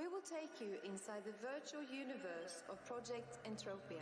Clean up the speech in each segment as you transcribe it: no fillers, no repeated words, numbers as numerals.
We will take you inside the virtual universe of Project Entropia.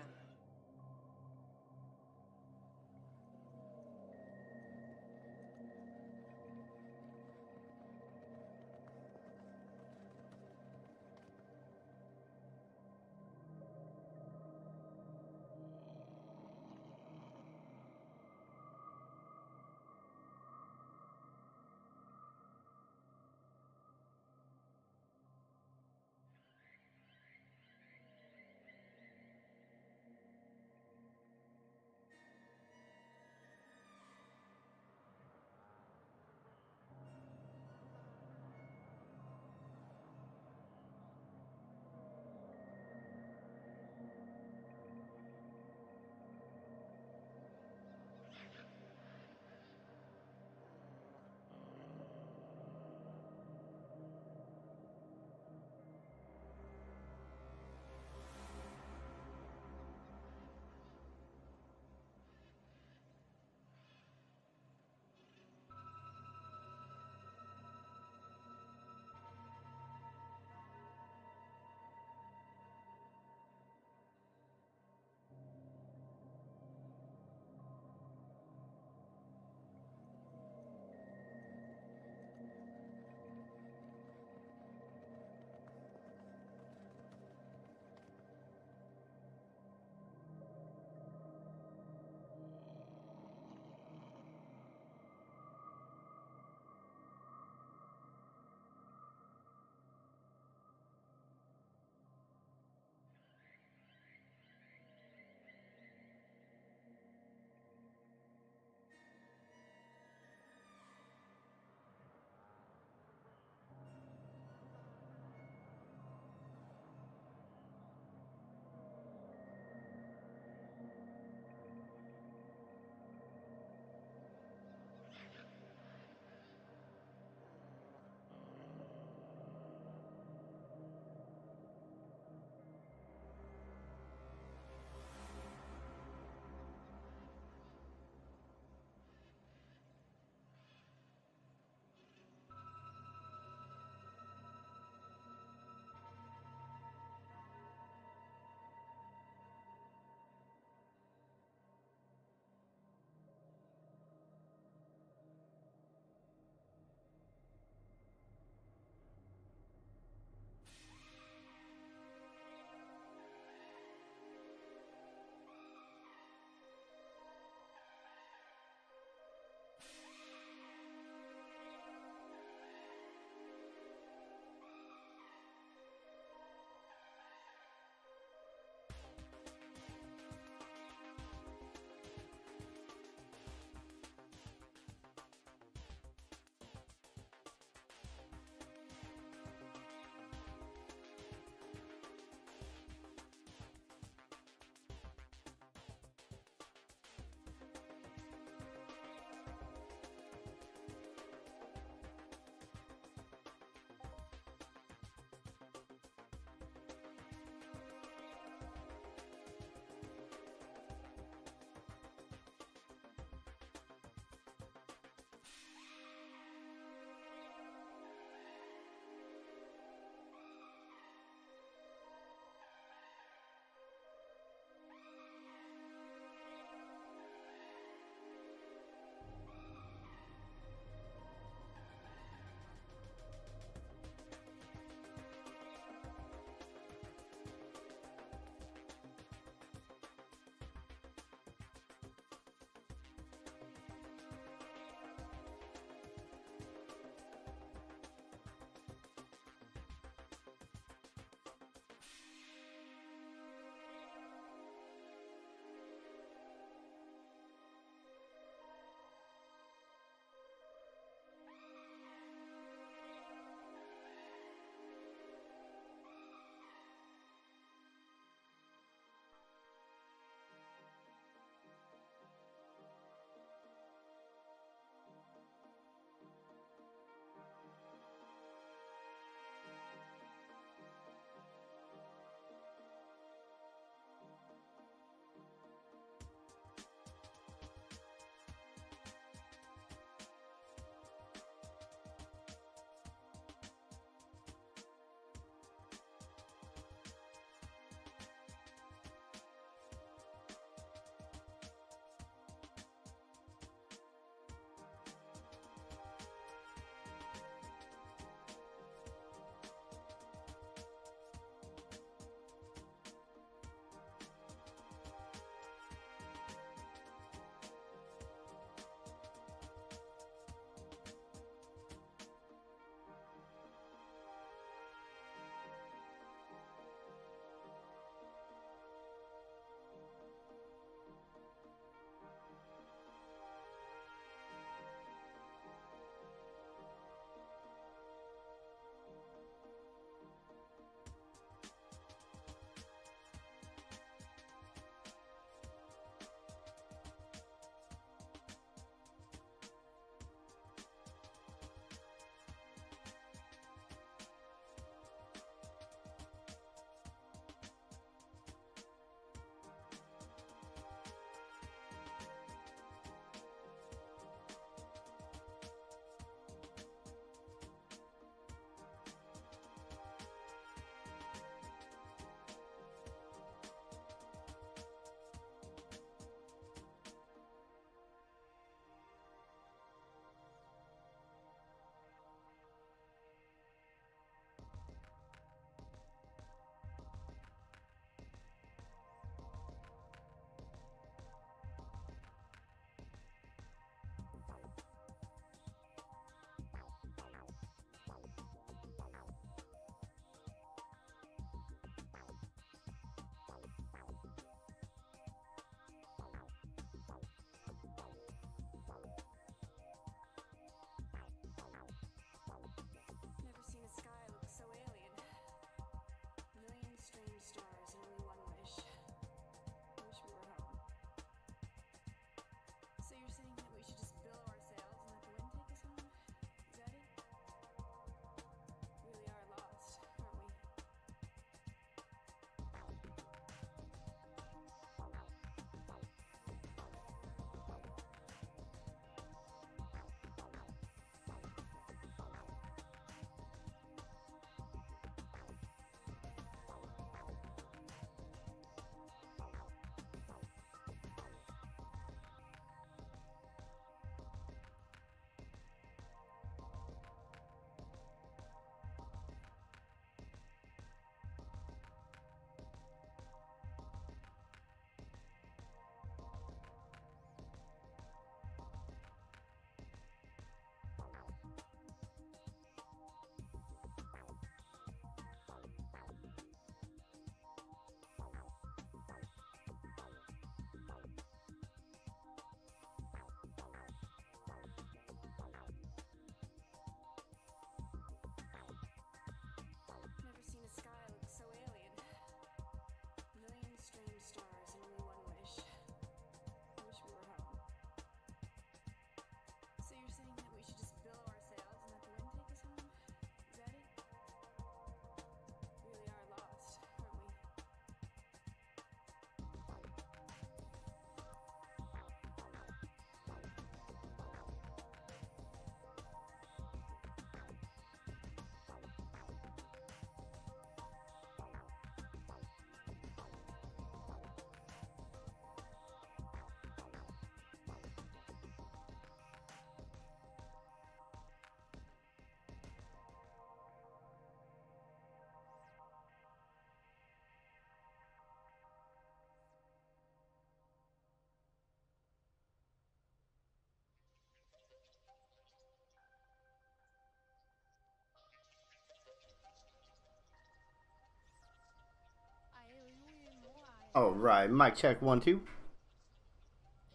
All right, mic check 1 2.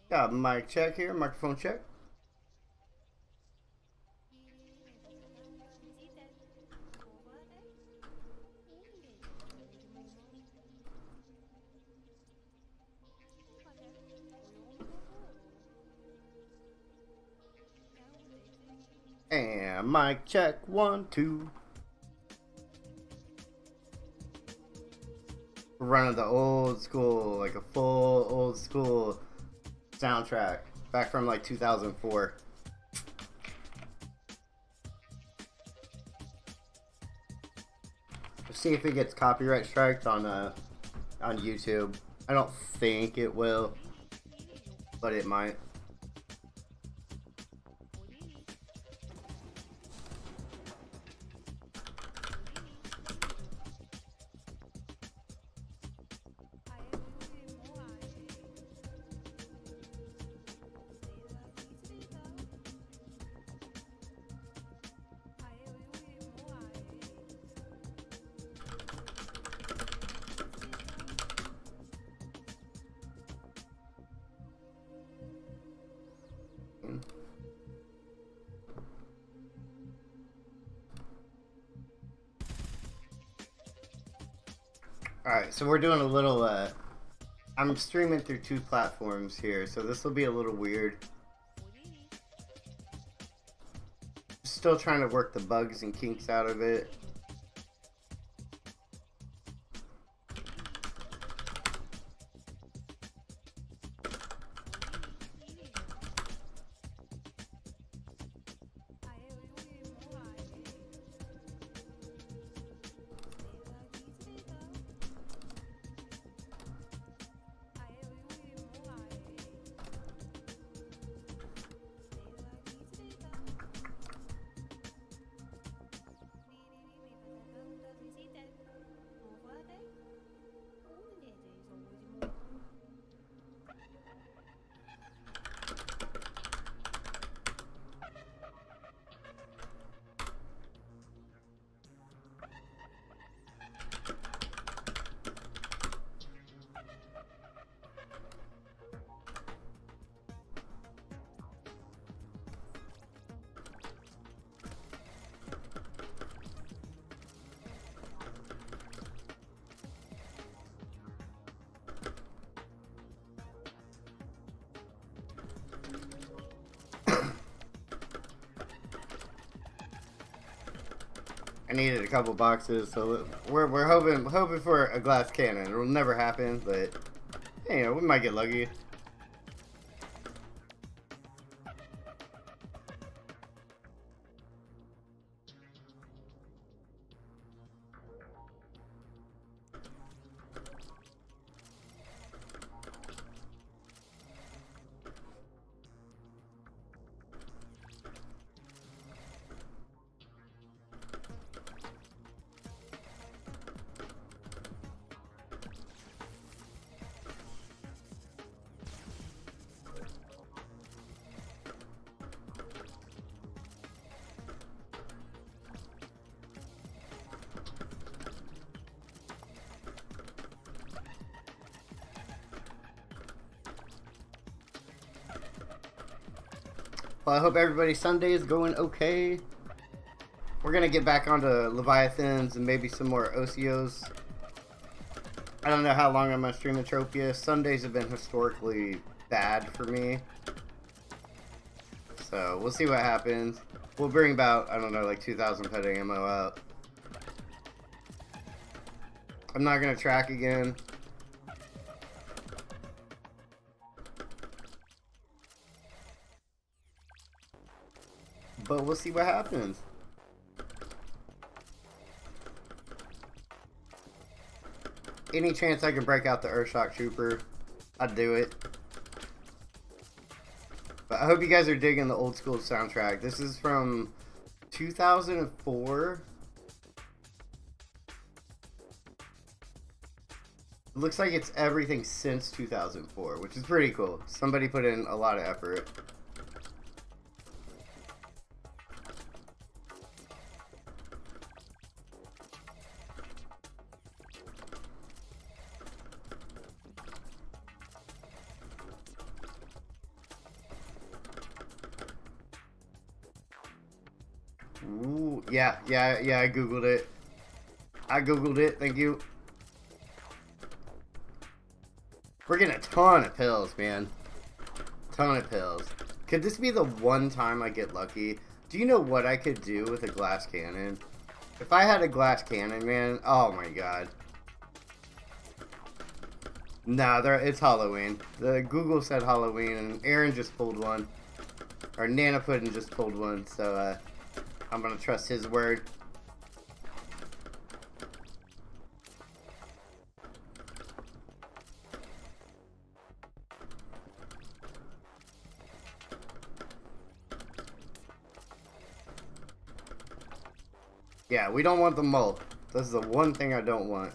Got mic check here, microphone check. And mic check 1 2. We're running the old school, like a full old school soundtrack back from like 2004. Let's see if it gets copyright striked on YouTube. I don't think it will, but it might. Alright, so we're doing a little, I'm streaming through 2 platforms here, so this will be a little weird. Still trying to work the bugs and kinks out of it. I needed a couple boxes, so we're hoping for a glass cannon. It'll never happen, but you know, we might get lucky. Well, I hope everybody's Sunday is going okay. We're gonna get back onto Leviathans and maybe some more OCOs. I don't know how long I'm gonna stream Entropia. Sundays have been historically bad for me. So, we'll see what happens. We'll bring about, I don't know, like 2,000 pet ammo out. I'm not gonna track again. But we'll see what happens. Any chance I can break out the Earthshock Trooper, I'd do it. But I hope you guys are digging the old school soundtrack. This is from 2004. It looks like it's everything since 2004, which is pretty cool. Somebody put in a lot of effort. Ooh, yeah, I googled it. Thank you. We're getting a ton of pills, man. Ton of pills. Could this be the one time I get lucky? Do you know what I could do with a glass cannon? If I had a glass cannon, man, oh my god. Nah, it's Halloween. The Google said Halloween, and Aaron just pulled one. Or Nana Puddin just pulled one, so I'm gonna trust his word. Yeah, we don't want the mult. This is the one thing I don't want.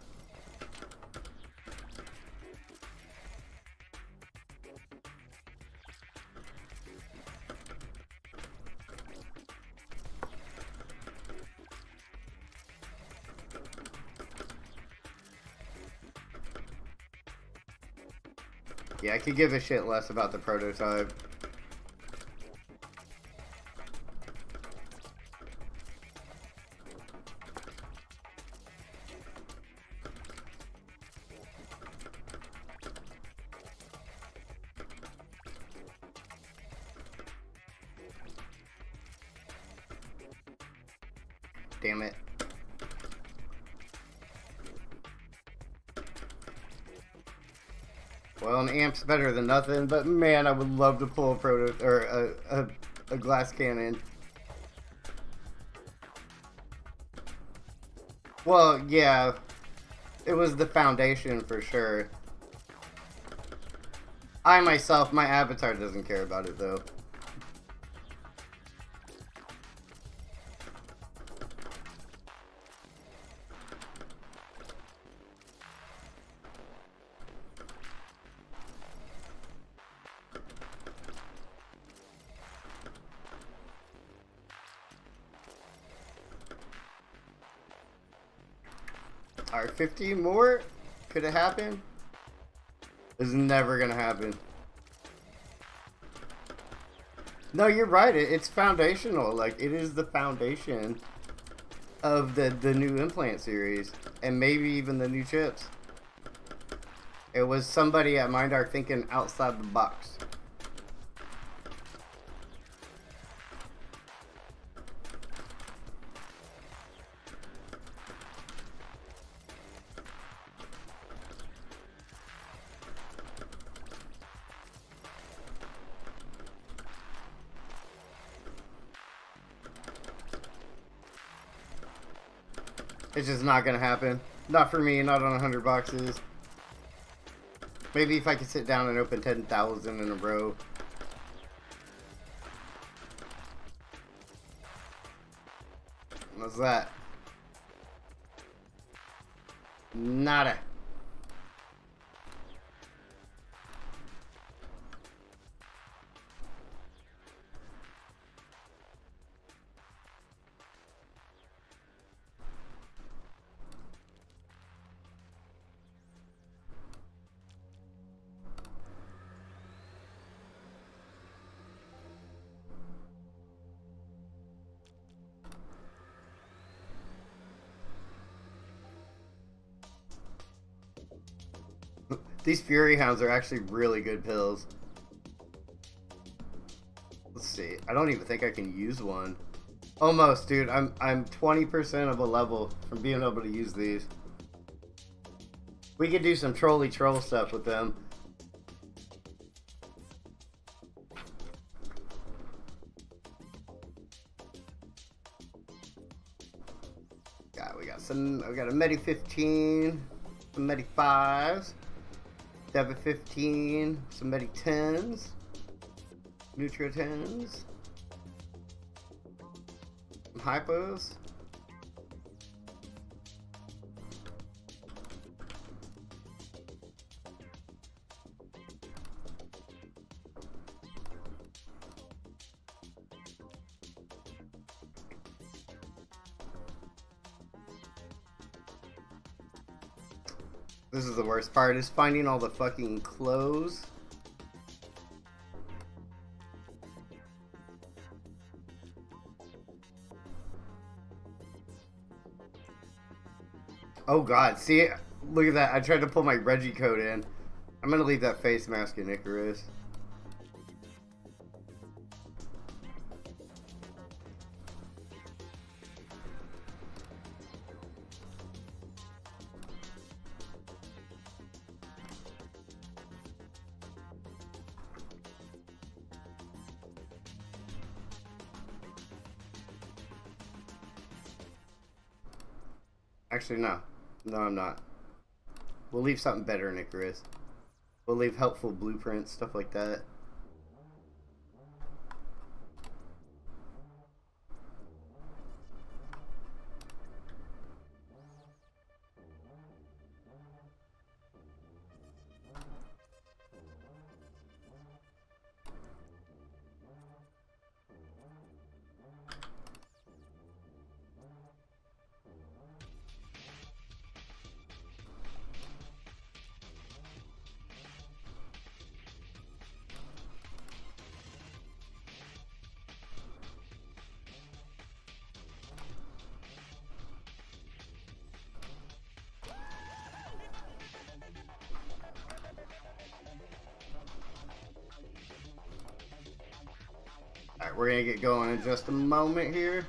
Yeah, I could give a shit less about the prototype. Damn it. Well, an amp's better than nothing, but man, I would love to pull a glass cannon. Well, yeah, it was the foundation for sure. I myself, my avatar doesn't care about it though. Alright, 15 more? Could it happen? It's never gonna happen. No, you're right. It's foundational. Like, it is the foundation of the new implant series. And maybe even the new chips. It was somebody at MindArc thinking outside the box. It's just not gonna happen. Not for me, not on 100 boxes. Maybe if I could sit down and open 10,000 in a row. What's that? Nada. These Fury Hounds are actually really good pills. Let's see. I don't even think I can use one. Almost, dude. I'm 20% of a level from being able to use these. We could do some troll stuff with them. We got a Medi 15, some Medi 5s, Debit 15, some Medi 10s, Neutro 10s, some Hypos. This is the worst part, is finding all the fucking clothes. Oh god, see, look at that. I tried to pull my Reggie code in. I'm gonna leave that face mask in Icarus. Actually, no. No, I'm not. We'll leave something better in Icarus. We'll leave helpful blueprints, stuff like that. Alright, we're gonna get going in just a moment here.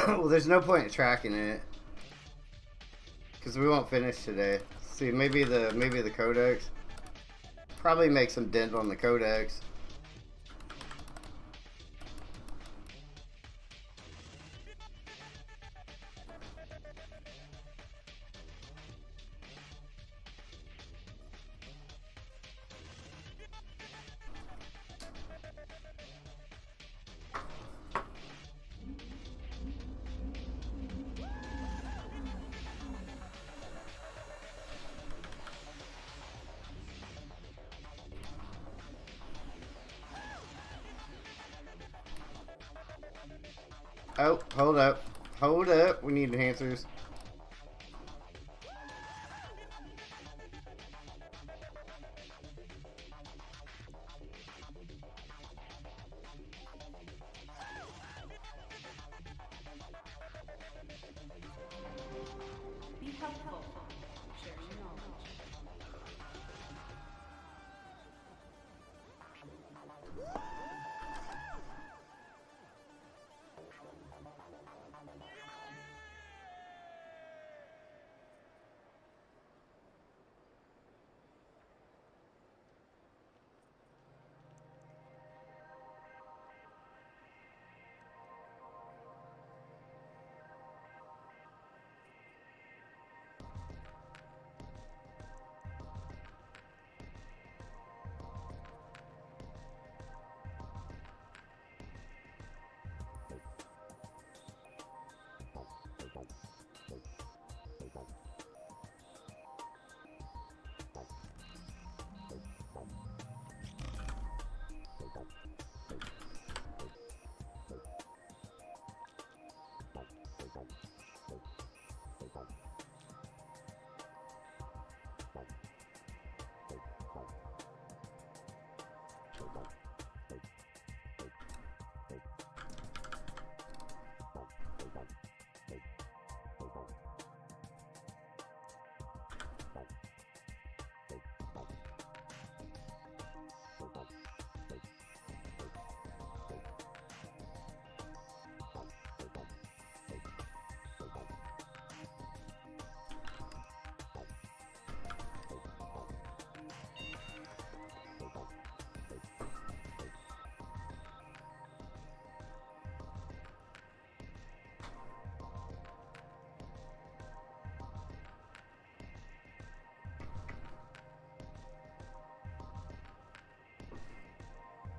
Well, there's no point in tracking it because we won't finish today. See, maybe the codex. Probably make some dent on the codex. Oh, hold up. Hold up. We need enhancers. Be helpful. Share your knowledge.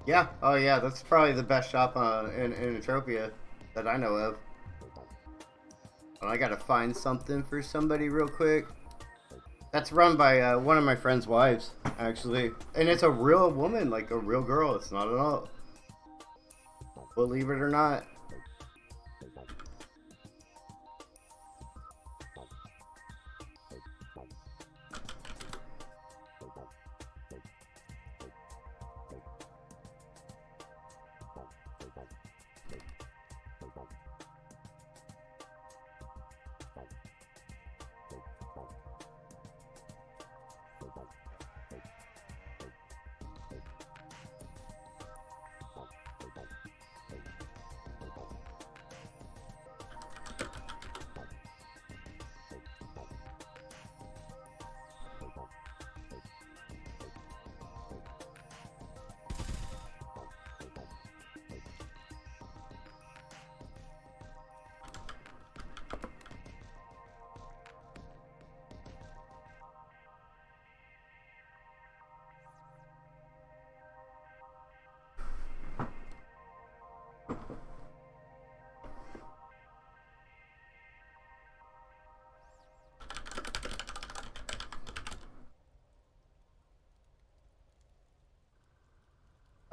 Yeah. Oh yeah, that's probably the best shop in Entropia that I know of. But I gotta find something for somebody real quick. That's run by one of my friend's wives, actually, and it's a real woman, like a real girl. It's not at all. Believe it or not.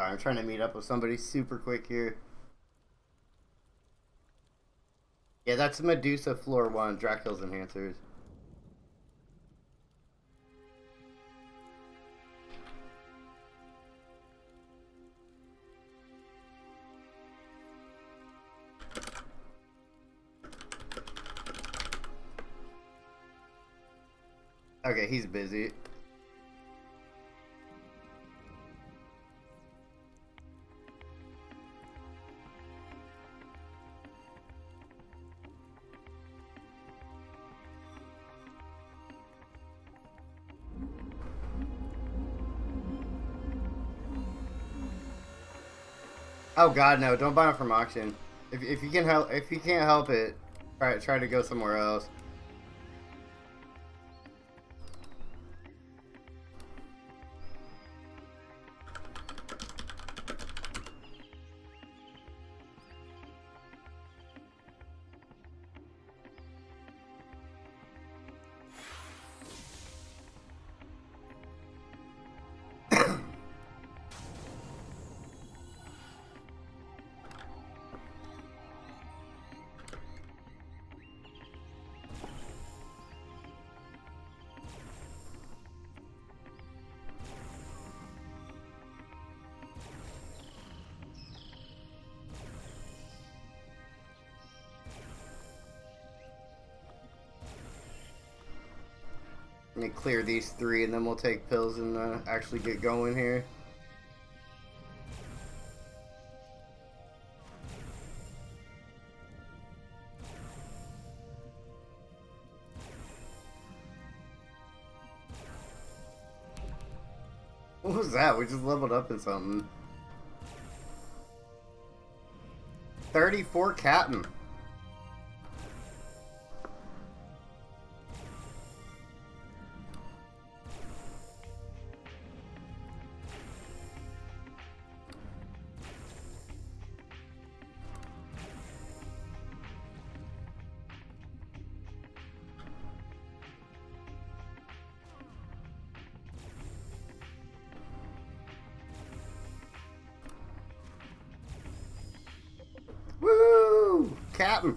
Alright, I'm trying to meet up with somebody super quick here. Yeah, that's Medusa Floor 1, Dracula's Enhancers. Okay, he's busy. Oh God, no! Don't buy them from auction. If you can help, if you can't help it, try to go somewhere else. Let me clear these 3, and then we'll take pills and actually get going here. What was that? We just leveled up in something. 34 Captain. Woo! Captain.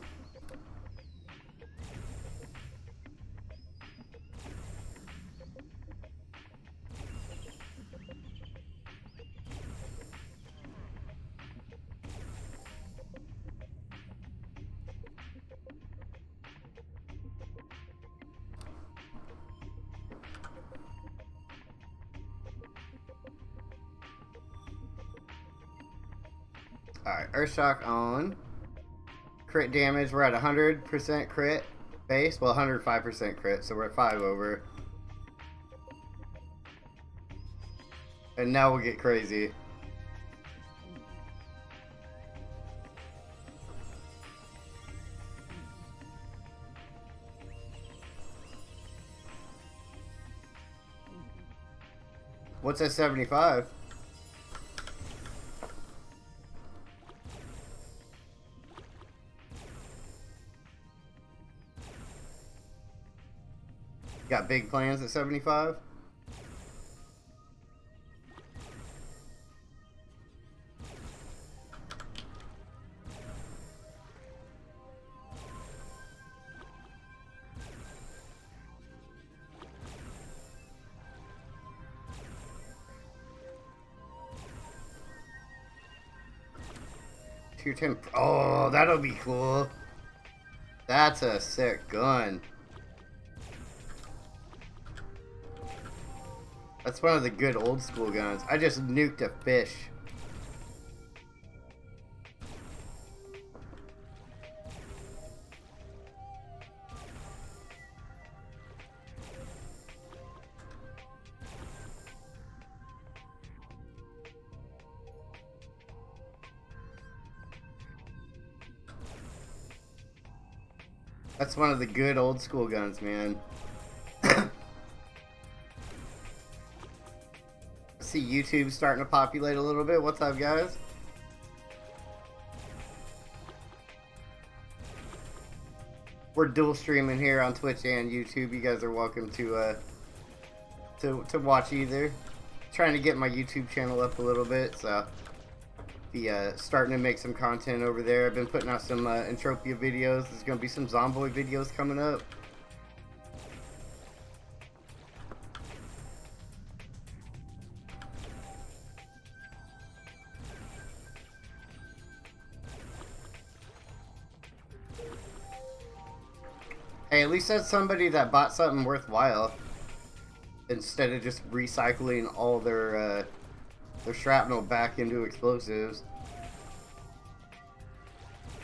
Alright, Earthshock on. Crit damage, we're at 100% crit base. Well, 105% crit, so we're at 5 over. And now we'll get crazy. What's at 75? got big plans at 75? Tier 10. Oh, that'll be cool. That's a sick gun. That's one of the good old school guns. I just nuked a fish. That's one of the good old school guns, man. See YouTube starting to populate a little bit. What's up, guys? We're dual streaming here on Twitch and YouTube. You guys are welcome to watch either. Trying to get my YouTube channel up a little bit, so be starting to make some content over there. I've been putting out some Entropia videos. There's gonna be some Zomboid videos coming up. Hey, at least that's somebody that bought something worthwhile instead of just recycling all their shrapnel back into explosives.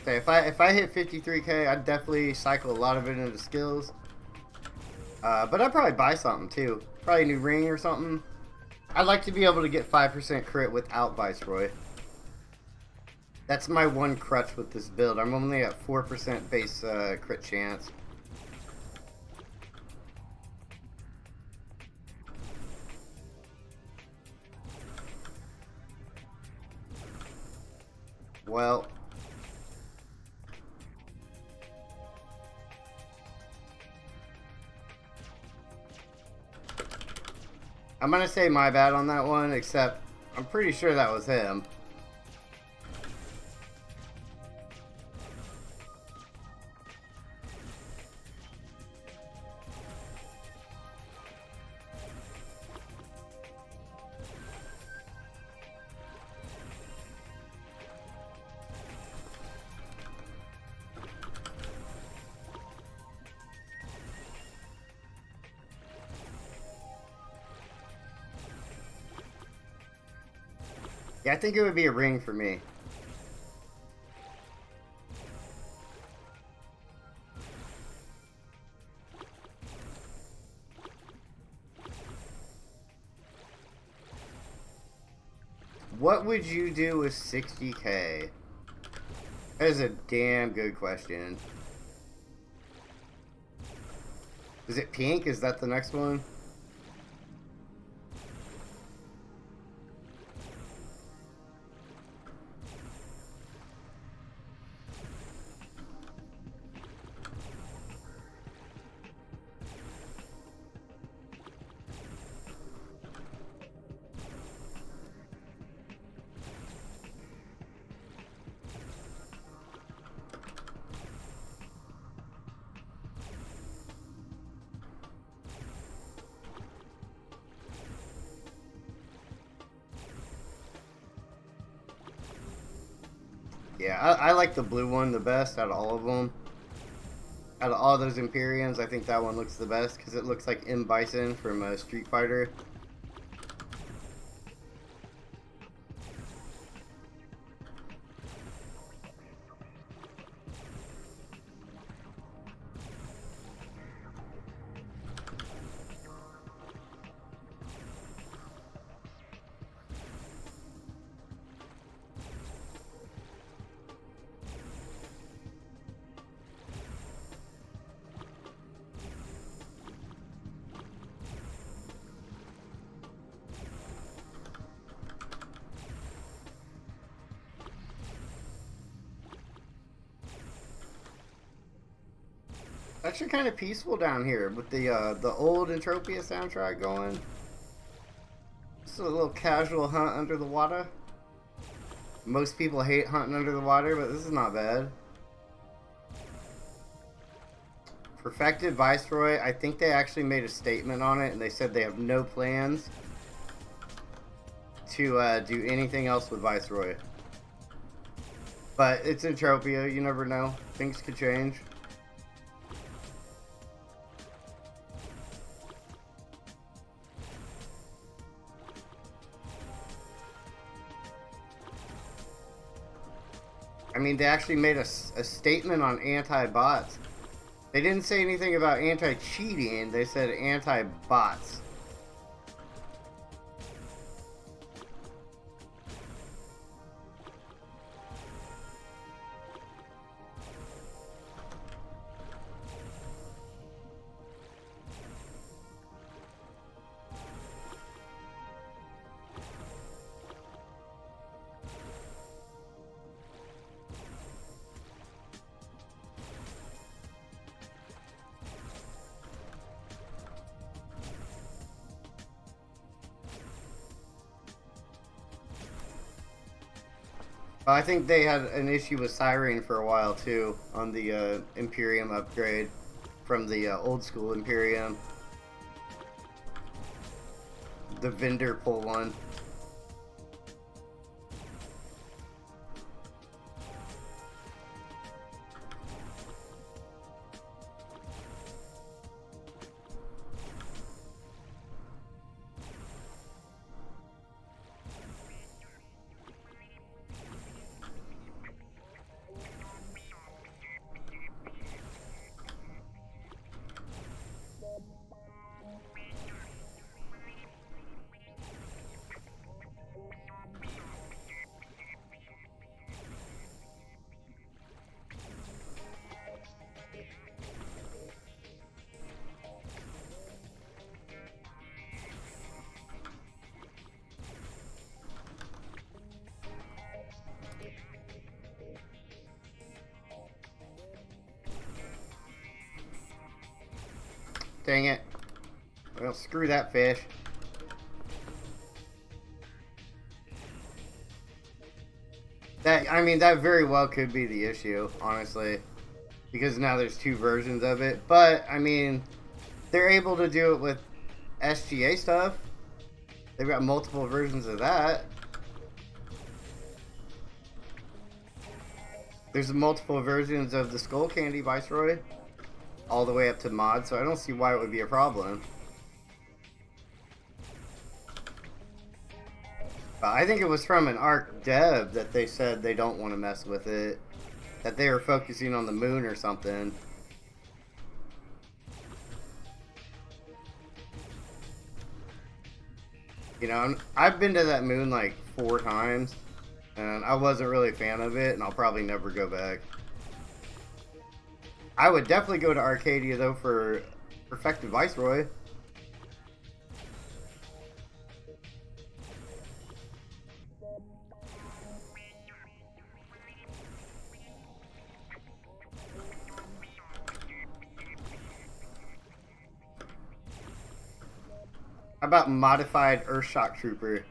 Okay, if I hit 53k, I'd definitely cycle a lot of it into skills. But I'd probably buy something too. Probably a new ring or something. I'd like to be able to get 5% crit without Viceroy. That's my one crutch with this build. I'm only at 4% base crit chance. Well, I'm gonna say my bad on that one, except I'm pretty sure that was him. Yeah, I think it would be a ring for me. What would you do with 60k? That is a damn good question. Is it pink? Is that the next one? Yeah, I like the blue one the best out of all of them. Out of all those Empyreans, I think that one looks the best because it looks like M. Bison from Street Fighter. actually kind of peaceful down here with the old Entropia soundtrack going. Just a little casual hunt under the water. Most people hate hunting under the water, but this is not bad. Perfected Viceroy, I think they actually made a statement on it, and they said they have no plans to do anything else with Viceroy. But it's Entropia, you never know. Things could change. I mean, they actually made a statement on anti-bots. They didn't say anything about anti-cheating, they said anti-bots. I think they had an issue with Siren for a while too on the Imperium upgrade from the old school Imperium. The vendor pull one. Dang it. Well, screw that fish. I mean, that very well could be the issue, honestly. Because now there's two versions of it. But, I mean, they're able to do it with SGA stuff. They've got multiple versions of that. There's multiple versions of the Skull Candy Viceroy. All the way up to mod, so I don't see why it would be a problem. But I think it was from an ARC dev that they said they don't want to mess with it. That they were focusing on the moon or something. You know, I've been to that moon like 4 times, and I wasn't really a fan of it, and I'll probably never go back. I would definitely go to Arcadia, though, for Perfected Viceroy. How about modified Earthshock Trooper?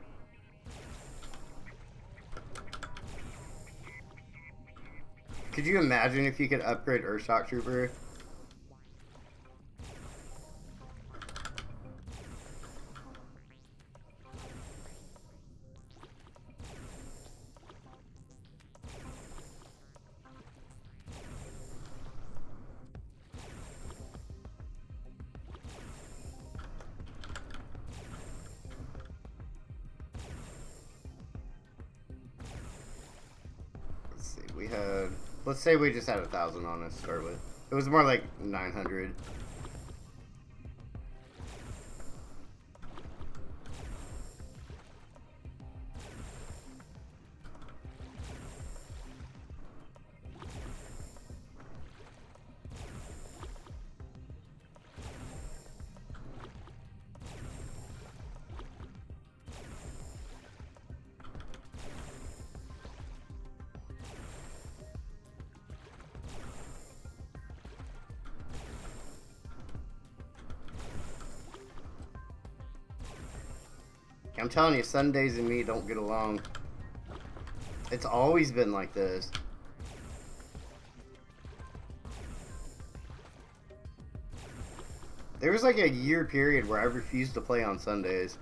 Could you imagine if you could upgrade Earthshock Trooper? Let's see, we had... Let's say we just had 1,000 on us to start with. It was more like 900. I'm telling you, Sundays and me don't get along. It's always been like this. There was like a year period where I refused to play on Sundays.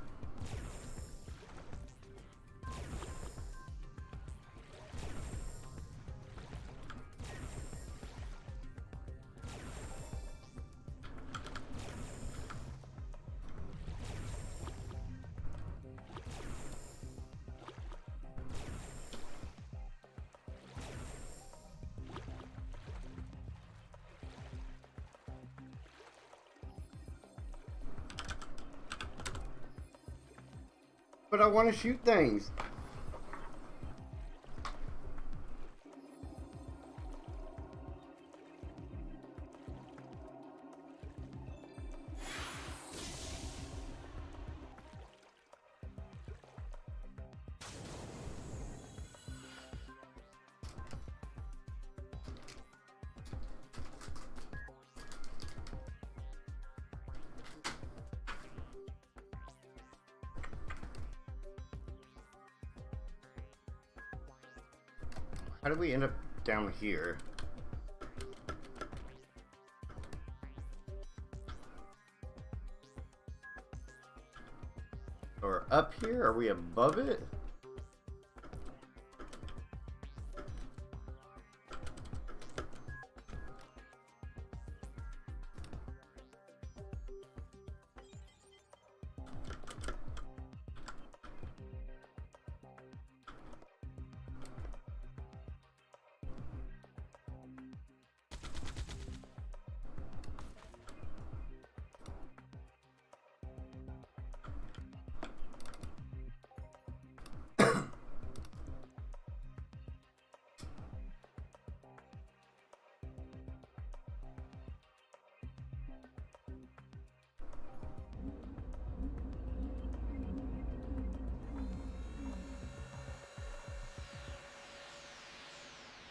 But I want to shoot things. How did we end up down here? Or up here? Are we above it?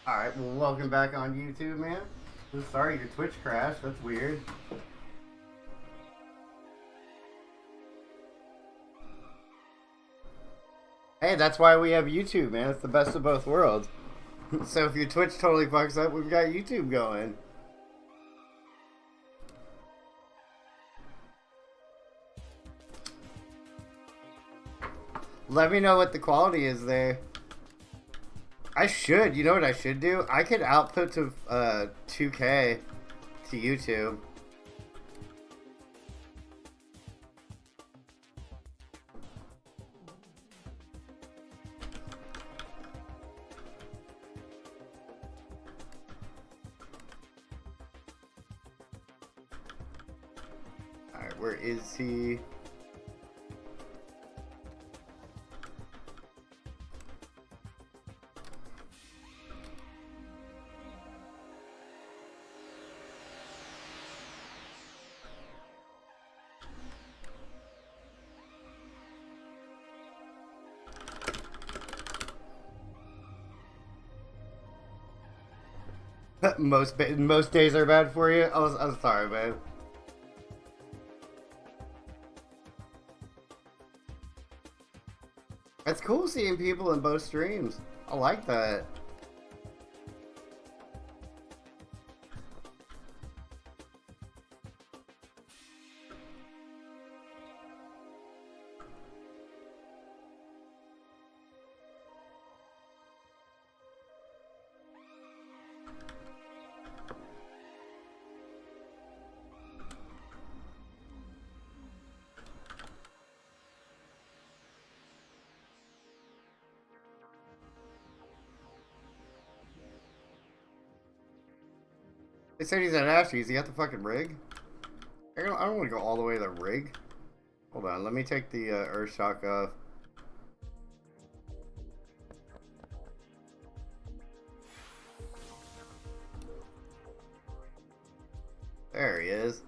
Alright, well, welcome back on YouTube, man. Sorry your Twitch crashed. That's weird. Hey, that's why we have YouTube, man. It's the best of both worlds. So if your Twitch totally fucks up, we've got YouTube going. Let me know what the quality is there. I should. You know what I should do? I could output to 2K to YouTube. Alright, where is he? Most days are bad for you. I'm sorry, man. It's cool seeing people in both streams. I like that. They said he's at Ashley's. He got the fucking rig? I don't want to go all the way to the rig. Hold on, let me take the Earth Shock off. There he is.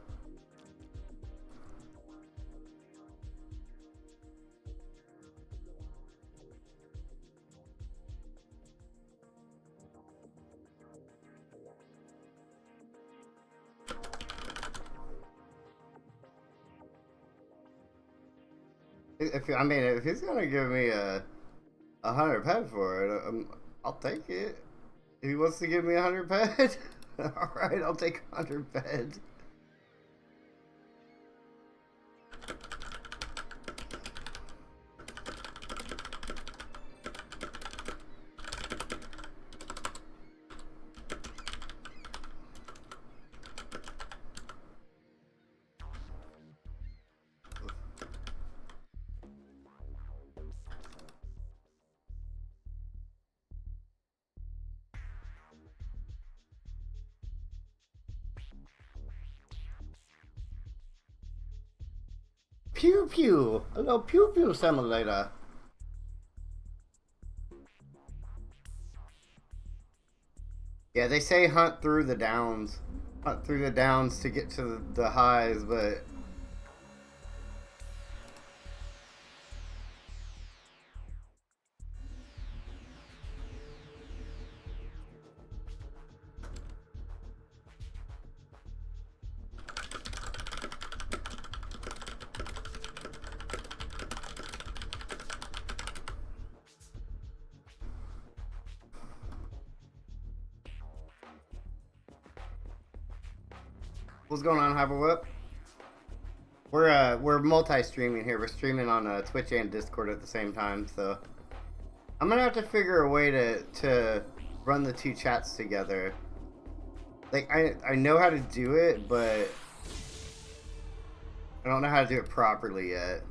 If I mean, if he's gonna give me a 100 ped for it, I'll take it. If he wants to give me 100 ped, all right, I'll take 100 ped. Pew pew, a little pew pew simulator. Yeah, they say hunt through the downs. Hunt through the downs to get to the highs, but what's going on, Hyperwhip? We're multi-streaming here. We're streaming on Twitch and Discord at the same time, so I'm gonna have to figure a way to run the two chats together. Like I know how to do it, but I don't know how to do it properly yet.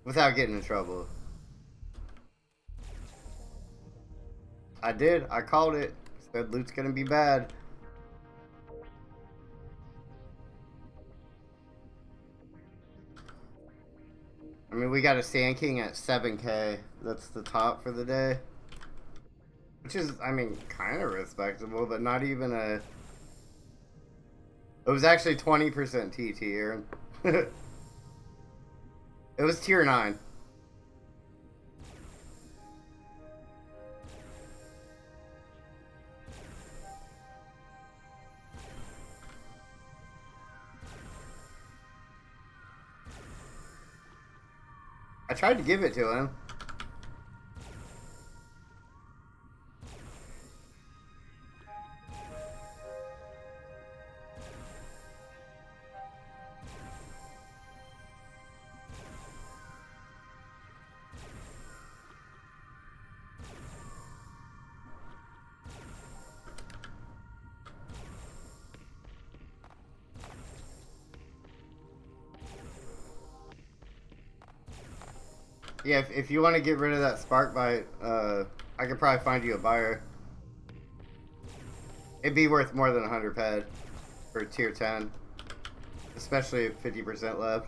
Without getting in trouble. I did. I called it. Said loot's gonna be bad. I mean, we got a Sand King at 7K. That's the top for the day. Which is, I mean, kind of respectable, but not even a... It was actually 20% T tier. It was tier 9. I tried to give it to him. Yeah, if you want to get rid of that spark bite, I could probably find you a buyer. It'd be worth more than 100 ped for tier 10, especially if 50% left.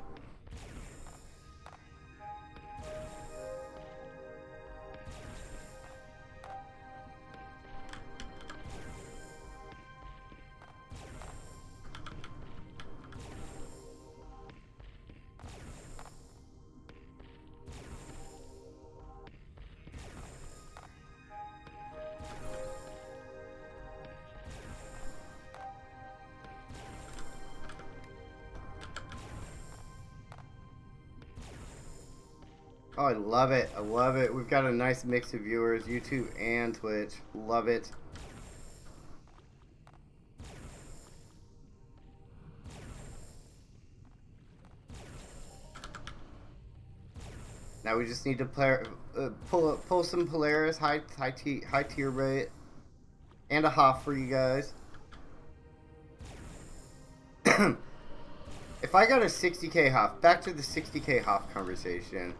Oh, I love it. I love it. We've got a nice mix of viewers, YouTube and Twitch. Love it. Now we just need to pull some Polaris high tier rate and a Hoff for you guys. If I got a 60k Hoff, back to the 60k Hoff conversation,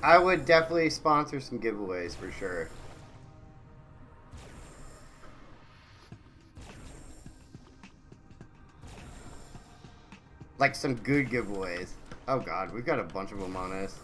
I would definitely sponsor some giveaways for sure. Like some good giveaways. Oh god, we've got a bunch of them on us.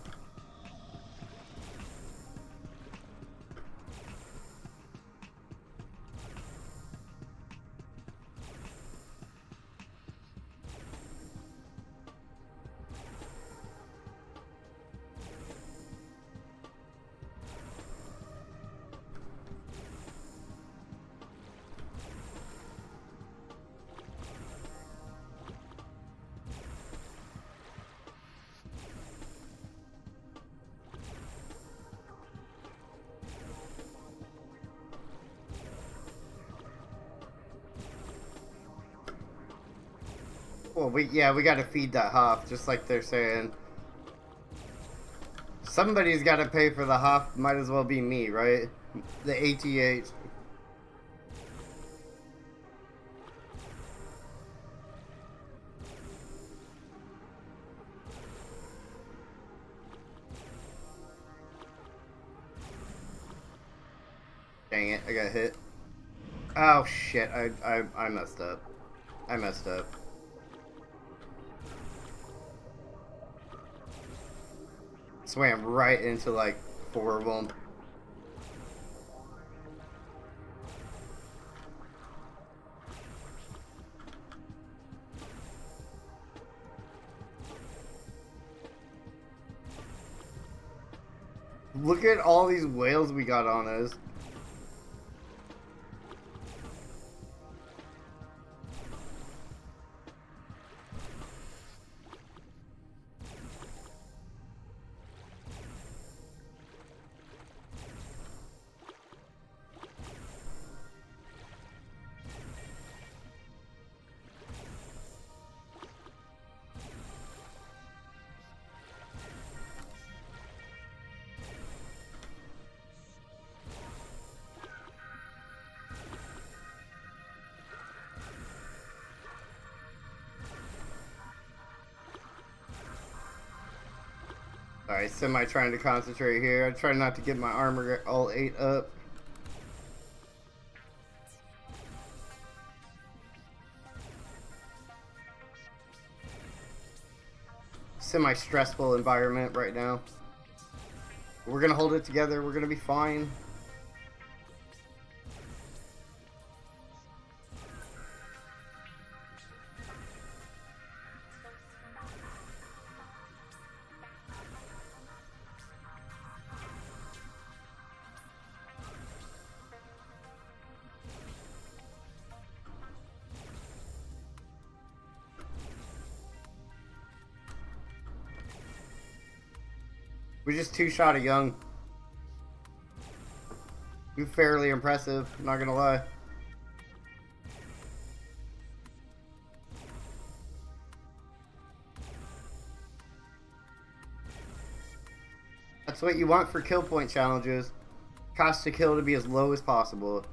Well, we got to feed that Hoff, just like they're saying. Somebody's got to pay for the Hoff. Might as well be me, right? The ATH. Dang it, I got hit. Oh shit, I messed up. I messed up. Swam right into like 4 of them. Look at all these whales we got on us. Alright, semi trying to concentrate here. I try not to get my armor all ate up. Semi-stressful environment right now. We're gonna hold it together. We're gonna be fine. We just two-shot a young. You're fairly impressive, not gonna lie. That's what you want for kill point challenges. Cost to kill to be as low as possible.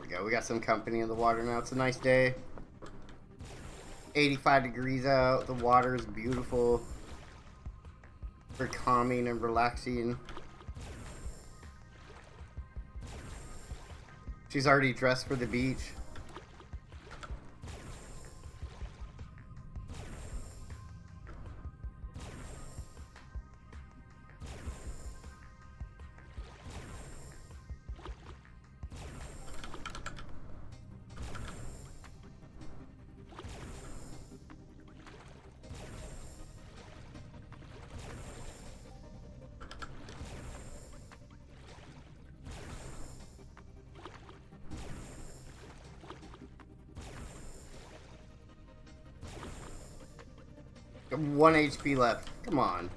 Go. We got some company in the water now. It's a nice day. 85 degrees out. The water is beautiful. Very calming and relaxing. She's already dressed for the beach. 1 HP left. Come on.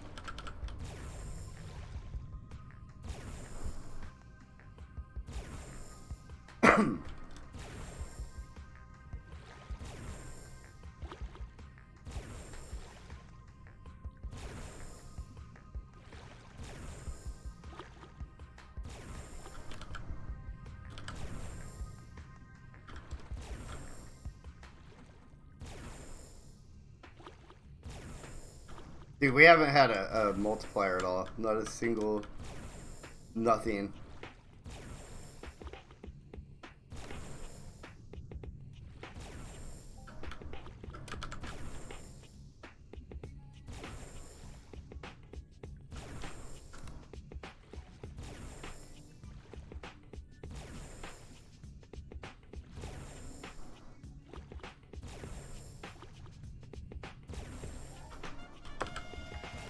Dude, we haven't had a multiplier at all. Not a single... nothing.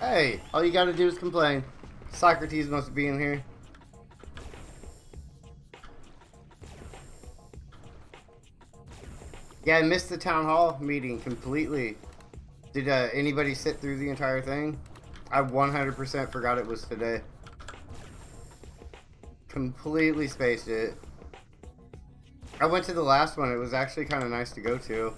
Hey, all you gotta do is complain. Socrates must be in here. Yeah, I missed the town hall meeting completely. Did anybody sit through the entire thing? I 100% forgot it was today. Completely spaced it. I went to the last one. It was actually kind of nice to go to.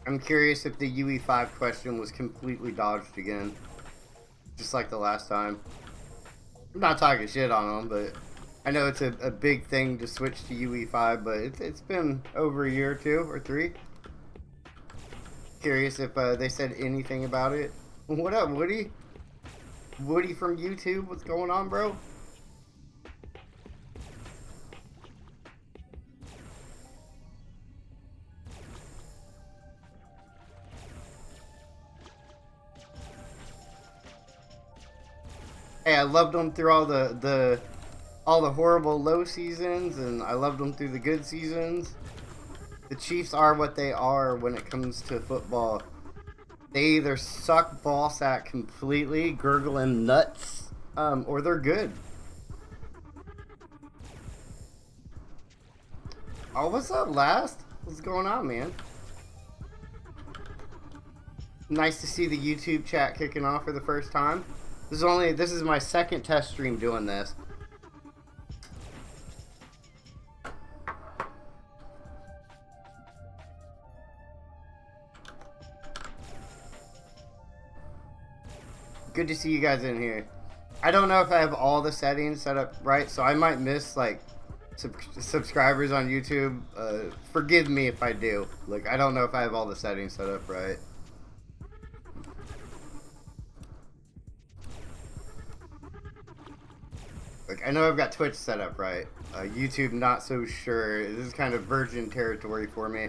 I'm curious if the UE5 question was completely dodged again. Just like the last time. I'm not talking shit on them, but I know it's a big thing to switch to UE5, but it's been over a year or 2 or 3. Curious if they said anything about it. What up, Woody? Woody from YouTube, what's going on, bro? Hey, I loved them through all the horrible low seasons, and I loved them through the good seasons. The Chiefs are what they are when it comes to football. They either suck ball sack completely, gurgling nuts, or they're good. Oh, what's up, Last? What's going on, man? Nice to see the YouTube chat kicking off for the first time. This is my second test stream doing this. Good to see you guys in here. I don't know if I have all the settings set up right, so I might miss like subscribers on YouTube. Forgive me if I do. Like, I don't know if I have all the settings set up right. Like, I know I've got Twitch set up right. YouTube, not so sure. This is kind of virgin territory for me.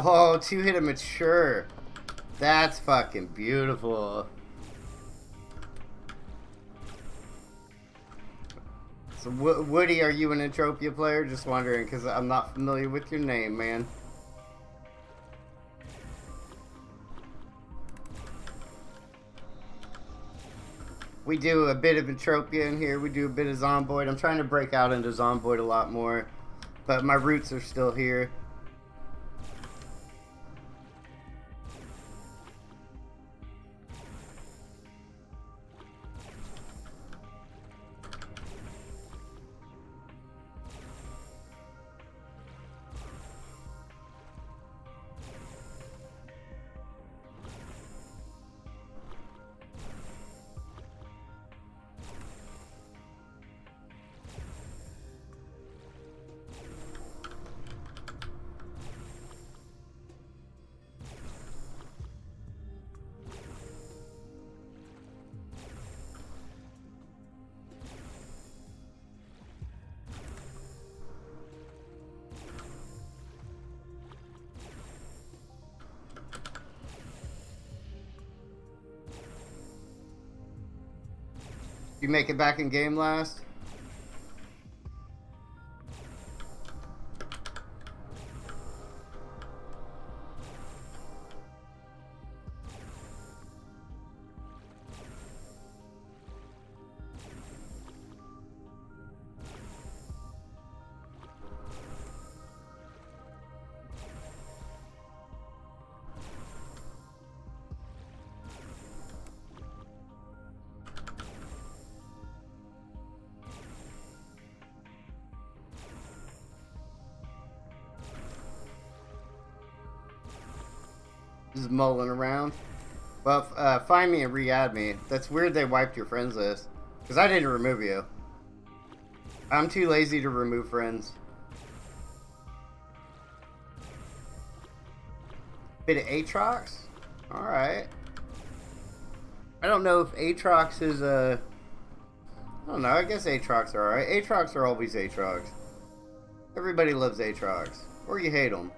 Oh, 2-hit a mature. That's fucking beautiful. So, Woody, are you an Entropia player? Just wondering, because I'm not familiar with your name, man. We do a bit of Entropia in here. We do a bit of Zomboid. I'm trying to break out into Zomboid a lot more, but my roots are still here. You make it back in game last? Just mulling around. Well, find me and re-add me. That's weird they wiped your friends list. Because I didn't remove you. I'm too lazy to remove friends. Bit of Aatrox? Alright. I don't know if Aatrox is a... I don't know, I guess Aatrox are alright. Aatrox are always Aatrox. Everybody loves Aatrox. Or you hate them.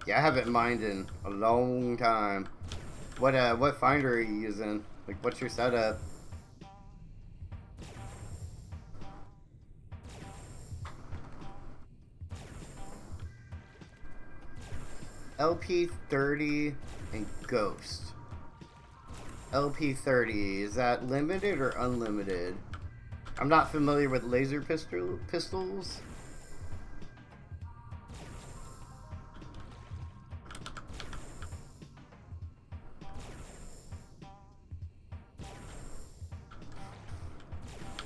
Yeah, I haven't mined in a long time. What finder are you using? Like, what's your setup? LP30 and Ghost. LP30, is that limited or unlimited? I'm not familiar with laser pistols.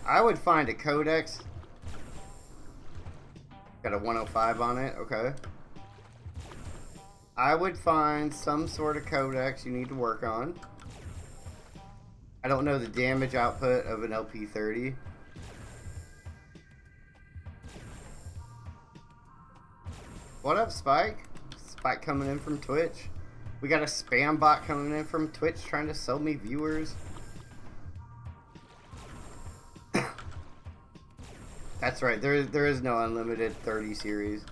I would find a codex. Got a 105 on it, okay. I would find some sort of codex you need to work on. I don't know the damage output of an LP30. What up, Spike? Spike coming in from Twitch. We got a spam bot coming in from Twitch trying to sell me viewers. That's right, there is no unlimited 30 series.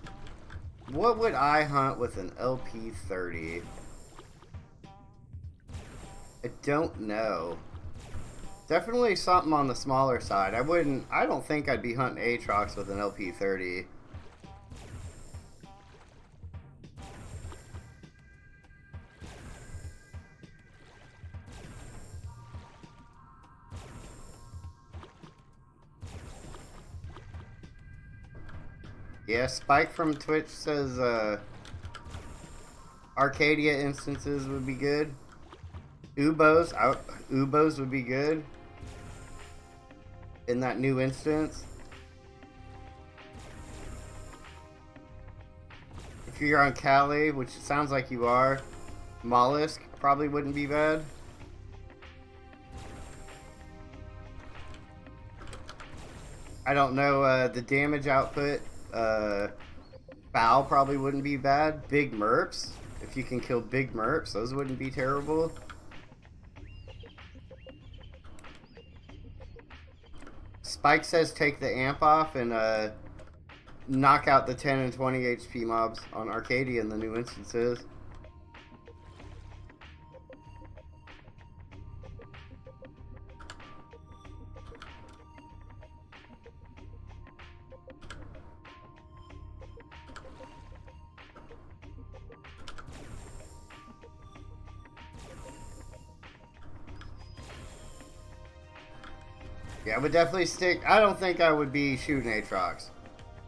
What would I hunt with an LP30? I don't know. Definitely something on the smaller side. I don't think I'd be hunting Aatrox with an LP30. Yeah, Spike from Twitch says Arcadia instances would be good. Ubos would be good in that new instance. If you're on Cali, which it sounds like you are, Mollusk probably wouldn't be bad. I don't know the damage output. Bow probably wouldn't be bad. Big Merps, if you can kill big Merps, those wouldn't be terrible. Spike says take the amp off and knock out the 10 and 20 HP mobs on Arcadia in the new instances. Yeah, I would definitely stick. I don't think I would be shooting Aatrox.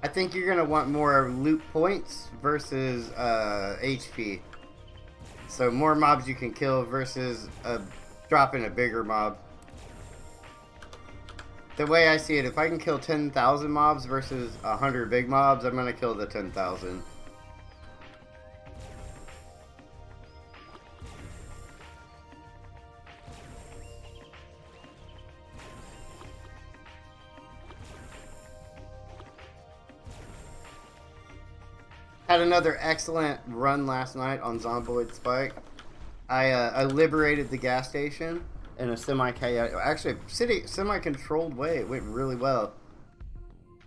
I think you're going to want more loot points versus HP. So more mobs you can kill versus dropping a bigger mob. The way I see it, if I can kill 10,000 mobs versus 100 big mobs, I'm going to kill the 10,000. Had another excellent run last night on Zomboid Spike. I liberated the gas station in a semi-controlled way. It went really well.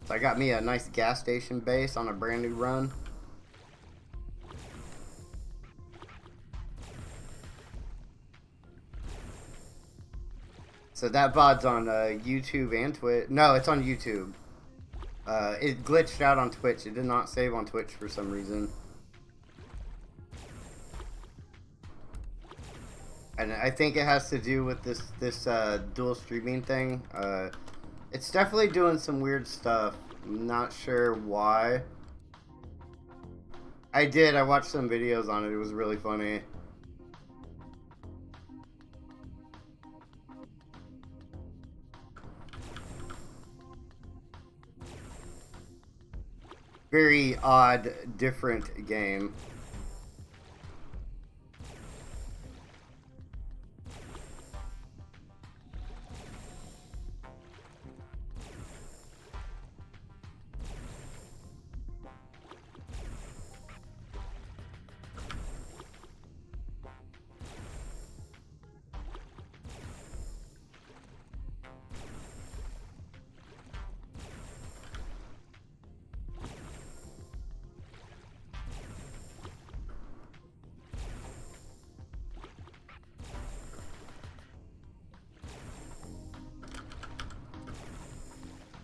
So I got me a nice gas station base on a brand new run. So that VOD's on YouTube and Twitch. No, it's on YouTube. It glitched out on Twitch. It did not save on Twitch for some reason. And I think it has to do with this dual streaming thing. It's definitely doing some weird stuff. I'm not sure why. I watched some videos on it. It was really funny. Very odd, different game.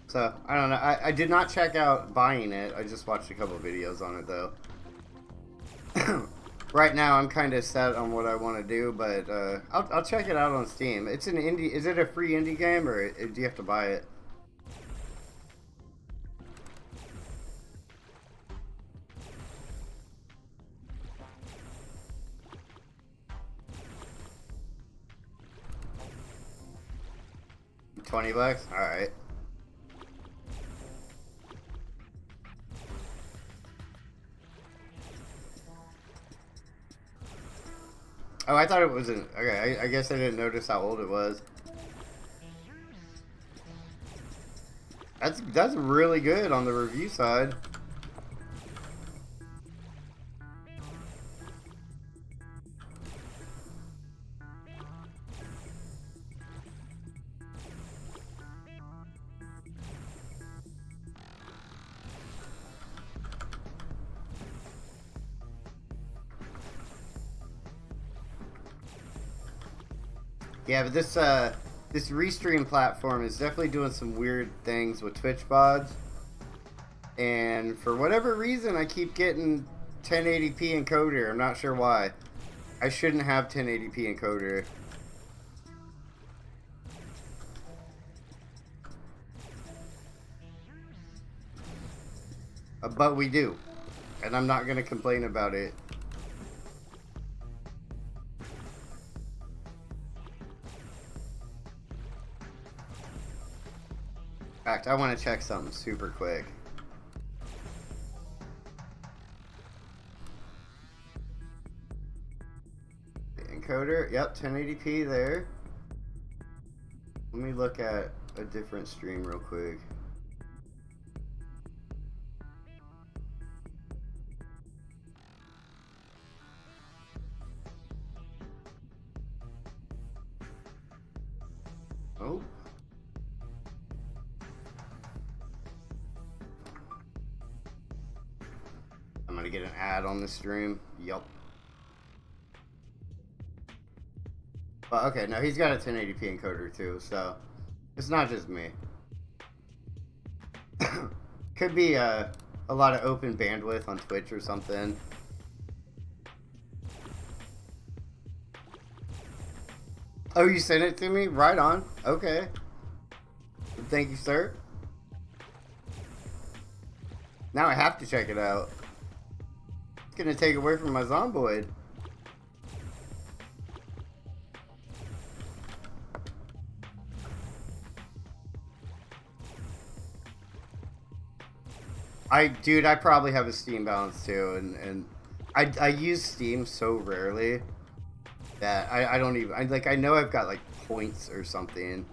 So, I don't know. I did not check out buying it. I just watched a couple videos on it, though. Right now, I'm kind of set on what I want to do, but I'll check it out on Steam. It's an indie... Is it a free indie game, or do you have to buy it? $20? Alright. Oh, I thought it was an... Okay, I guess I didn't notice how old it was. That's really good on the review side. Yeah, but this restream platform is definitely doing some weird things with Twitch VODs. And for whatever reason, I keep getting 1080p encoder. I'm not sure why. I shouldn't have 1080p encoder. But we do. And I'm not going to complain about it. In fact, I want to check something super quick. Encoder, yep, 1080p there. Let me look at a different stream real quick. Oh. I'm gonna get an ad on this stream. Yup. But okay, no, he's got a 1080p encoder too, so it's not just me. Could be a lot of open bandwidth on Twitch or something. Oh, you sent it to me? Right on. Okay. Thank you, sir. Now I have to check it out. It's gonna take away from my Zomboid. Dude, I probably have a Steam balance too, and I use Steam so rarely that I don't even, I know I've got like points or something.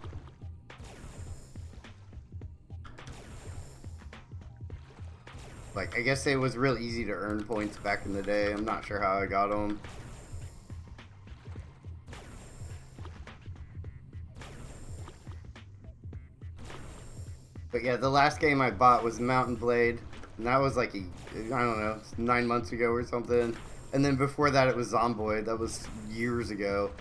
Like, I guess it was real easy to earn points back in the day. I'm not sure how I got them. But yeah, the last game I bought was Mountain Blade, and that was like I don't know, 9 months ago or something. And then before that, it was Zomboid. That was years ago.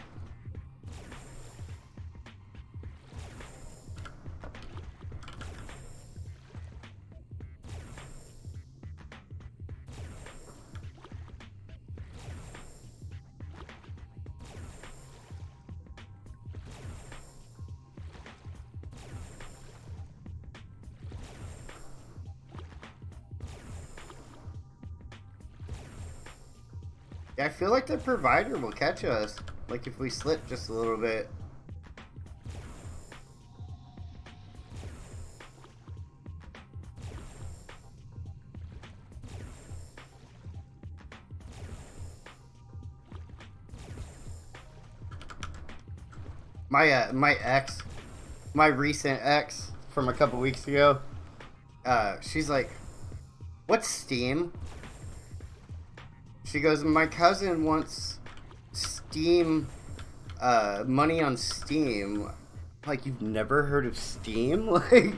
Yeah, I feel like the provider will catch us. Like if we slip just a little bit. My recent ex from a couple weeks ago, she's like, "What's Steam?" She goes, "My cousin wants Steam, money on Steam." Like, you've never heard of Steam? Like,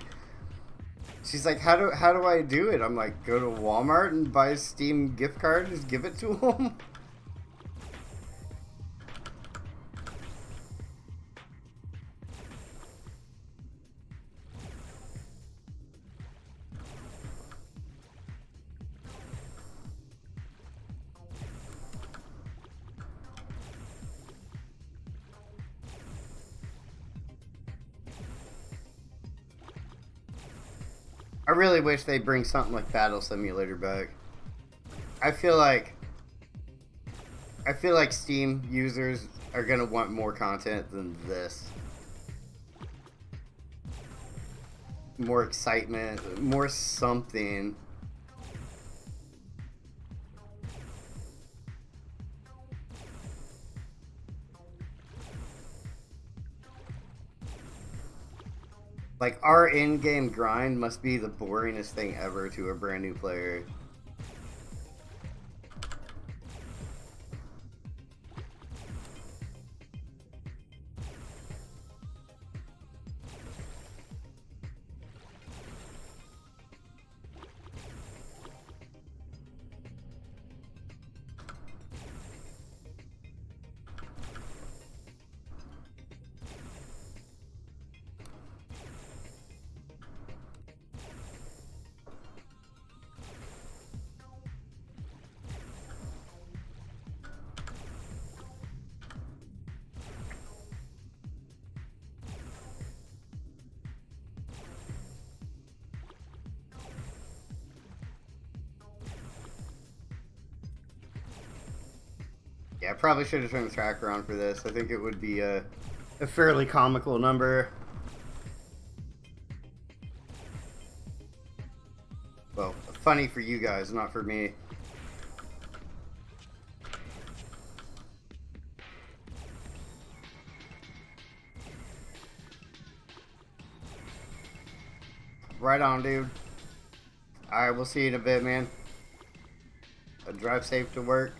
she's like, how do I do it? I'm like, go to Walmart and buy a Steam gift card, just give it to them. I really wish they'd bring something like Battle Simulator back. I feel like Steam users are gonna want more content than this. More excitement, more something. Like, our in-game grind must be the boringest thing ever to a brand new player. Yeah, I probably should have turned the tracker on for this. I think it would be a fairly comical number. Well, funny for you guys, not for me. Right on, dude. Alright, we'll see you in a bit, man. Drive safe to work.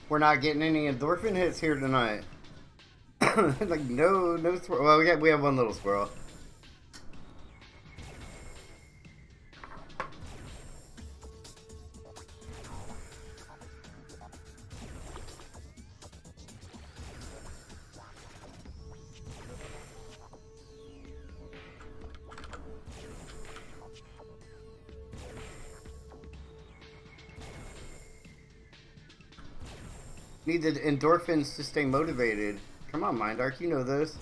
We're not getting any endorphin hits here tonight. Like no squirrel. Well, we have one little squirrel. Need the endorphins to stay motivated. Come on, Mind Arc, you know this.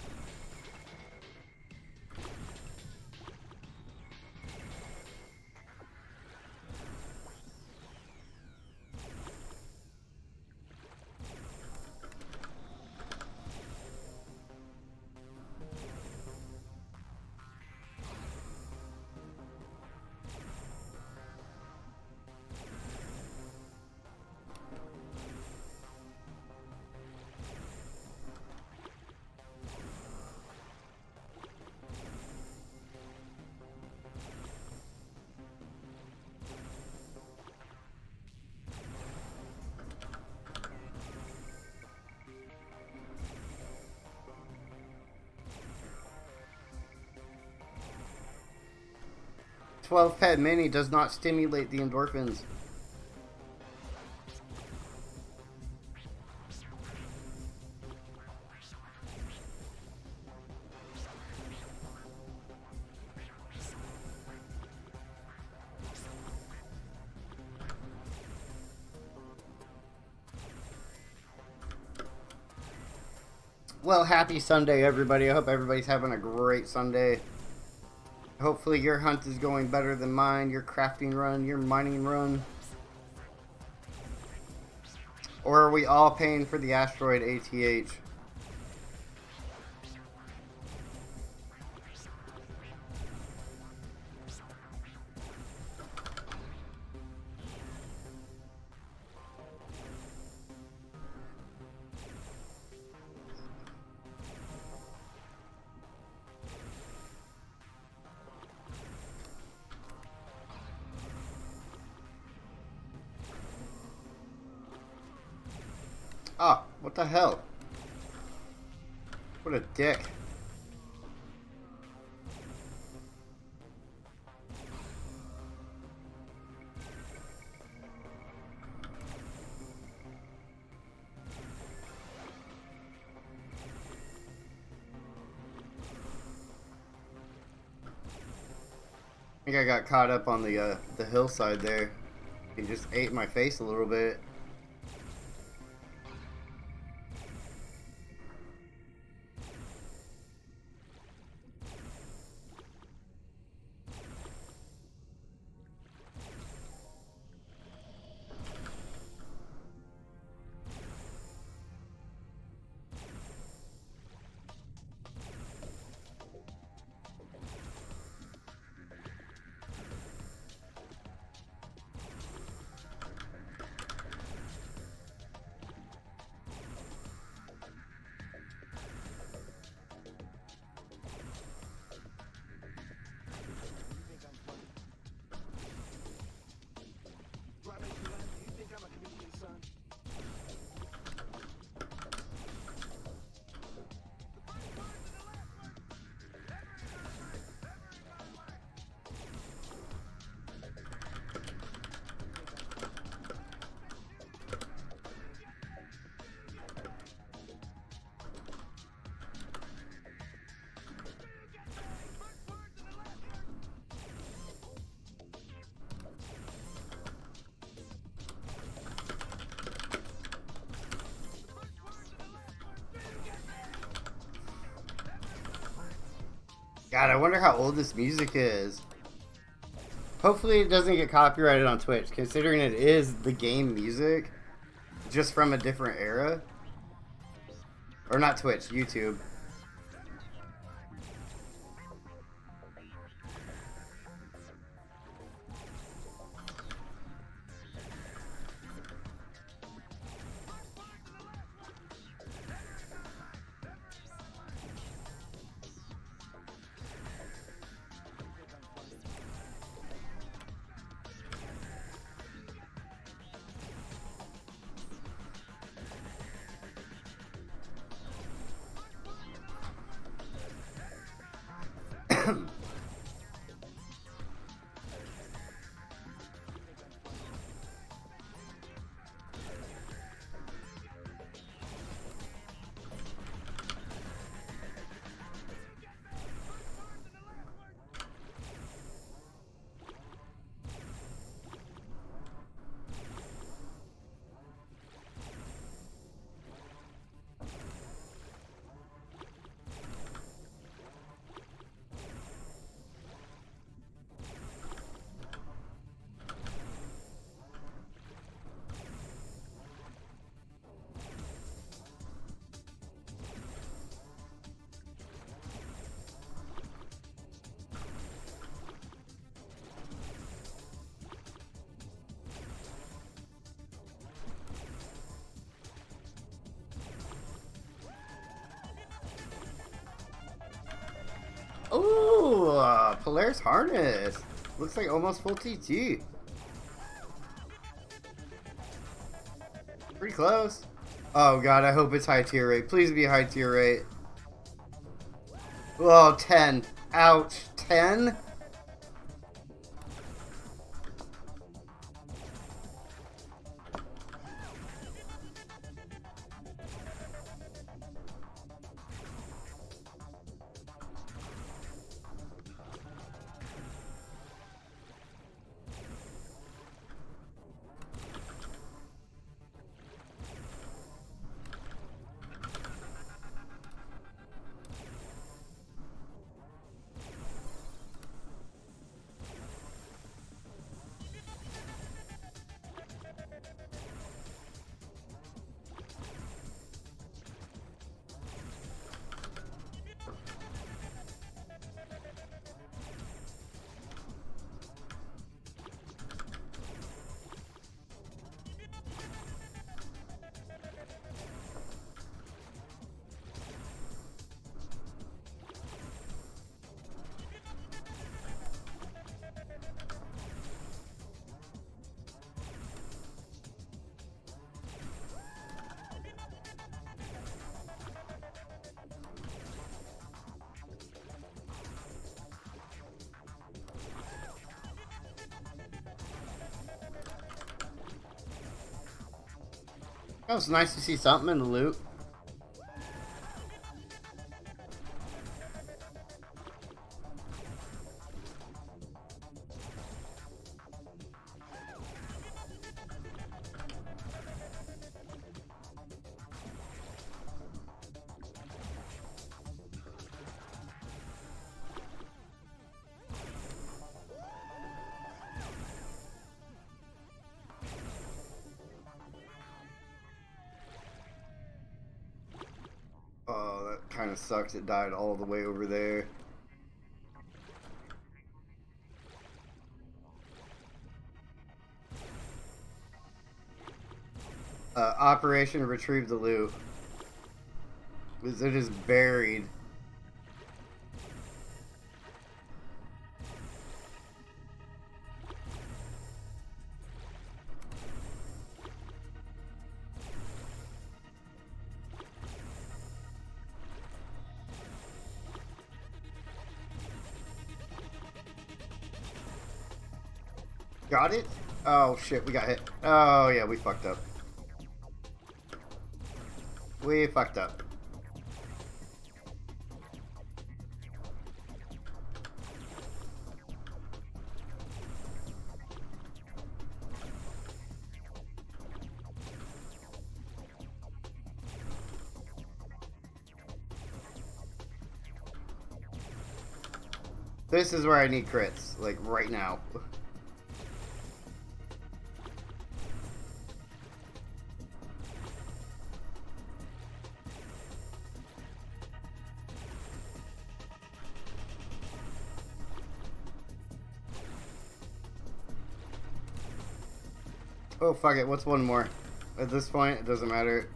12 pet mini does not stimulate the endorphins. Well, happy Sunday, everybody. I hope everybody's having a great Sunday. Hopefully your hunt is going better than mine, your crafting run, your mining run. Or are we all paying for the asteroid ATH? Ah, what the hell? What a dick. I think I got caught up on the hillside there. He just ate my face a little bit. God, I wonder how old this music is. Hopefully it doesn't get copyrighted on Twitch, considering it is the game music, just from a different era. Or not Twitch, YouTube. Ooh, Polaris Harness. Looks like almost full TT. Pretty close. Oh god, I hope it's high tier rate. Please be high tier rate. Oh, 10. Ouch. 10? It was nice to see something in the loot. Oh, that kind of sucks. It died all the way over there. Operation Retrieve the Loot. It is buried. Got it? Oh shit, we got hit. Oh yeah, we fucked up. We fucked up. This is where I need crits, like right now. Oh, fuck it. What's one more? At this point, it doesn't matter.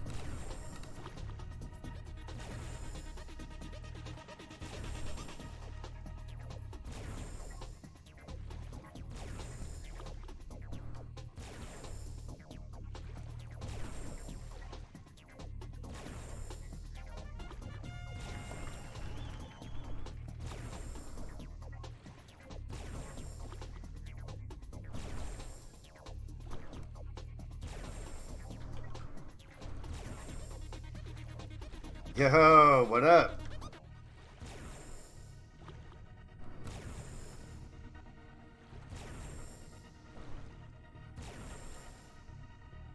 Yo, what up?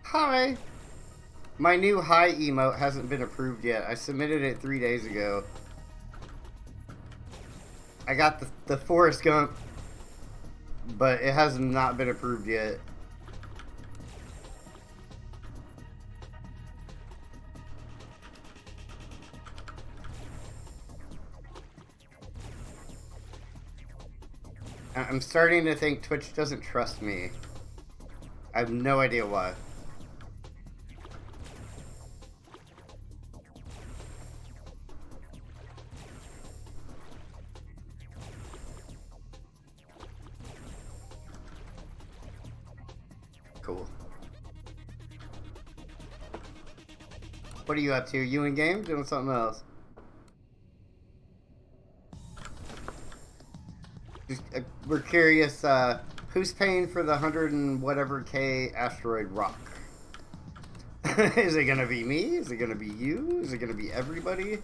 Hi. My new hi emote hasn't been approved yet. I submitted it 3 days ago. I got the Forrest Gump, but it has not been approved yet. I'm starting to think Twitch doesn't trust me. I have no idea why. Cool. What are you up to? You in game? Doing something else? We're curious, who's paying for the 100 and whatever K asteroid rock? Is it gonna be me? Is it gonna be you? Is it gonna be everybody?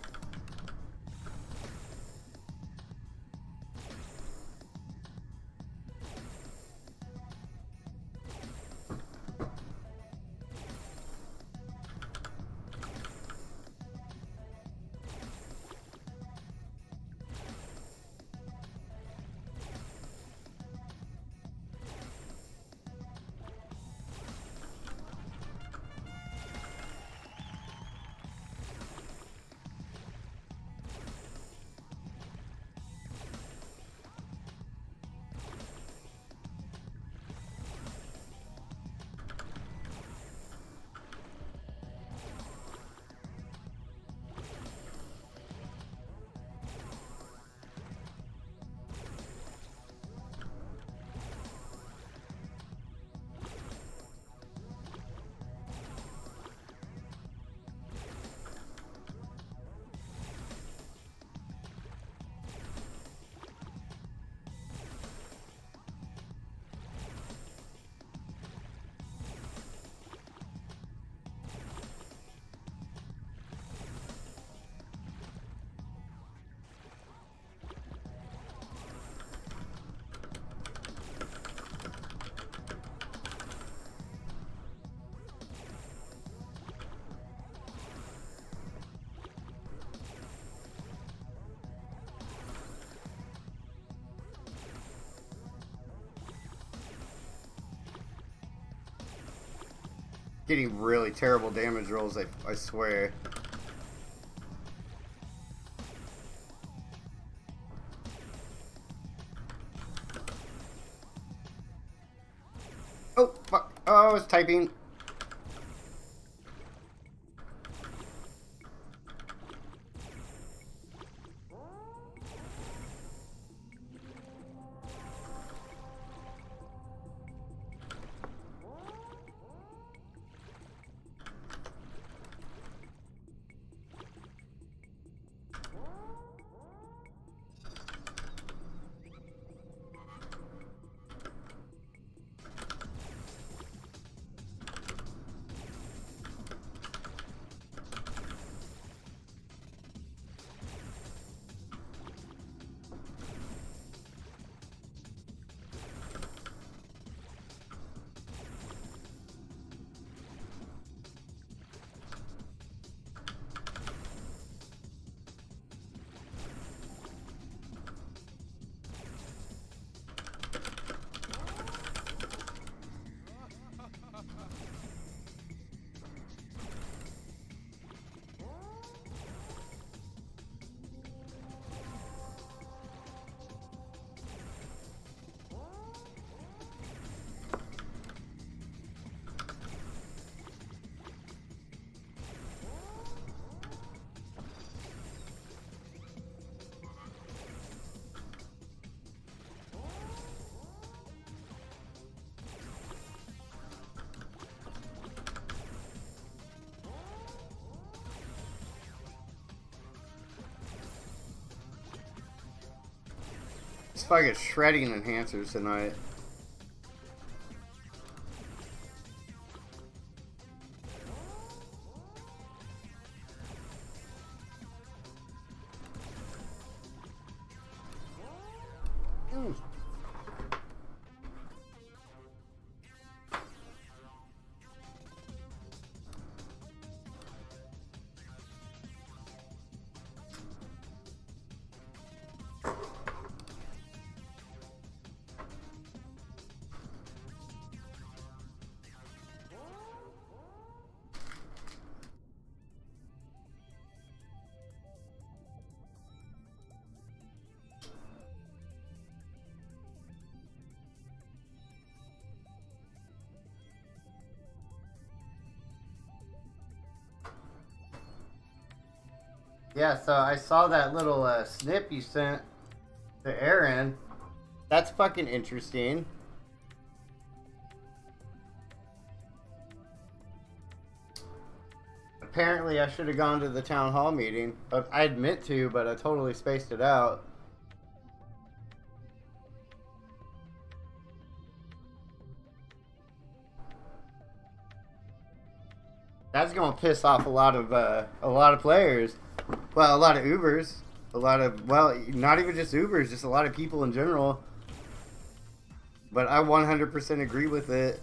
Getting really terrible damage rolls, I swear. Oh, fuck. Oh, I was typing. This fucking shredding enhancers tonight. Yeah, so I saw that little snip you sent to Aaron. That's fucking interesting. Apparently, I should have gone to the town hall meeting. I'd meant to, but I totally spaced it out. That's gonna piss off a lot of players. Well, a lot of Ubers. Well, not even just Ubers, just a lot of people in general. But I 100% agree with it.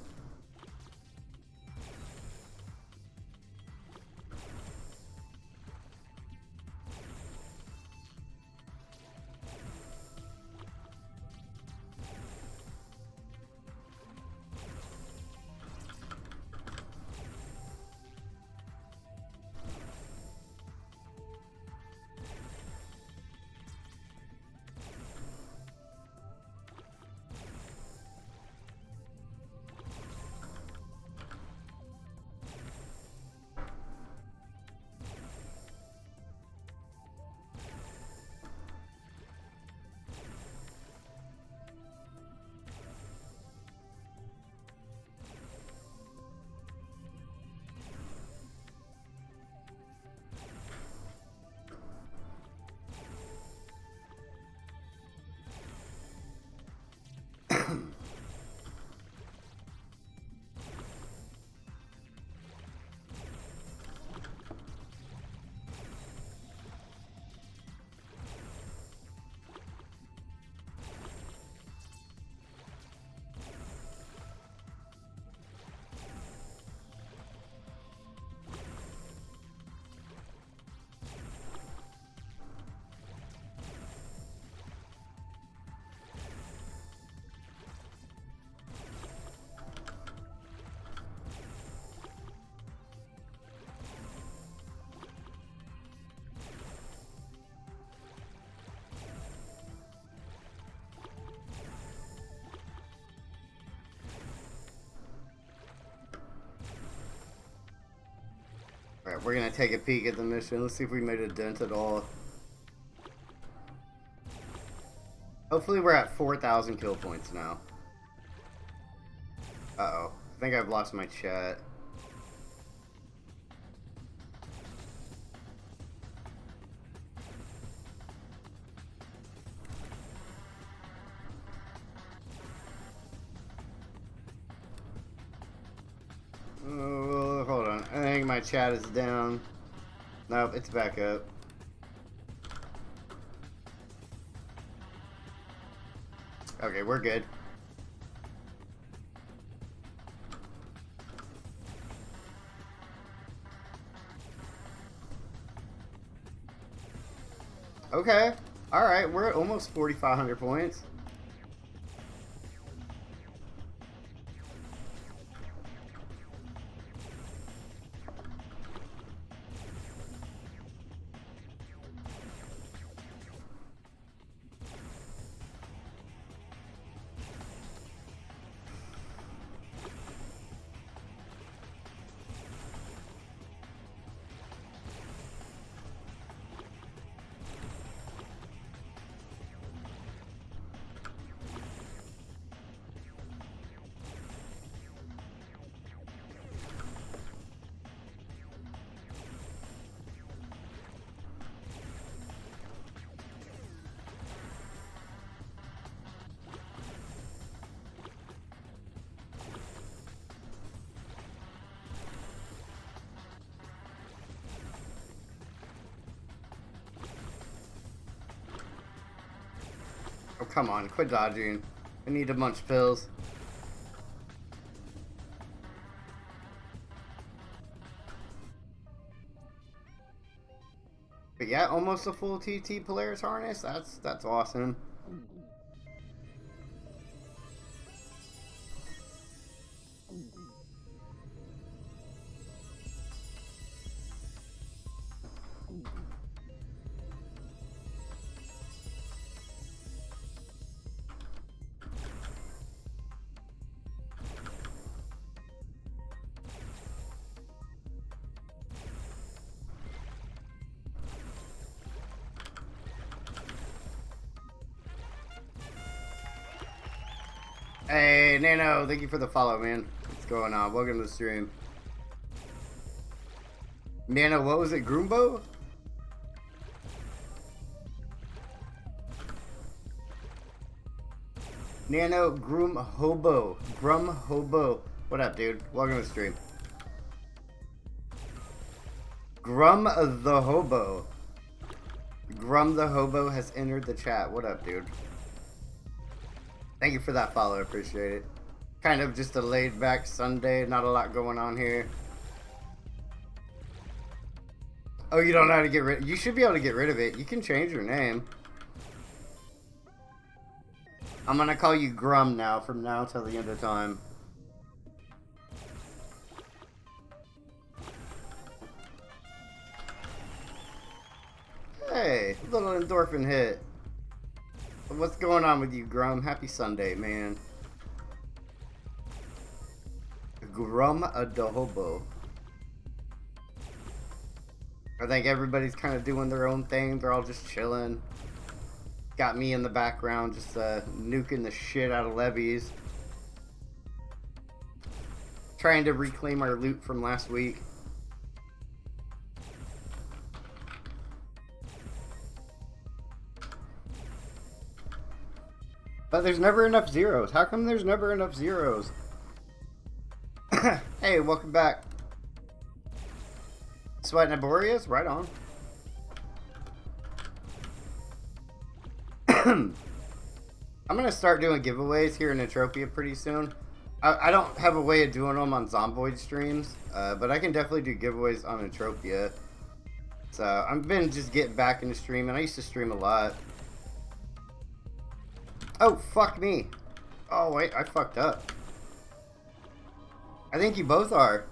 Alright, we're gonna take a peek at the mission. Let's see if we made a dent at all. Hopefully we're at 4,000 kill points now. Uh-oh. I think I've lost my chat. Oh, hold on. I think my chat is down. Nope, it's back up. Okay, we're good. Okay. Alright, we're at almost 4,500 points. Oh, come on, quit dodging. I need to munch pills. But yeah, almost a full TT Polaris harness. That's awesome. Hey, Nano, thank you for the follow, man. What's going on? Welcome to the stream. Nano, what was it? Groombo? Nano Groom Hobo. Grum Hobo. What up, dude? Welcome to the stream. Grum the Hobo. Grum the Hobo has entered the chat. What up, dude? Thank you for that follow, I appreciate it. Kind of just a laid back Sunday, not a lot going on here. Oh, you don't know how to get rid. You should be able to get rid of it. You can change your name. I'm gonna call you Grum now, from now till the end of time. Hey, little endorphin hit. What's going on with you, Grum? Happy Sunday, man. Grum a Hobo. I think everybody's kind of doing their own thing. They're all just chilling. Got me in the background, just nuking the shit out of levies. Trying to reclaim our loot from last week. But there's never enough zeros. How come there's never enough zeros? Hey, welcome back. Sweat Naborius? Right on. I'm going to start doing giveaways here in Entropia pretty soon. I don't have a way of doing them on Zomboid streams, but I can definitely do giveaways on Entropia. So, I've been just getting back into streaming. I used to stream a lot. Oh, fuck me. Oh, wait, I fucked up. I think you both are.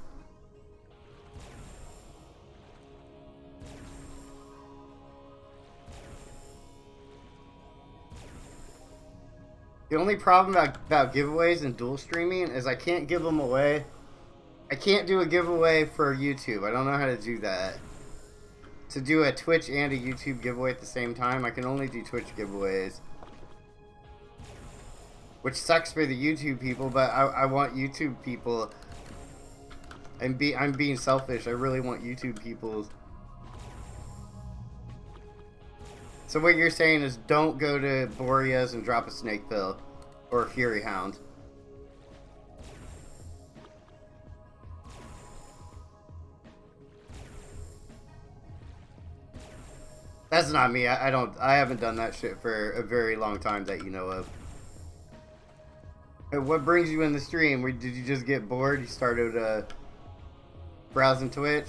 The only problem about giveaways and dual streaming is I can't give them away I can't do a giveaway for YouTube. I don't know how to do that. To do a Twitch and a YouTube giveaway at the same time, I can only do Twitch giveaways. Which sucks for the YouTube people, but I want YouTube people. I'm being selfish. I really want YouTube people. So what you're saying is don't go to Boreas and drop a snake pill. Or a Fury Hound. That's not me. I haven't done that shit for a very long time that you know of. What brings you in the stream? Did you just get bored? You started browsing Twitch?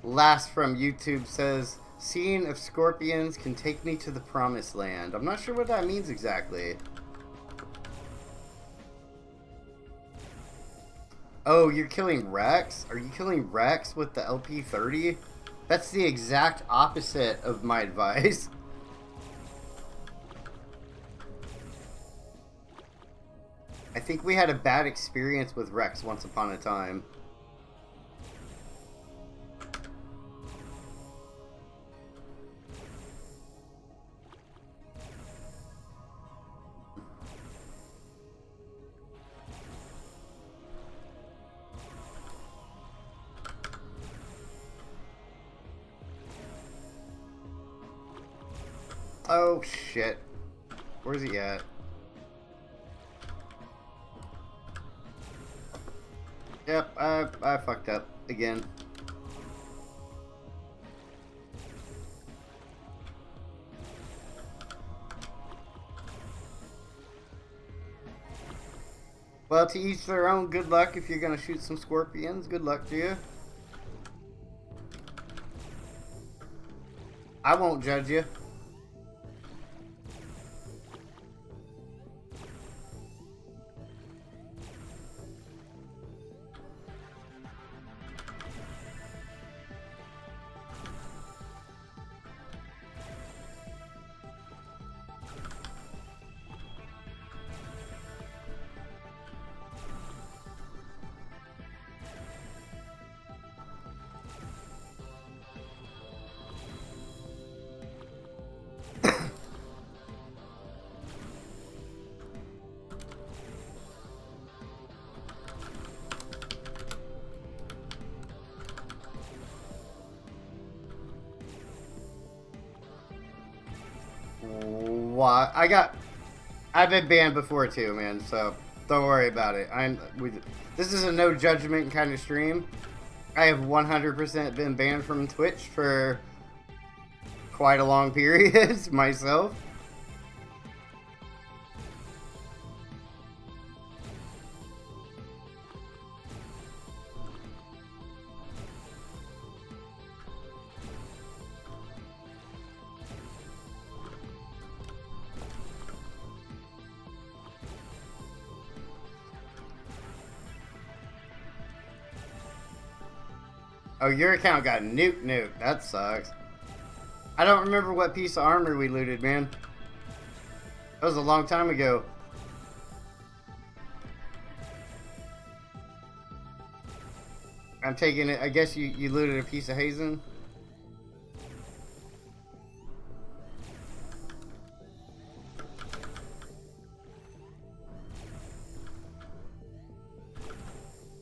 Last from YouTube says, seeing if scorpions can take me to the promised land. I'm not sure what that means exactly. Oh, you're killing Rex? Are you killing Rex with the LP30? That's the exact opposite of my advice. I think we had a bad experience with Rex once upon a time. Oh shit. Where's he at? Yep, I fucked up again. Well, to each their own. Good luck if you're gonna shoot some scorpions. Good luck to you. I won't judge you. Why? I've been banned before too, man. So don't worry about it. This is a no judgment kind of stream. I have 100% been banned from Twitch for quite a long period myself. Oh, your account got nuked. That sucks. I don't remember what piece of armor we looted, man. That was a long time ago. I'm taking it. I guess you looted a piece of Hazen.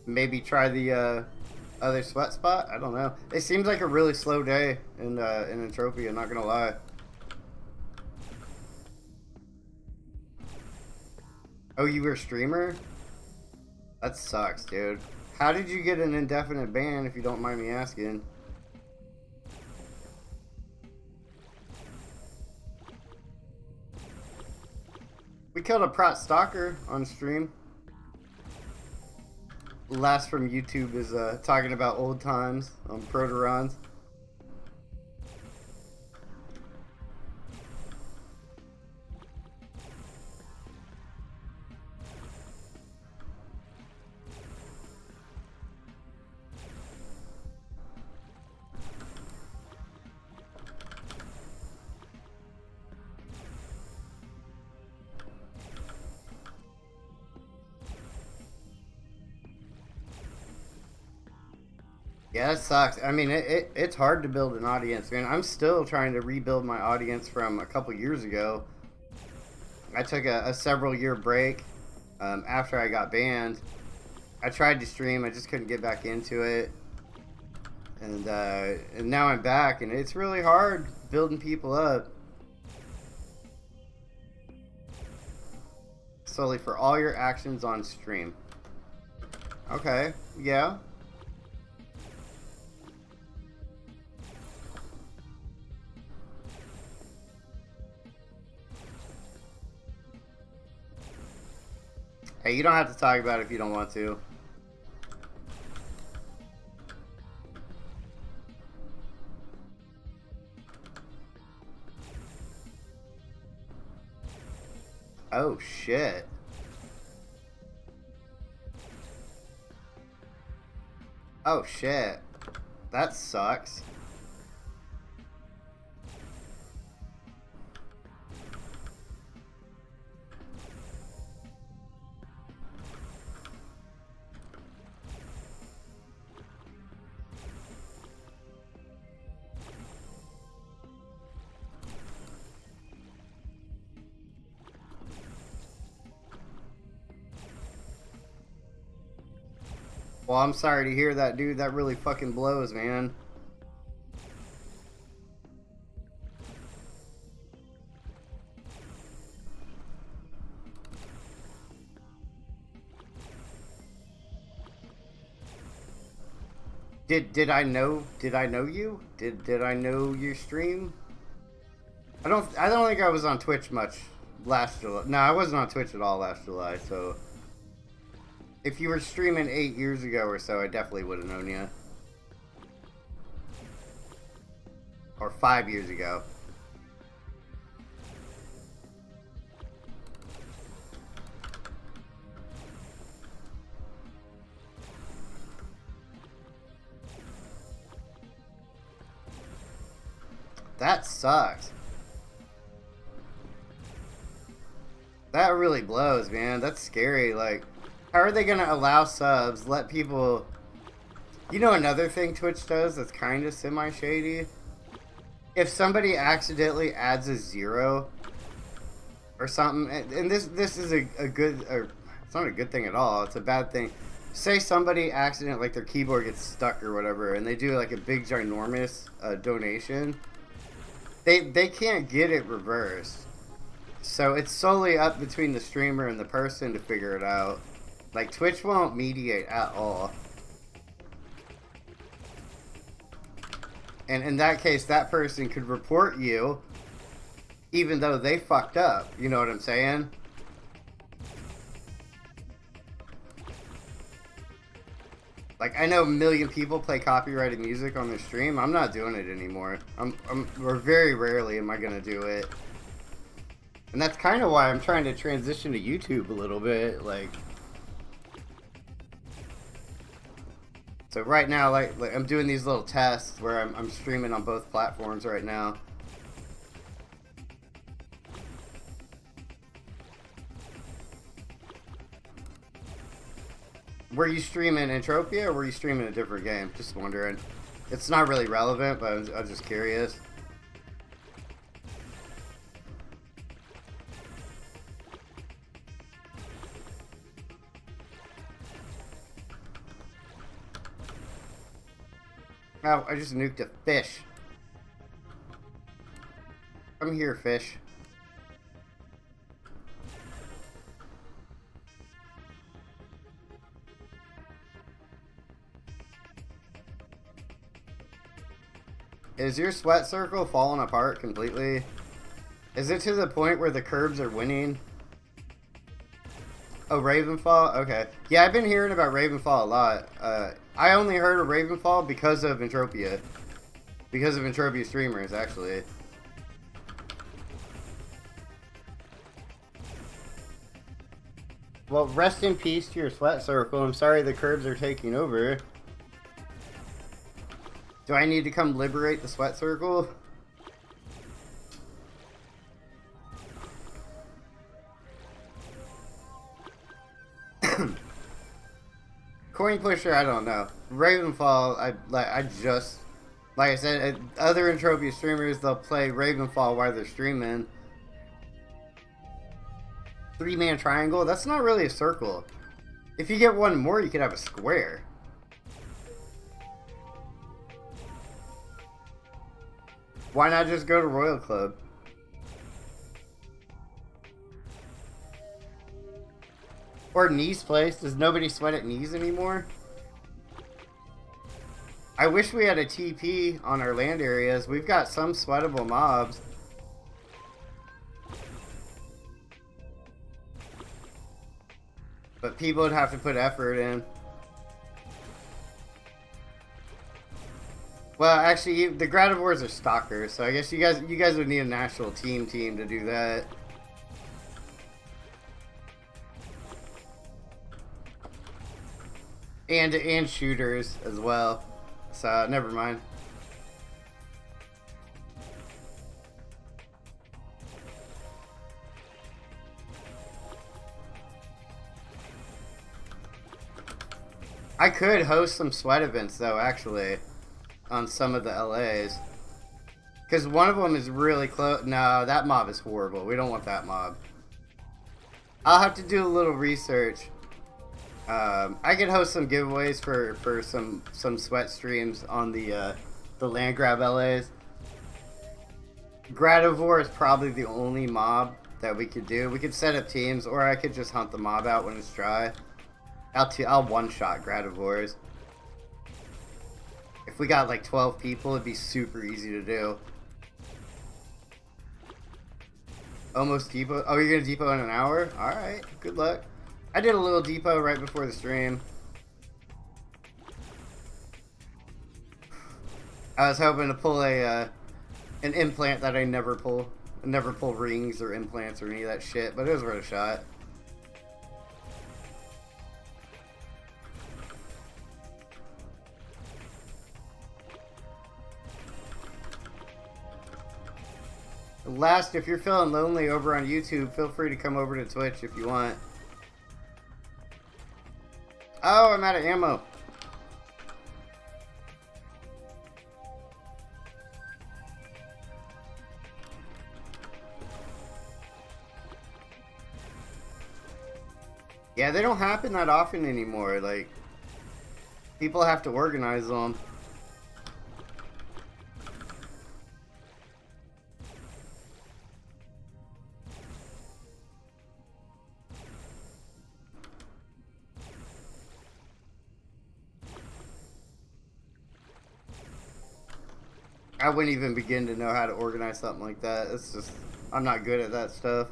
Maybe try the other sweat spot? I don't know. It seems like a really slow day in Entropia, not gonna lie. Oh, you were a streamer? That sucks, dude. How did you get an indefinite ban, if you don't mind me asking? We killed a Prot Stalker on stream. Last from YouTube is talking about old times on Proterons. Yeah, it sucks. I mean, it's hard to build an audience, man. I'm still trying to rebuild my audience from a couple years ago. I took a several year break after I got banned. I tried to stream, I just couldn't get back into it. And now I'm back, and it's really hard building people up. Solely for all your actions on stream. Okay, yeah. Hey, you don't have to talk about it if you don't want to. Oh, shit. Oh, shit. That sucks. Well, I'm sorry to hear that, dude. That really fucking blows, man. Did I know you? Did I know your stream? I don't think I was on Twitch much last July. No, I wasn't on Twitch at all last July, so if you were streaming 8 years ago or so, I definitely would have known you. Or 5 years ago. That sucks. That really blows, man. That's scary. Like, how are they gonna allow subs, let people... You know another thing Twitch does that's kind of semi-shady? If somebody accidentally adds a 0 or something, and this is a good... Or it's not a good thing at all. It's a bad thing. Say somebody accidentally, like their keyboard gets stuck or whatever, and they do like a big ginormous donation. They can't get it reversed. So it's solely up between the streamer and the person to figure it out. Like, Twitch won't mediate at all. And in that case, that person could report you, even though they fucked up. You know what I'm saying? Like, I know a million people play copyrighted music on their stream. I'm not doing it anymore. Or very rarely am I gonna do it. And that's kind of why I'm trying to transition to YouTube a little bit. Like, so right now, like I'm doing these little tests where I'm streaming on both platforms right now. Were you streaming Entropia or were you streaming a different game? Just wondering. It's not really relevant, but I'm just curious. Oh, I just nuked a fish. Come here, fish. Is your sweat circle falling apart completely? Is it to the point where the curbs are winning? Oh, Ravenfall? Okay. Yeah, I've been hearing about Ravenfall a lot. I only heard of Ravenfall because of Entropia. Because of Entropia streamers, actually. Well, rest in peace to your sweat circle. I'm sorry the curbs are taking over. Do I need to come liberate the sweat circle? Coin Pusher, I don't know. Ravenfall, I just, like I said, other Entropia streamers, they'll play Ravenfall while they're streaming. 3-man triangle, that's not really a circle. If you get one more, you could have a square. Why not just go to Royal Club? Or Knees Place. Does nobody sweat at Knees anymore? I wish we had a TP on our land areas. We've got some sweatable mobs. But people would have to put effort in. Well, actually, the Gradivores are stalkers, so I guess you guys would need a national team to do that. And shooters as well. So never mind. I could host some sweat events though, actually, on some of the LAs. Because one of them is really close. No, that mob is horrible. We don't want that mob. I'll have to do a little research. I could host some giveaways for some sweat streams on the land grab LAs. Gradivore is probably the only mob that we could do. We could set up teams, or I could just hunt the mob out when it's dry. I'll one-shot Gradivores. If we got like 12 people, it'd be super easy to do. Almost depot. Oh, you're gonna depot in an hour? Alright, good luck. I did a little depot right before the stream. I was hoping to pull an implant that I never pull. I never pull rings or implants or any of that shit, but it was worth a shot. Last, if you're feeling lonely over on YouTube, feel free to come over to Twitch if you want. Oh, I'm out of ammo. Yeah, they don't happen that often anymore. Like, people have to organize them. I wouldn't even begin to know how to organize something like that. It's just, I'm not good at that stuff.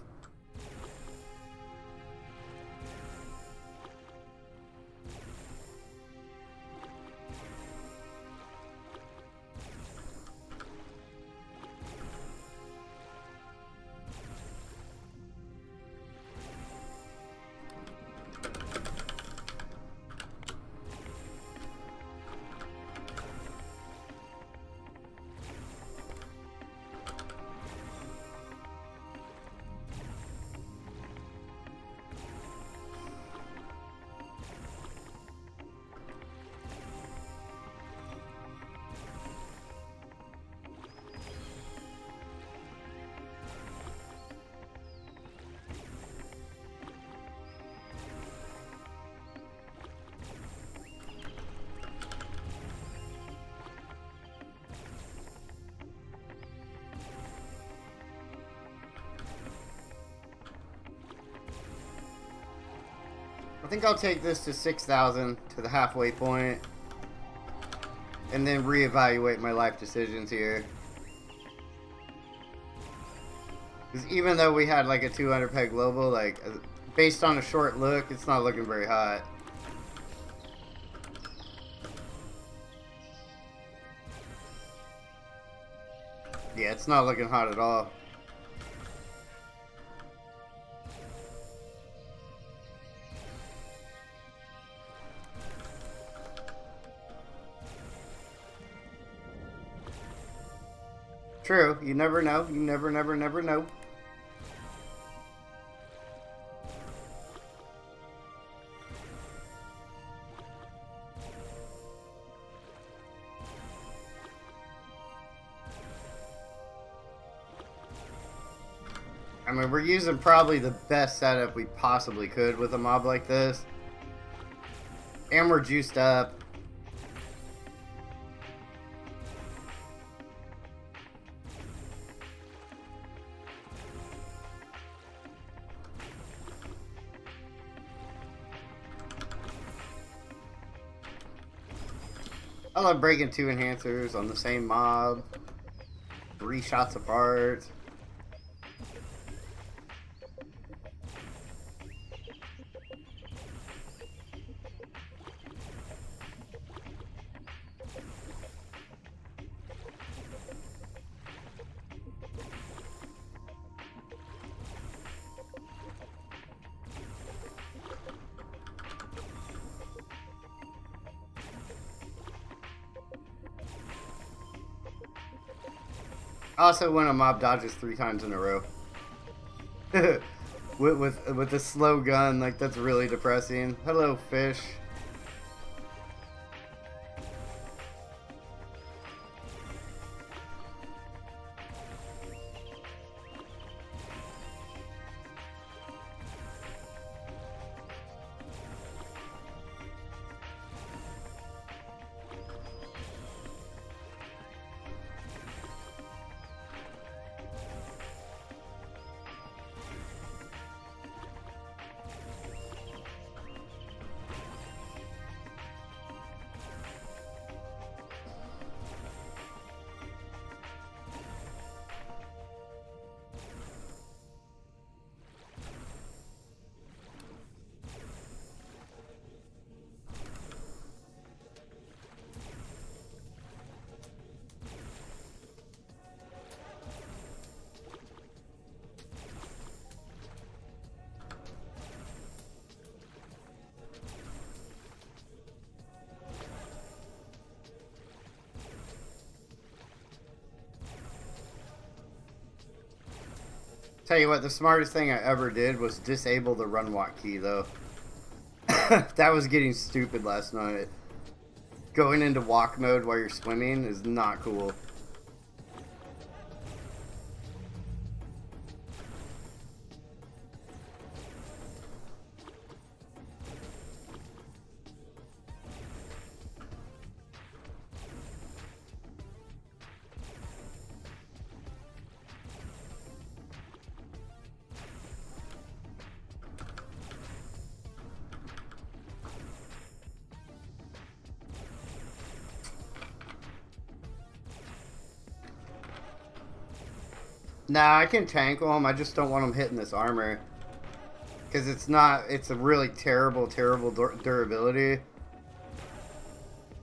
I think I'll take this to 6,000 to the halfway point, and then reevaluate my life decisions here. Because even though we had like a 200 peg global, like based on a short look, it's not looking very hot. Yeah, it's not looking hot at all. True, you never know. You never know. I mean, we're using probably the best setup we possibly could with a mob like this. And we're juiced up. I love breaking 2 enhancers on the same mob. 3 shots apart. Also, when a mob dodges 3 times in a row. with a slow gun, like, that's really depressing. Hello, fish. Tell you what, the smartest thing I ever did was disable the run walk key, though. That was getting stupid last night. Going into walk mode while you're swimming is not cool. Nah, I can tankle him. I just don't want him hitting this armor. Because it's a really terrible durability.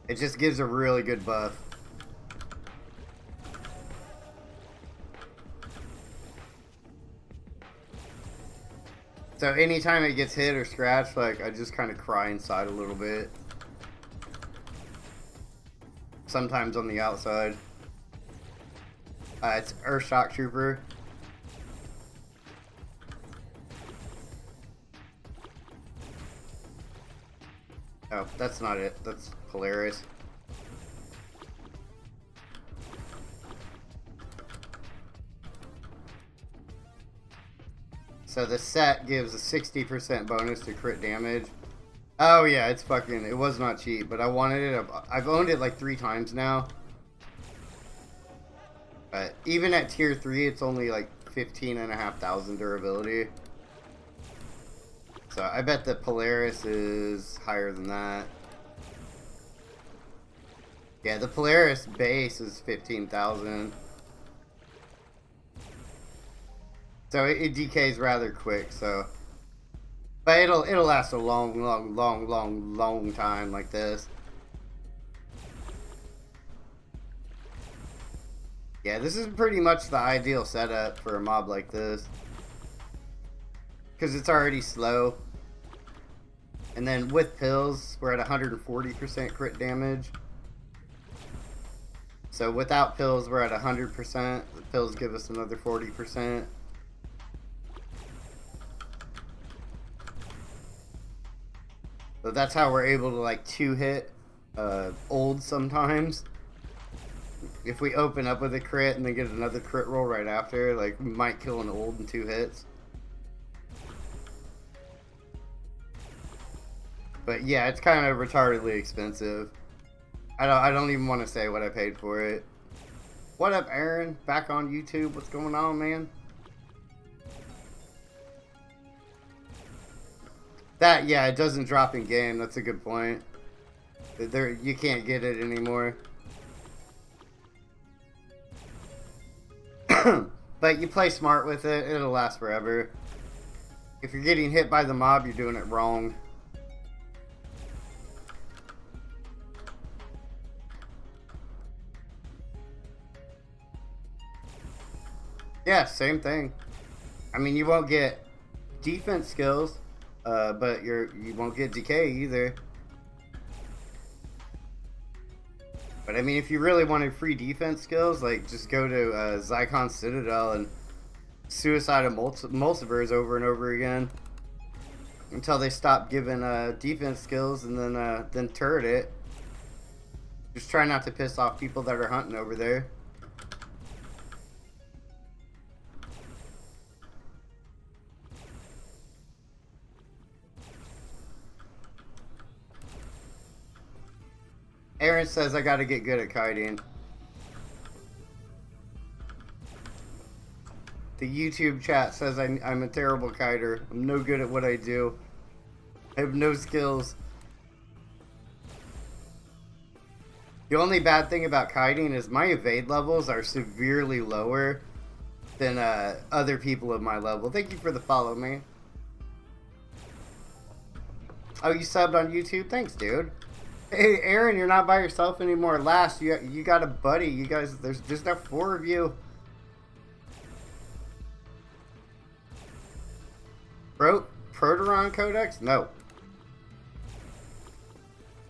It just gives a really good buff. So anytime it gets hit or scratched, like, I just kind of cry inside a little bit. Sometimes on the outside. It's Earth Shock Trooper. Oh, that's not it. That's Polaris. So the set gives a 60% bonus to crit damage. Oh yeah, it's fucking, it was not cheap, but I wanted it. I've owned it like 3 times now. But even at tier 3, it's only like 15,500 durability. So I bet the Polaris is higher than that. Yeah, the Polaris base is 15,000. So it decays rather quick, so. But it'll last a long time like this. Yeah, this is pretty much the ideal setup for a mob like this. Because it's already slow. And then with pills, we're at 140% crit damage. So without pills, we're at 100%. The pills give us another 40%. So that's how we're able to like 2-hit old sometimes. if we open up with a crit and then get another crit roll right after, like, we might kill an old in 2 hits. But yeah, it's kind of retardedly expensive. I don't even want to say what I paid for it. What up, Aaron? Back on YouTube. What's going on, man? That, yeah, it doesn't drop in game. That's a good point. You can't get it anymore. But you play smart with it, it'll last forever. If you're getting hit by the mob, you're doing it wrong. Yeah, same thing. I mean, you won't get defense skills, but you won't get decay either. But I mean, if you really wanted free defense skills, like, just go to Zycon Citadel and Suicide of Multiverse over and over again until they stop giving defense skills, and then turret it. Just try not to piss off people that are hunting over there. Aaron says I gotta get good at kiting. The YouTube chat says I'm a terrible kiter. I'm no good at what I do. I have no skills. The only bad thing about kiting is my evade levels are severely lower than other people of my level. Thank you for the follow, man. Oh, you subbed on YouTube? Thanks, dude. Hey, Aaron, you're not by yourself anymore. Last, you got a buddy. You guys, there's now 4 of you. Bro, Proteron Codex? No.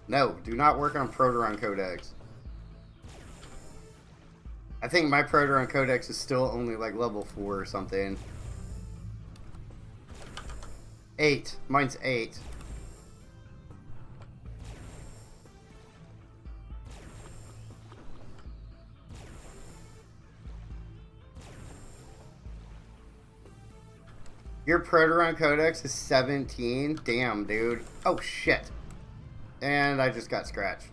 No, do not work on Proteron Codex. I think my Proteron Codex is still only like level 4 or something. 8. Mine's 8. Your Proteron Codex is 17? Damn, dude. Oh, shit. And I just got scratched.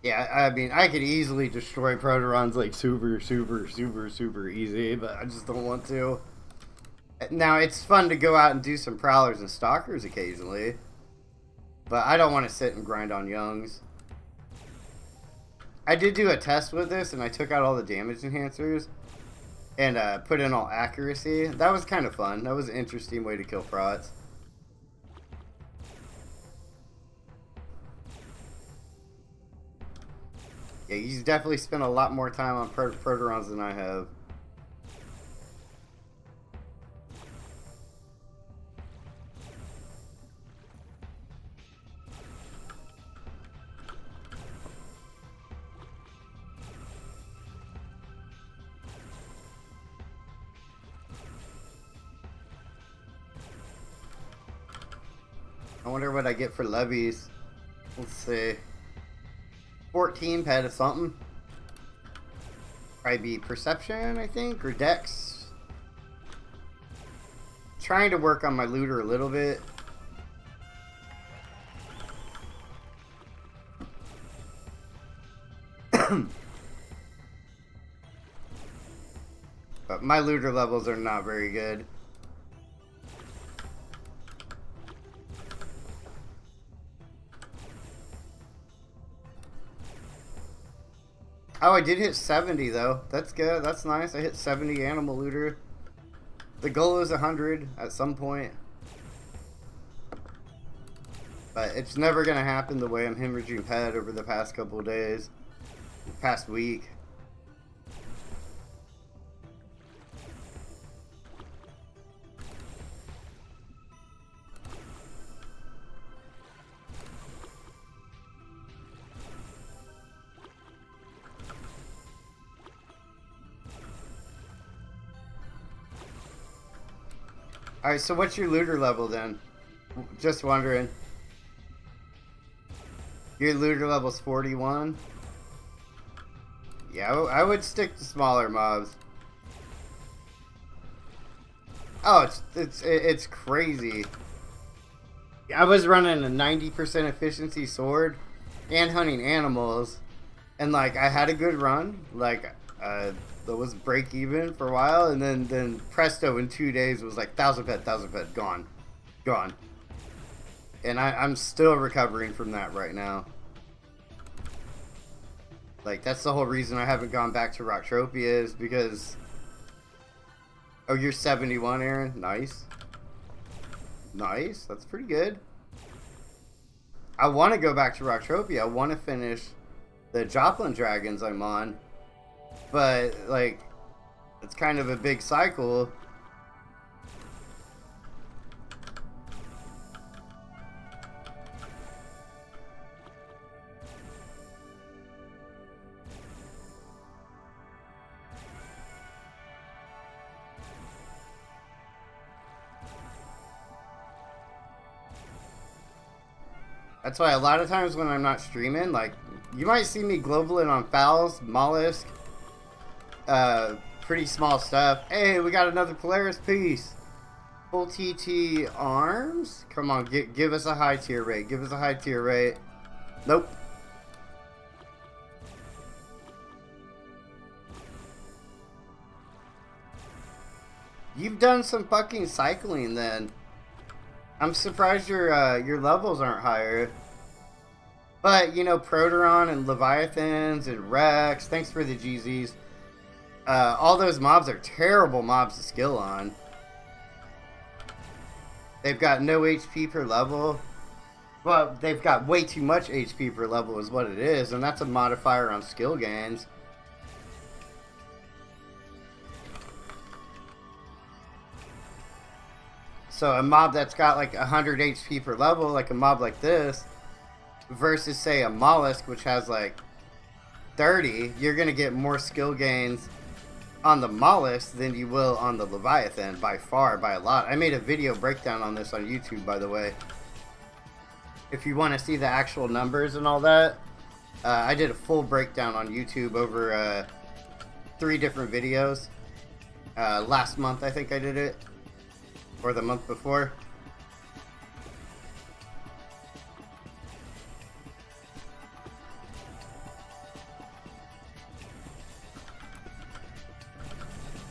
Yeah, I mean, I could easily destroy Proterons like super easy, but I just don't want to. Now, it's fun to go out and do some Prowlers and Stalkers occasionally, but I don't want to sit and grind on Youngs. I did do a test with this, and I took out all the damage enhancers and put in all accuracy. That was kind of fun. That was an interesting way to kill Prots. Yeah, you definitely spent a lot more time on Proterons than I have. I wonder what I get for levies. Let's see. 14 pet of something. Probably be perception, I think, or dex. Trying to work on my looter a little bit. But my looter levels are not very good. Oh, I did hit 70 though. That's good. That's nice. I hit 70 animal looter. The goal is 100 at some point. But it's never going to happen the way I'm hemorrhaging pet over the past couple of days. Past week. Alright, so what's your looter level then? Just wondering. Your looter level's 41? Yeah, I would stick to smaller mobs. Oh, it's crazy. I was running a 90% efficiency sword and hunting animals, and like I had a good run. Like that was break even for a while, and then presto in 2 days was like 1,000 pet, gone, and I'm still recovering from that right now. Like that's the whole reason I haven't gone back to Entropia is because. Oh, you're 71, Aaron. Nice. Nice. That's pretty good. I want to go back to Entropia. I want to finish the Joplin Dragons I'm on. But, like, it's kind of a big cycle. That's why a lot of times when I'm not streaming, like, you might see me globaling on Fowls, Mollusk, pretty small stuff. Hey, we got another Polaris piece. Full TT arms? Come on, give us a high tier rate. Give us a high tier rate. Nope. You've done some fucking cycling then. I'm surprised your levels aren't higher. But, you know, Proteron and Leviathans and Rex, thanks for the GZs. All those mobs are terrible mobs to skill on. They've got no HP per level. Well, they've got way too much HP per level is what it is, and that's a modifier on skill gains. So a mob that's got like 100 HP per level, like a mob like this, versus say a Mollusk which has like 30, you're going to get more skill gains on the Mollusk than you will on the Leviathan by far, by a lot. I made a video breakdown on this on YouTube, by the way. If you want to see the actual numbers and all that, I did a full breakdown on YouTube over 3 different videos. Last month I think I did it. Or the month before.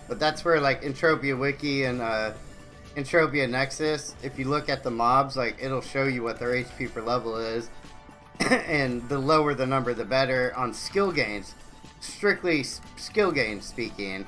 But that's where like Entropia Wiki and Entropia Nexus, if you look at the mobs, like it'll show you what their HP per level is. And the lower the number the better on skill gains. Strictly skill gains speaking.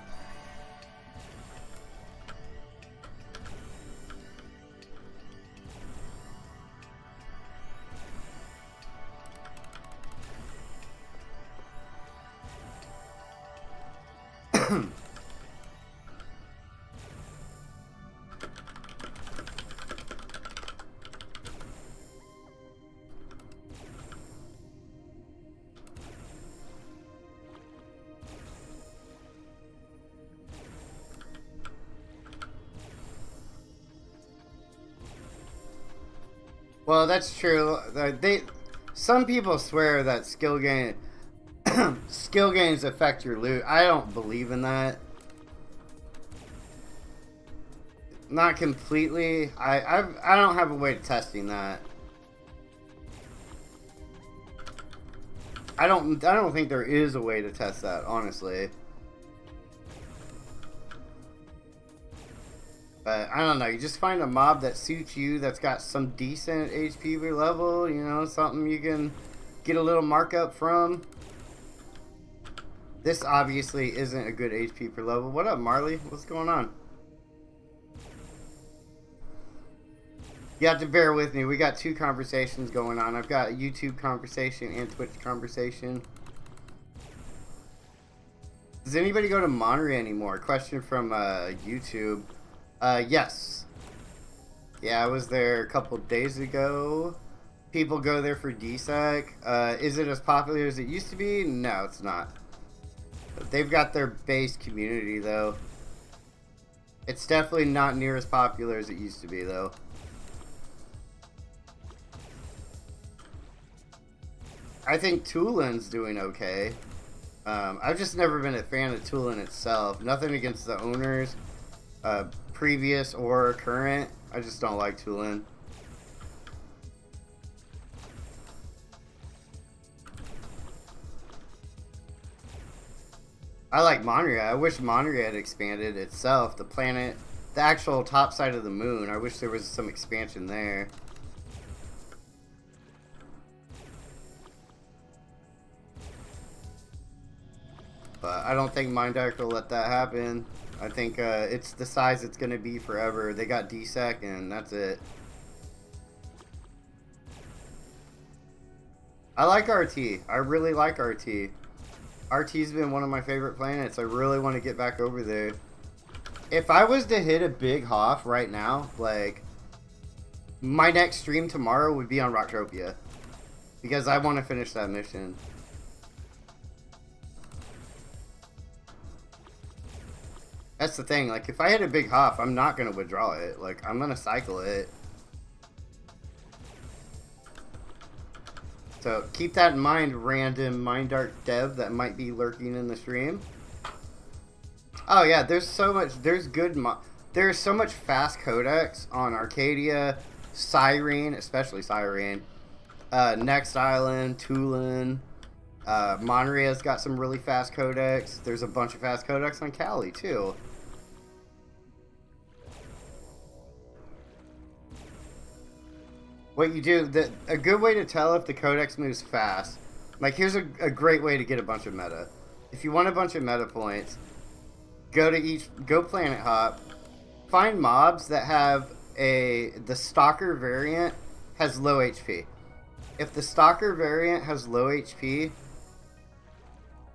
Well, that's true. Some people swear that skill gains affect your loot. I don't believe in that. Not completely. I don't have a way of testing that. I don't think there is a way to test that, honestly. But I don't know, you just find a mob that suits you, that's got some decent HP per level, you know, something you can get a little markup from. This obviously isn't a good HP per level. What up, Marley? What's going on? You have to bear with me. We got 2 conversations going on. I've got a YouTube conversation and Twitch conversation. Does anybody go to Monterey anymore? Question from YouTube. Yes. Yeah, I was there a couple days ago. People go there for DSEC. Is it as popular as it used to be? No, it's not. But they've got their base community, though. It's definitely not near as popular as it used to be, though. I think Tulin's doing okay. I've just never been a fan of Tulin itself. Nothing against the owners, previous or current. I just don't like Tulin. I like Monria. I wish Monria had expanded itself. The planet, the actual top side of the moon. I wish there was some expansion there. But I don't think Mindark will let that happen. I think it's the size it's going to be forever. They got DSEC and that's it. I like RT. I really like RT. RT's been one of my favorite planets. I really want to get back over there. If I was to hit a big Hoff right now, like, my next stream tomorrow would be on Rocktropia. Because I want to finish that mission. That's the thing, like, if I hit a big Hoff, I'm not going to withdraw it. Like, I'm going to cycle it. So, keep that in mind, random Mindark dev that might be lurking in the stream. Oh yeah, there's so much, there's so much fast codecs on Arcadia, Cyrene, especially Cyrene, Next Island, Tulin, Monrea's got some really fast codecs. There's a bunch of fast codecs on Cali too. What you do, a good way to tell if the codex moves fast, like here's a great way to get a bunch of meta. If you want a bunch of meta points, go planet hop, find mobs that have the stalker variant has low HP. If the stalker variant has low HP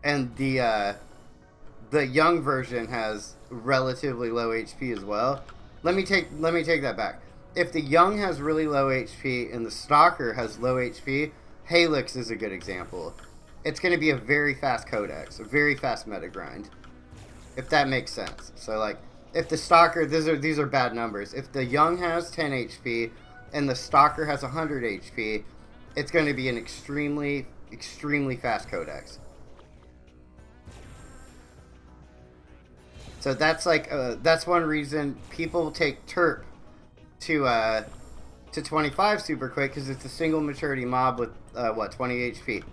and the young version has relatively low HP as well, let me take that back. If the young has really low HP and the stalker has low HP, Halix is a good example. It's going to be a very fast codex, a very fast meta grind, if that makes sense. So like, if the stalker, these are bad numbers. If the young has 10 HP and the stalker has 100 HP, it's going to be an extremely, extremely fast codex. So that's like, that's one reason people take Terp to 25 super quick, because it's a single maturity mob with 20 HP.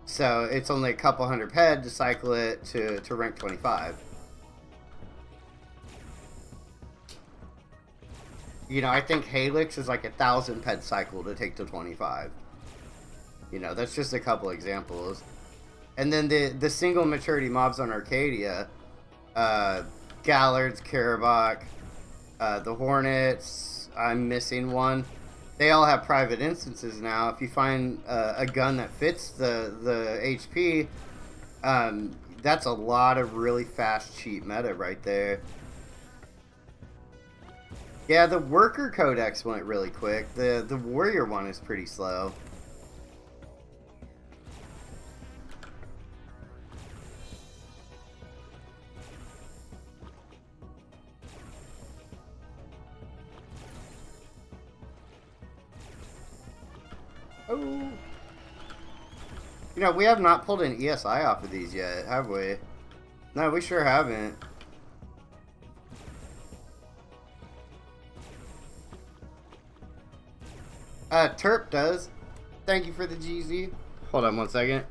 So it's only a couple hundred ped to cycle it to rank 25. You know, I think Halix is like 1,000 ped cycle to take to 25. You know, that's just a couple examples. And then the single maturity mobs on Arcadia, Gallards, Karabakh, the Hornets, I'm missing one. They all have private instances now. If you find a gun that fits the HP, that's a lot of really fast, cheap meta right there. Yeah, the Worker Codex went really quick. The Warrior one is pretty slow. Oh. You know, we have not pulled an ESI off of these yet, have we? No, we sure haven't. Terp does. Thank you for the GZ. Hold on one second.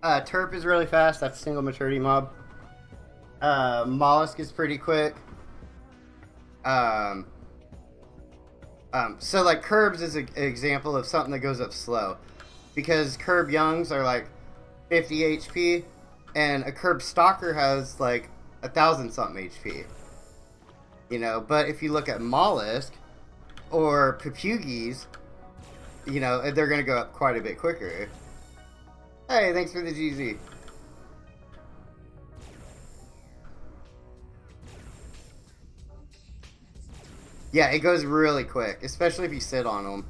Terp is really fast. That's a single maturity mob. Mollusk is pretty quick. So like Curbs is an example of something that goes up slow, because Curb Youngs are like 50 HP, and a Curb Stalker has like 1,000 something HP. You know, but if you look at Mollusk or Papugis, you know, they're gonna go up quite a bit quicker. Hey, thanks for the GZ. Yeah, it goes really quick, especially if you sit on them.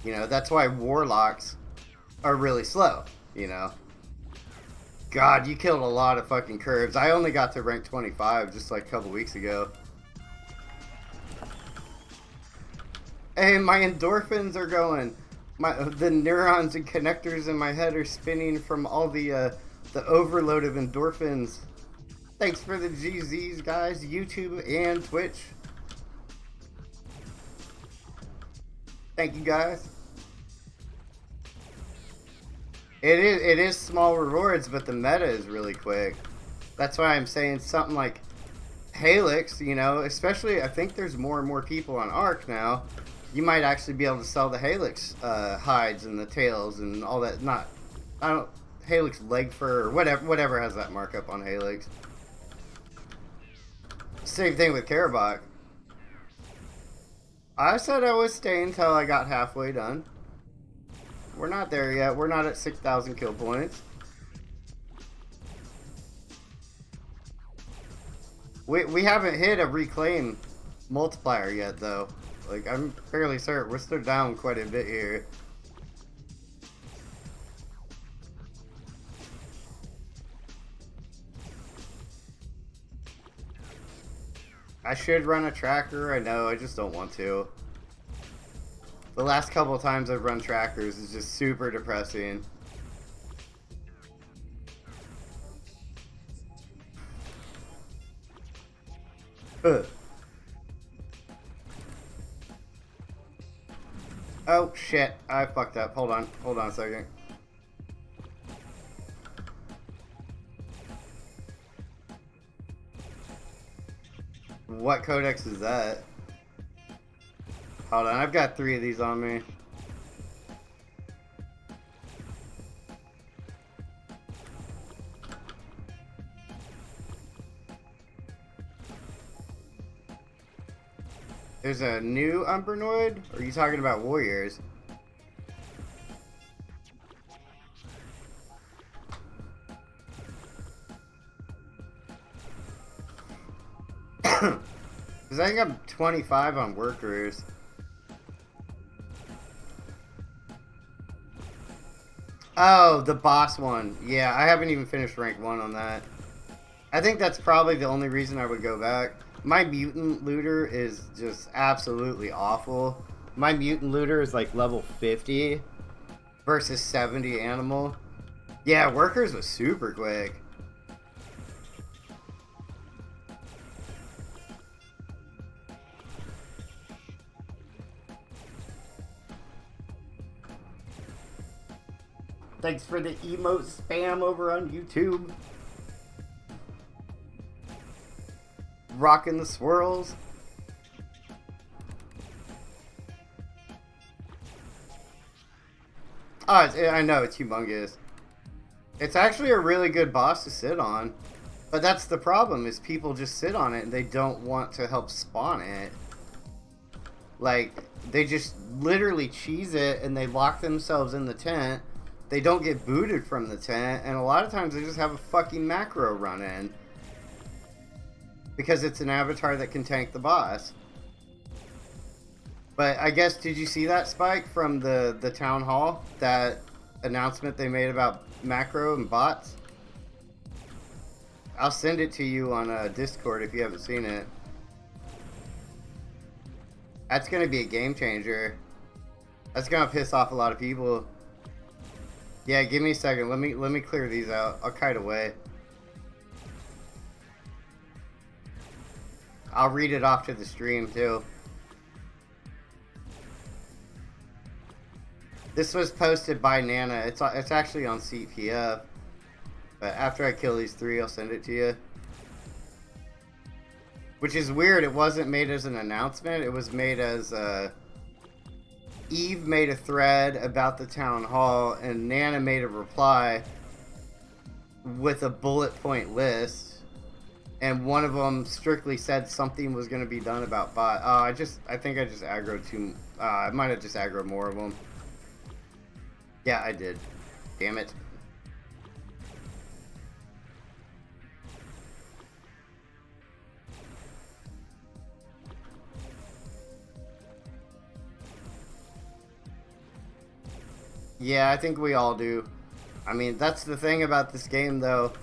You know, that's why warlocks are really slow, you know. God, you killed a lot of fucking curves. I only got to rank 25 just like a couple weeks ago. Hey, my endorphins are going. The neurons and connectors in my head are spinning from all the overload of endorphins. Thanks for the GZs, guys. YouTube and Twitch. Thank you, guys. It is small rewards, but the meta is really quick. That's why I'm saying something like Helix, you know, especially I think there's more and more people on Arc now. You might actually be able to sell the Helix hides and the tails and all that. Helix leg fur or whatever has that markup on Helix. Same thing with Karabakh. I said I would stay until I got halfway done. We're not there yet. We're not at 6,000 kill points. We haven't hit a reclaim multiplier yet, though. Like, I'm fairly certain we're still down quite a bit here. I should run a tracker, I know, I just don't want to. The last couple of times I've run trackers is just super depressing. Oh shit, I fucked up. Hold on a second. What codex is that? Hold on, I've got 3 of these on me. There's a new Umbernoid? Or are you talking about warriors? Because I think I'm 25 on workers. Oh, the boss one. Yeah, I haven't even finished rank 1 on that. I think that's probably the only reason I would go back. My mutant looter is just absolutely awful. My mutant looter is like level 50 versus 70 animal. Yeah, workers was super quick. Thanks for the emote spam over on YouTube. Rocking the swirls. Oh, I know, it's humongous. It's actually a really good boss to sit on. But that's the problem, is people just sit on it and they don't want to help spawn it. Like, they just literally cheese it and they lock themselves in the tent. They don't get booted from the tent, and a lot of times they just have a fucking macro run in. Because it's an avatar that can tank the boss. But I guess, did you see that, Spike, from the town hall? That announcement they made about macro and bots? I'll send it to you on Discord if you haven't seen it. That's going to be a game changer. That's going to piss off a lot of people. Yeah, give me a second. Let me clear these out. I'll kite away. I'll read it off to the stream too. This was posted by Nana. It's actually on CPF. But after I kill these 3, I'll send it to you. Which is weird. It wasn't made as an announcement. It was made as Eve made a thread about the town hall, and Nana made a reply with a bullet point list, and one of them strictly said something was going to be done about bot. I think I just aggroed too. I might have just aggroed more of them. Yeah, I did. Damn it. Yeah, I think we all do. I mean, that's the thing about this game, though.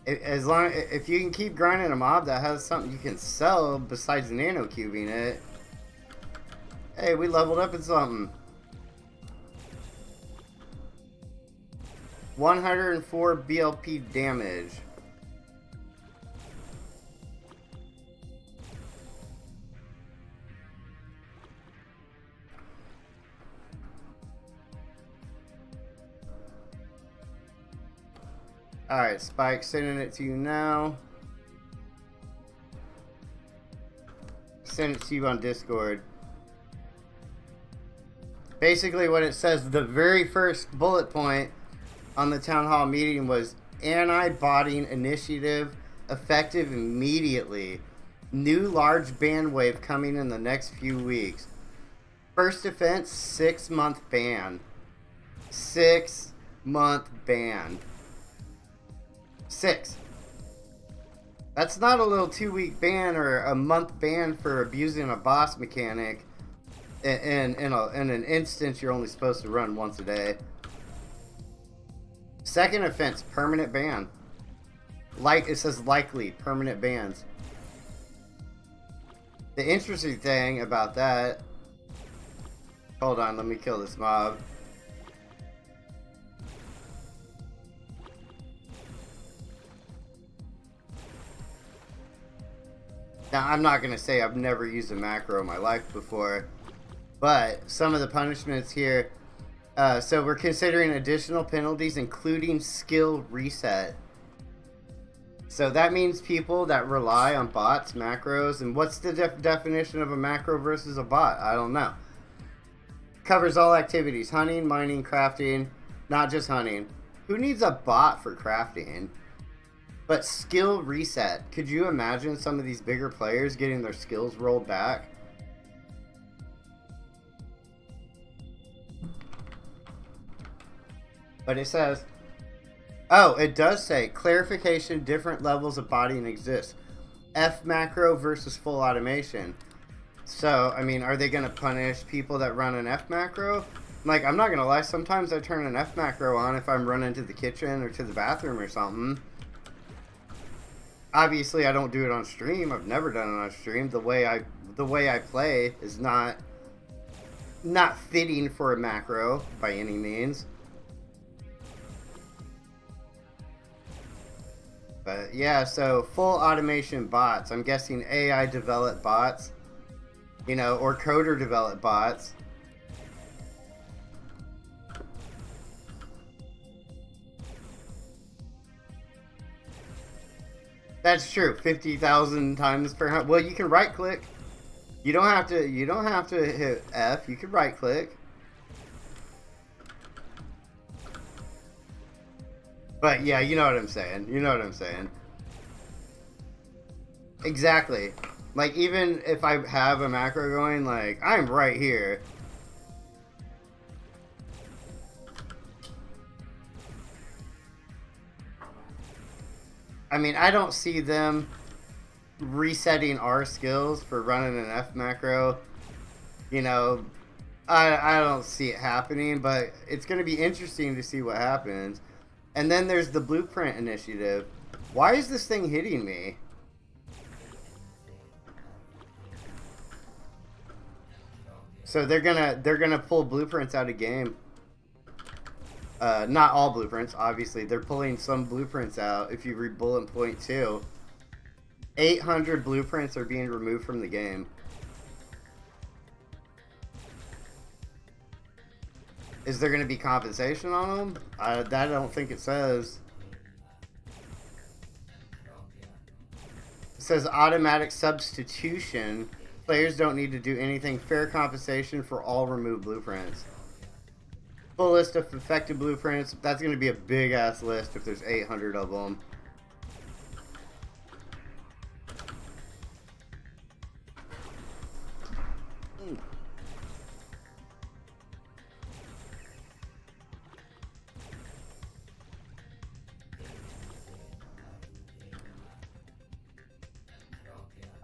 If you can keep grinding a mob that has something you can sell besides nano cubing it. Hey, we leveled up in something. 104 BLP damage. Alright, Spike, sending it to you now. Send it to you on Discord. Basically what it says, the very first bullet point on the town hall meeting was anti-botting initiative effective immediately. New large ban wave coming in the next few weeks. First offense, 6-month ban. 6-month ban. 6. That's not a little 2-week ban or a month ban for abusing a boss mechanic in an instance you're only supposed to run once a day. Second offense, permanent ban. Like it says likely permanent bans. The interesting thing about that, hold on, let me kill this mob. Now, I'm not going to say I've never used a macro in my life before, but some of the punishments here, so we're considering additional penalties, including skill reset. So that means people that rely on bots, macros, and what's the definition of a macro versus a bot? I don't know. Covers all activities, hunting, mining, crafting, not just hunting. Who needs a bot for crafting? But skill reset. Could you imagine some of these bigger players getting their skills rolled back? But it says, oh, it does say clarification, different levels of botting exist. F macro versus full automation. So, I mean, are they going to punish people that run an F macro? Like, I'm not going to lie, sometimes I turn an F macro on if I'm running to the kitchen or to the bathroom or something. Obviously, I don't do it on stream. I've never done it on stream. The way I play is not fitting for a macro by any means. But yeah, so full automation bots. I'm guessing AI developed bots, you know, or coder developed bots. That's true. 50,000 times per hunt. Well, you can right click. You don't have to hit F. You can right click. But yeah, you know what I'm saying. You know what I'm saying. Exactly. Like, even if I have a macro going, like, I'm right here. I mean, I don't see them resetting our skills for running an F macro. You know, I don't see it happening, but it's going to be interesting to see what happens. And then there's the Blueprint Initiative. Why is this thing hitting me? So they're gonna pull blueprints out of game. Not all blueprints, obviously. They're pulling some blueprints out. If you read bullet point 2, 800 blueprints are being removed from the game. Is there going to be compensation on them? That I don't think it says. It says automatic substitution. Players don't need to do anything. Fair compensation for all removed blueprints. Full list of affected blueprints. That's going to be a big ass list if there's 800 of them.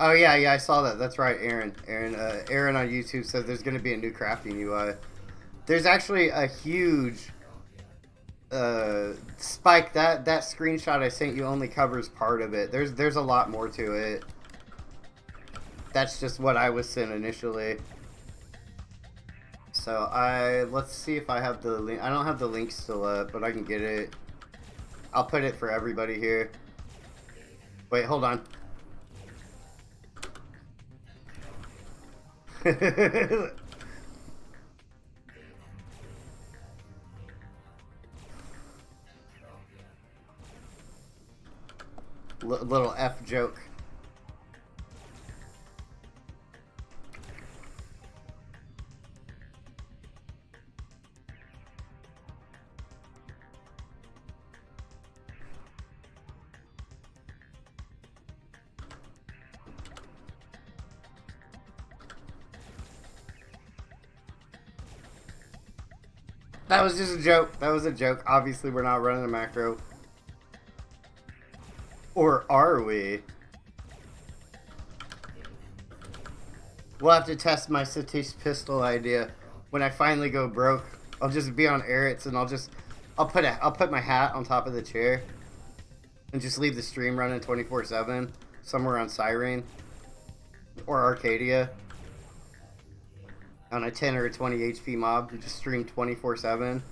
Oh yeah, I saw that. That's right, Aaron. Aaron on YouTube says there's going to be a new crafting UI. There's actually a huge spike. That screenshot I sent you only covers part of it. There's a lot more to it. That's just what I was sent initially. So let's see if I have the link. I don't have the link still up, but I can get it. I'll put it for everybody here. Wait, hold on. Little F joke. That was just a joke. That was a joke. Obviously, we're not running a macro. Or are we? We'll have to test my Satish pistol idea. When I finally go broke, I'll just be on Eretz and I'll put my hat on top of the chair and just leave the stream running 24/7 somewhere on Siren or Arcadia on a 10 or a 20 HP mob and just stream 24/7.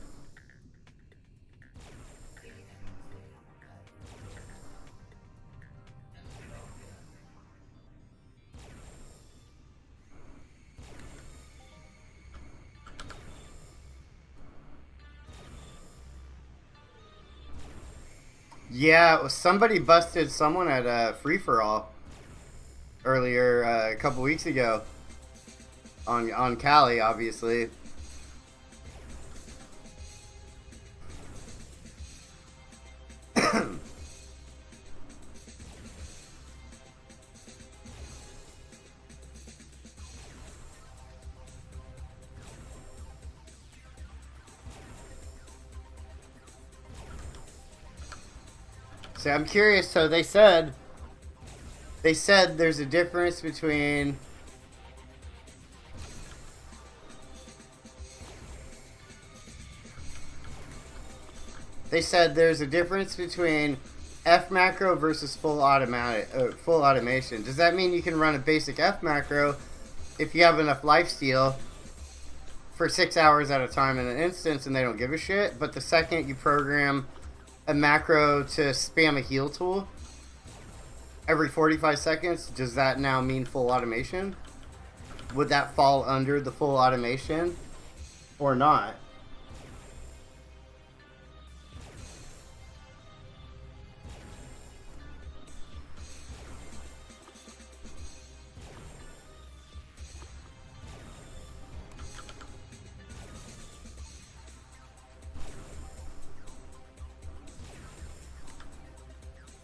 Yeah, somebody busted someone at Free For All earlier a couple weeks ago on Cali, obviously. So I'm curious. So they said there's a difference between F macro versus full automation. Does that mean you can run a basic F macro if you have enough lifesteal for 6 hours at a time in an instance and they don't give a shit? But the second you program a macro to spam a heal tool every 45 seconds, does that now mean full automation? Would that fall under the full automation or not?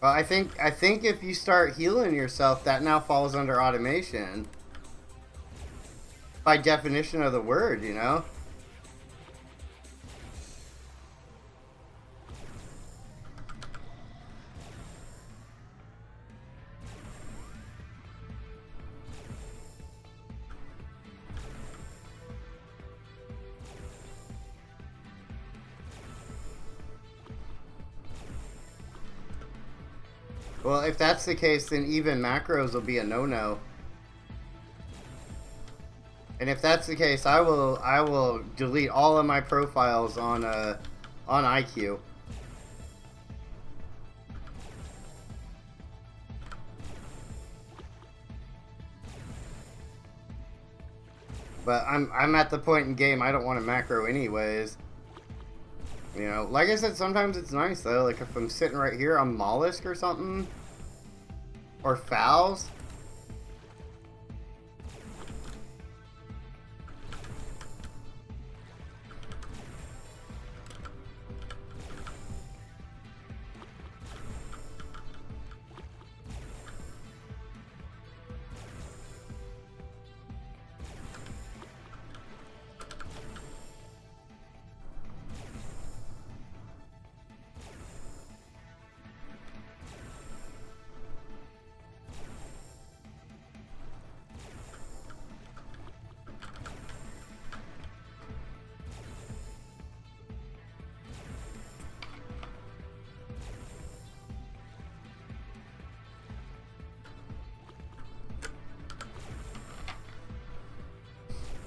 Well, I think if you start healing yourself, that now falls under automation. By definition of the word, you know? Well, if that's the case, then even macros will be a no-no. And if that's the case, I will delete all of my profiles on IQ. But I'm at the point in game I don't want to macro anyways. You know, like I said, sometimes it's nice though. Like if I'm sitting right here on Mollusk or something, or Fouls.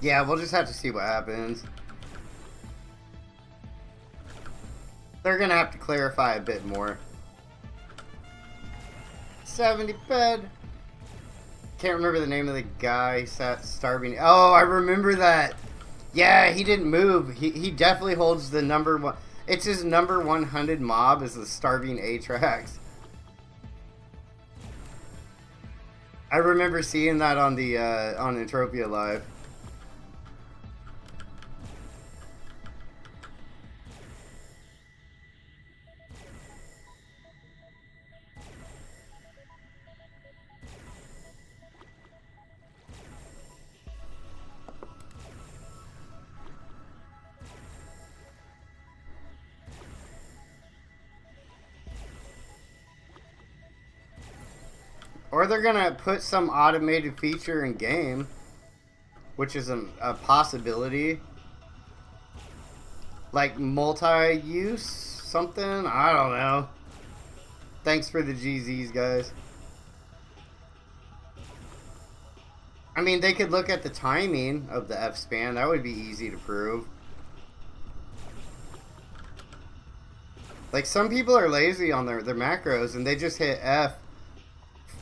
Yeah, we'll just have to see what happens. They're gonna have to clarify a bit more. 70 bed. Can't remember the name of the guy. He sat starving. Oh, I remember that. Yeah, he didn't move. He definitely holds the number one. It's his number 100 mob is the starving Atrax. I remember seeing that on the on Entropia Live. Or they're gonna put some automated feature in game, which is a possibility. Like multi-use something? I don't know. Thanks for the GZs, guys. I mean, they could look at the timing of the F-span. That would be easy to prove. Like, some people are lazy on their macros, and they just hit F,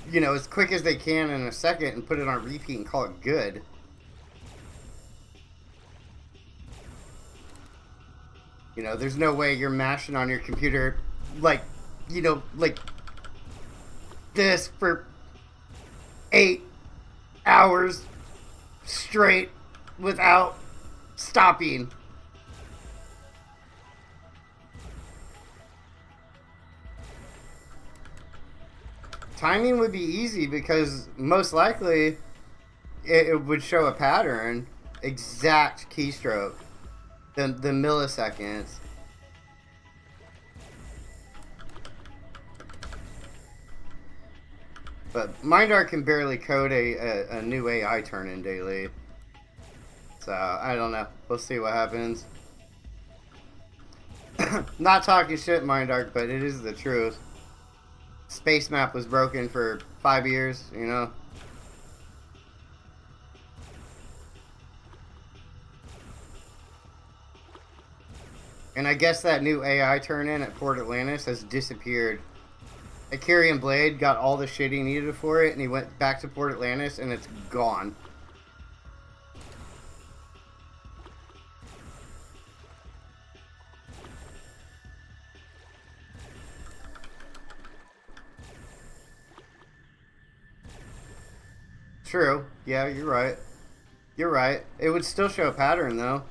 you know, as quick as they can in a second and put it on repeat and call it good. You know, there's no way you're mashing on your computer like, you know, like this for 8 hours straight without stopping. Timing would be easy because most likely it would show a pattern, exact keystroke, the milliseconds. But Mindart can barely code a new AI turn-in daily. So, I don't know. We'll see what happens. Not talking shit, Mindart, but it is the truth. Space map was broken for 5 years, you know. And I guess that new AI turn-in at Port Atlantis has disappeared. Akarian Blade got all the shit he needed for it, and he went back to Port Atlantis, and it's gone. True. Yeah, you're right. You're right. It would still show a pattern, though.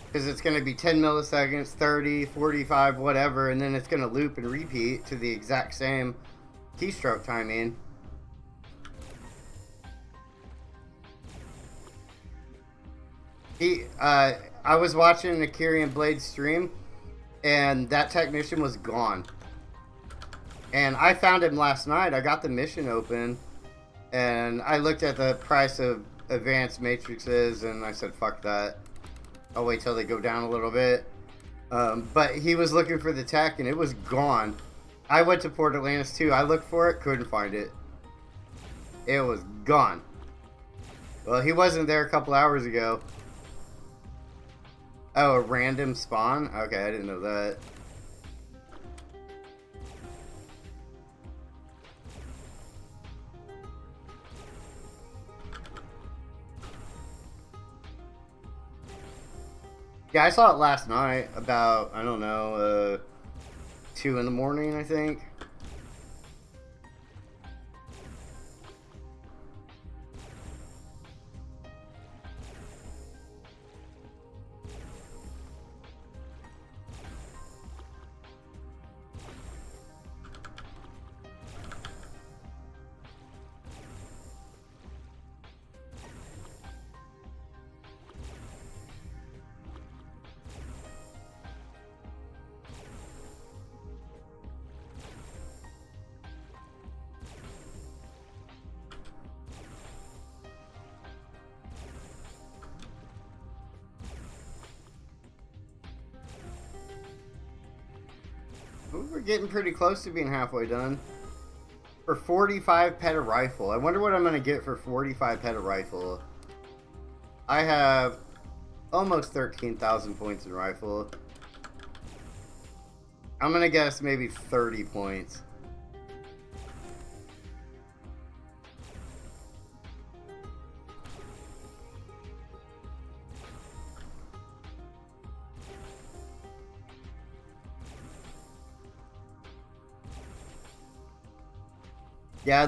Because it's going to be 10 milliseconds, 30, 45, whatever, and then it's going to loop and repeat to the exact same keystroke timing. I was watching the Akarian Blade stream, and that technician was gone. And I found him last night. I got the mission open, and I looked at the price of advanced matrices, and I said, fuck that. I'll wait till they go down a little bit. But he was looking for the tech, and it was gone. I went to Port Atlantis, too. I looked for it, couldn't find it. It was gone. Well, he wasn't there a couple hours ago. Oh, a random spawn? Okay, I didn't know that. Yeah, I saw it last night about, I don't know, 2 in the morning, I think. We're getting pretty close to being halfway done. For 45 pet a rifle. I wonder what I'm going to get for 45 pet a rifle. I have almost 13,000 points in rifle. I'm going to guess maybe 30 points. Yeah,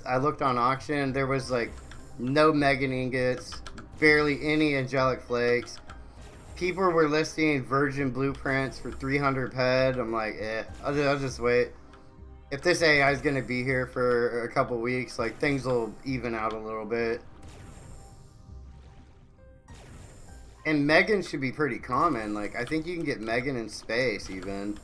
I looked on auction. There was like no Megan ingots, barely any angelic flakes. People were listing virgin blueprints for 300 ped. I'm like, I'll just wait. If this AI is gonna be here for a couple weeks, like things will even out a little bit. And Megan should be pretty common. Like I think you can get Megan in space even.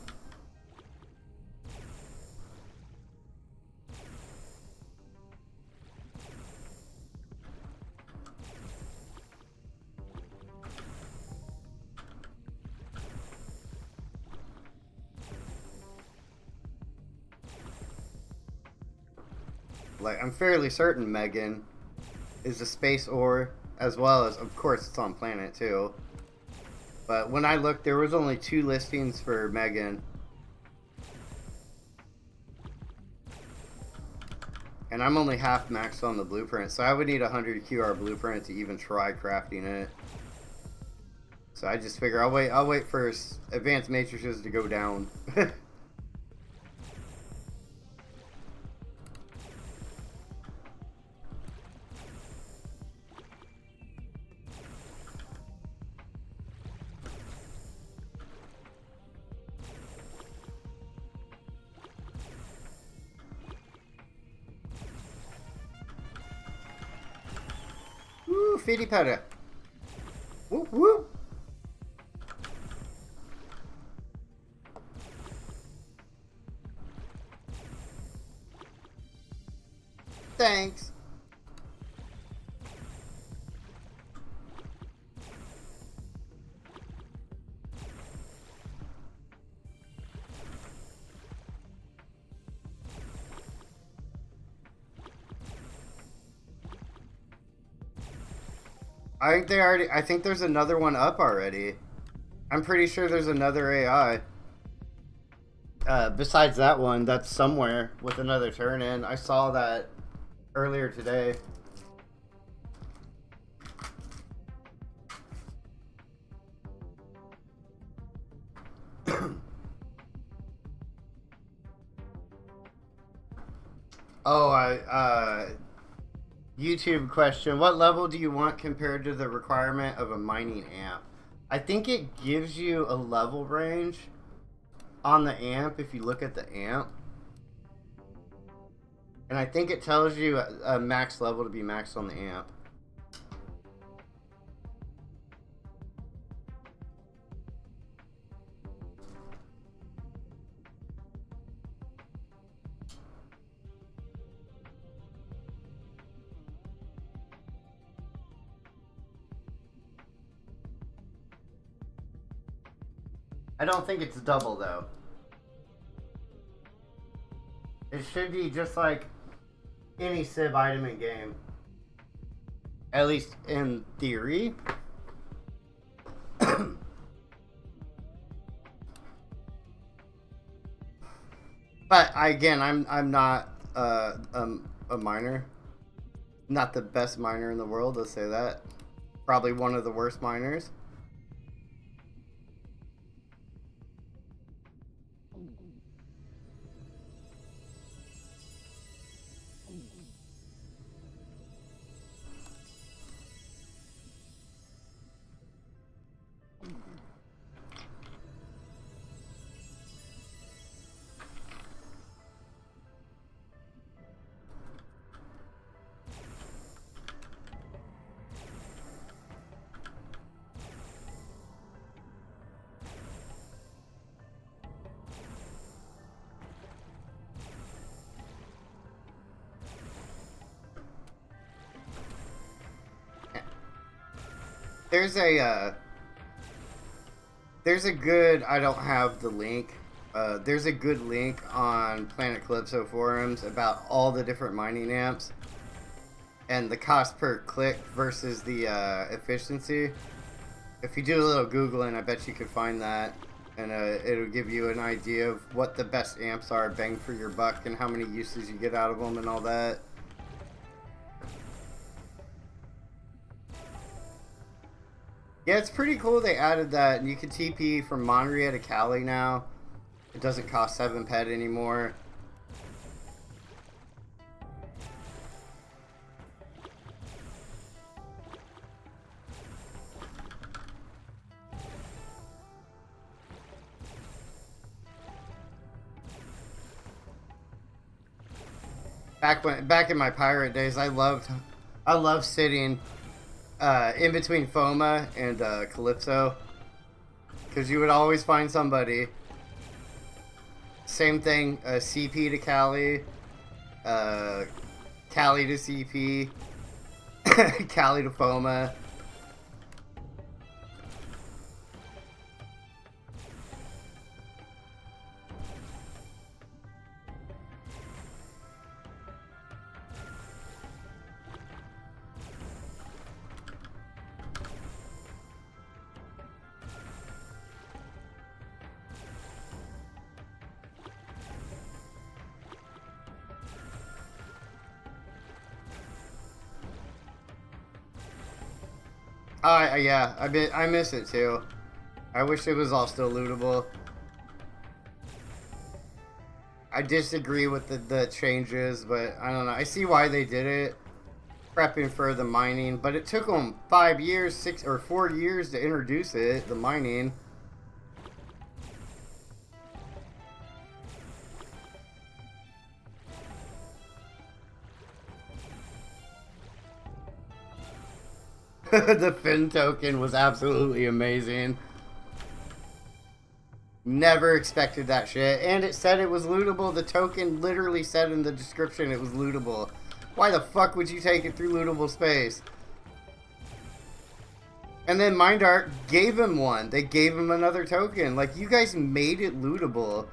Like, I'm fairly certain Megan is a space ore, as well as, of course, it's on planet too. But when I looked, there was only 2 listings for Megan. And I'm only half maxed on the blueprint, so I would need a 100 QR blueprint to even try crafting it. So I just figure I'll wait for advanced matrices to go down. Woo, fitty powder. Whoop whoop. Thanks. I think there's another one up already. I'm pretty sure there's another AI. Besides that one, that's somewhere with another turn in. I saw that earlier today. Oh, YouTube question. What level do you want compared to the requirement of a mining amp? I think it gives you a level range on the amp if you look at the amp. And I think it tells you a max level to be maxed on the amp. I don't think it's double though. It should be just like any Civ item in game. At least in theory. But again, I'm not a miner. Not the best miner in the world, let's say that. Probably one of the worst miners. There's a good, I don't have the link, there's a good link on Planet Calypso forums about all the different mining amps and the cost per click versus the efficiency. If you do a little Googling, I bet you could find that, and it'll give you an idea of what the best amps are, bang for your buck, and how many uses you get out of them and all that. Yeah, it's pretty cool they added that, and you can TP from Monterey to Cali now. It doesn't cost 7 pet anymore. Back in my pirate days, I loved sitting in between Foma and Calypso, because you would always find somebody. Same thing, CP to Cali, Cali to CP, Cali to Foma. Yeah, I miss it too. I wish it was all still lootable. I disagree with the changes, but I don't know. I see why they did it, prepping for the mining, but it took them 5 years, 6 or 4 years to introduce it, the mining. The Fin token was absolutely amazing. Never expected that shit. And it said it was lootable. The token literally said in the description it was lootable. Why the fuck would you take it through lootable space? And then MindArt gave him one. They gave him another token. Like, you guys made it lootable.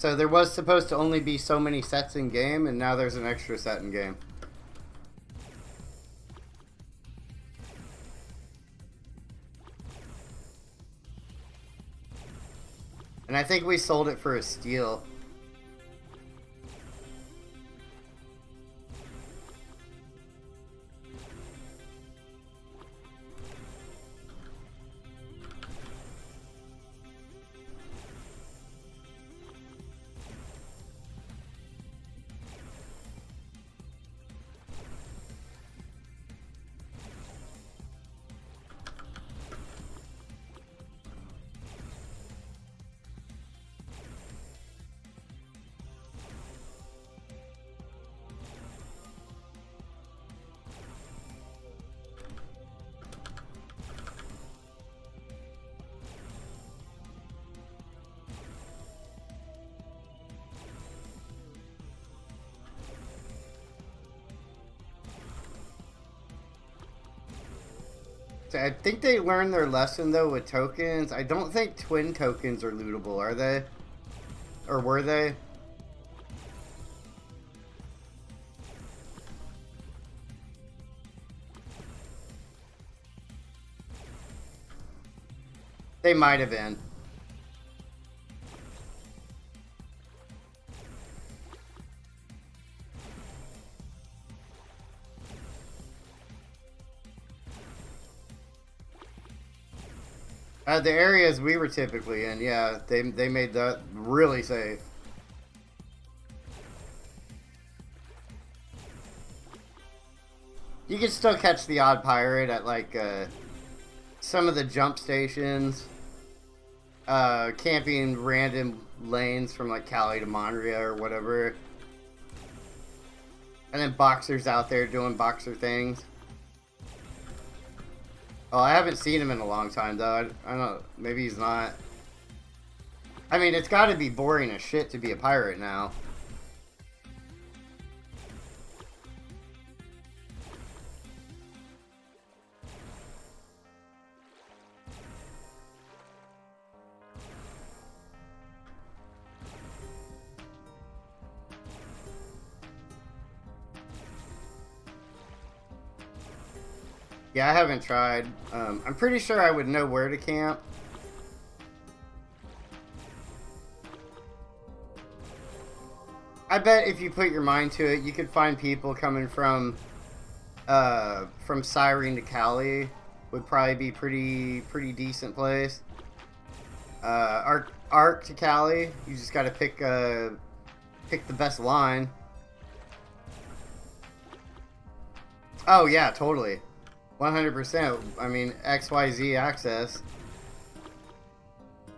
So there was supposed to only be so many sets in game, and now there's an extra set in game. And I think we sold it for a steal. So I think they learned their lesson though with tokens. I don't think twin tokens are lootable, are they? Or were they? They might have been. The areas we were typically in, yeah, they made that really safe. You can still catch the odd pirate at like some of the jump stations, camping random lanes from like Cali to Monterey or whatever. And then Boxer's out there doing Boxer things. Oh, I haven't seen him in a long time, though. I don't know. Maybe he's not. I mean, it's got to be boring as shit to be a pirate now. Yeah, I haven't tried. I'm pretty sure I would know where to camp. I bet if you put your mind to it, you could find people coming from Cyrene to Cali. Would probably be pretty decent place. Arc to Cali, you just got to pick the best line. Oh yeah, totally. 100%. I mean, XYZ access.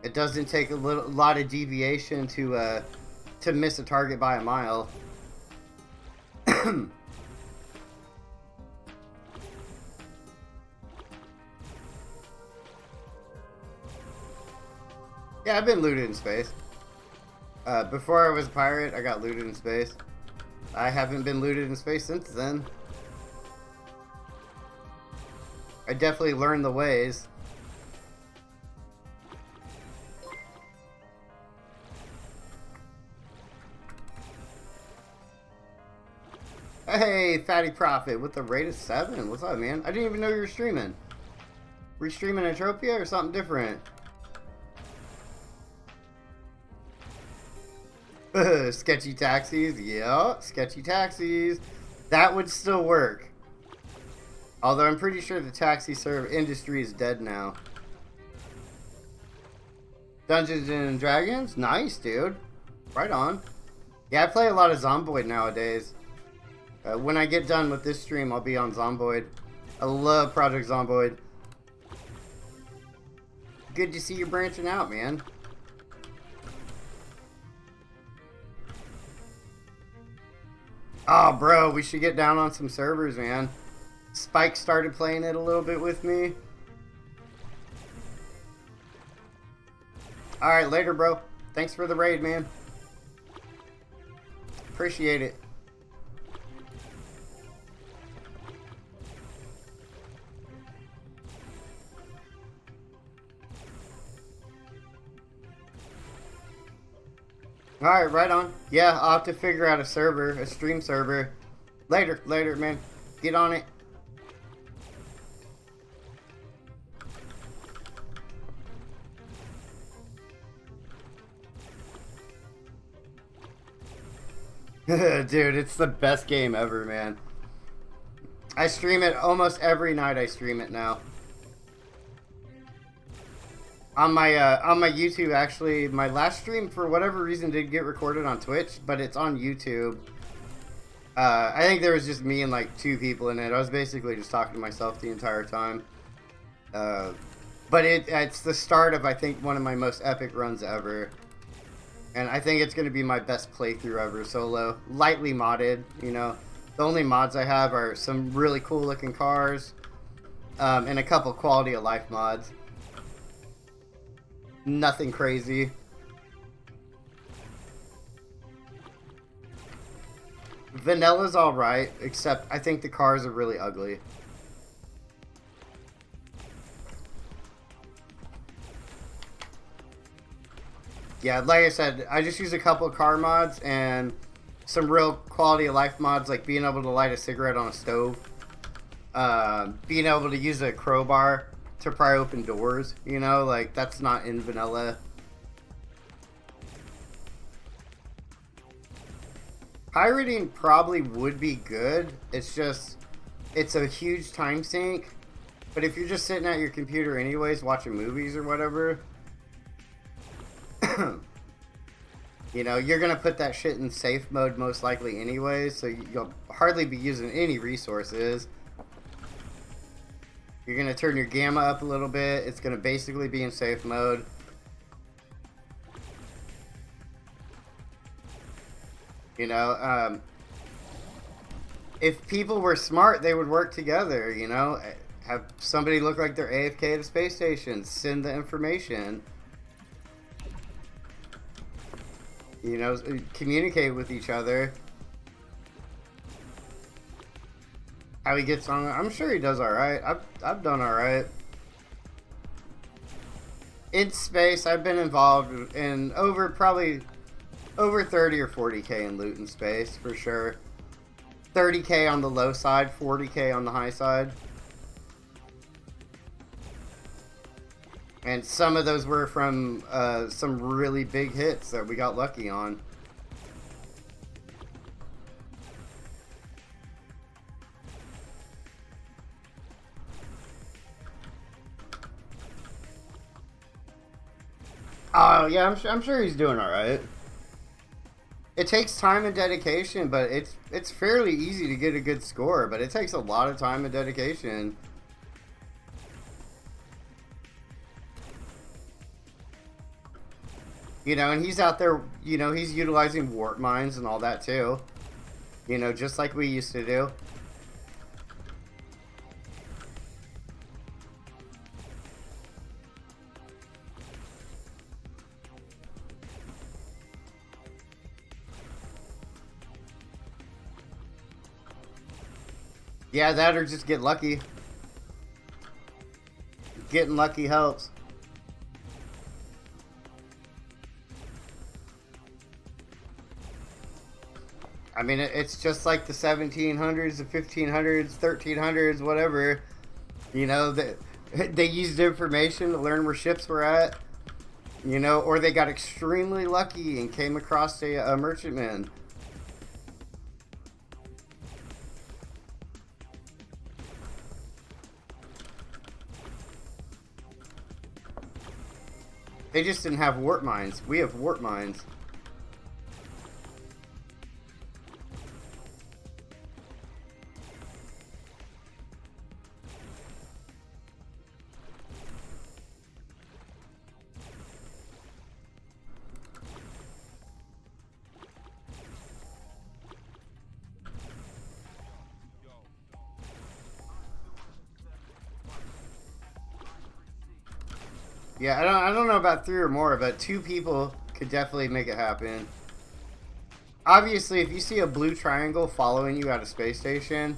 It doesn't take a lot of deviation to miss a target by a mile. Yeah, I've been looted in space. Before I was a pirate, I got looted in space. I haven't been looted in space since then. I definitely learned the ways. Hey, Fatty Profit with the rate of 7. What's up, man? I didn't even know you were streaming. Were you streaming Entropia or something different? Sketchy taxis. Yeah, sketchy taxis. That would still work. Although I'm pretty sure the taxi industry is dead now. Dungeons and Dragons? Nice, dude. Right on. Yeah, I play a lot of Zomboid nowadays. When I get done with this stream, I'll be on Zomboid. I love Project Zomboid. Good to see you branching out, man. Oh, bro, we should get down on some servers, man. Spike started playing it a little bit with me. Alright, later, bro. Thanks for the raid, man. Appreciate it. Alright, right on. Yeah, I'll have to figure out a server, a stream server. Later, man. Get on it. Dude, it's the best game ever, man. I stream it almost every night. I stream it now. On my YouTube, actually, my last stream, for whatever reason, did get recorded on Twitch, but it's on YouTube. I think there was just me and like 2 people in it. I was basically just talking to myself the entire time. But it's the start of, I think, one of my most epic runs ever. And I think it's going to be my best playthrough ever, solo. Lightly modded, you know. The only mods I have are some really cool looking cars. And a couple quality of life mods. Nothing crazy. Vanilla's alright, except I think the cars are really ugly. Yeah, like I said, I just use a couple of car mods and some real quality of life mods, like being able to light a cigarette on a stove. Being able to use a crowbar to pry open doors, you know, like that's not in vanilla. Pirating probably would be good. It's just, it's a huge time sink. But if you're just sitting at your computer anyways, watching movies or whatever, you know, you're gonna put that shit in safe mode most likely anyways, so you'll hardly be using any resources. You're gonna turn your gamma up a little bit. It's gonna basically be in safe mode. You know, if people were smart, they would work together, you know? Have somebody look like they're AFK at a space station, send the information. You know, communicate with each other. How he gets on, I'm sure he does alright. I've done alright. In space, I've been involved in probably over 30 or 40k in loot in space, for sure. 30k on the low side, 40k on the high side. And some of those were from some really big hits that we got lucky on. Oh, yeah, I'm sure he's doing alright. It takes time and dedication, but it's fairly easy to get a good score, but it takes a lot of time and dedication. You know, and he's out there, you know, he's utilizing warp mines and all that too. You know, just like we used to do. Yeah, that or just get lucky. Getting lucky helps. I mean, it's just like the 1700s, the 1500s, 1300s, whatever. You know, they used information to learn where ships were at. You know, or they got extremely lucky and came across a merchantman. They just didn't have warp mines. We have warp mines. Yeah, I don't know about 3 or more, but 2 people could definitely make it happen. Obviously, if you see a blue triangle following you at a space station,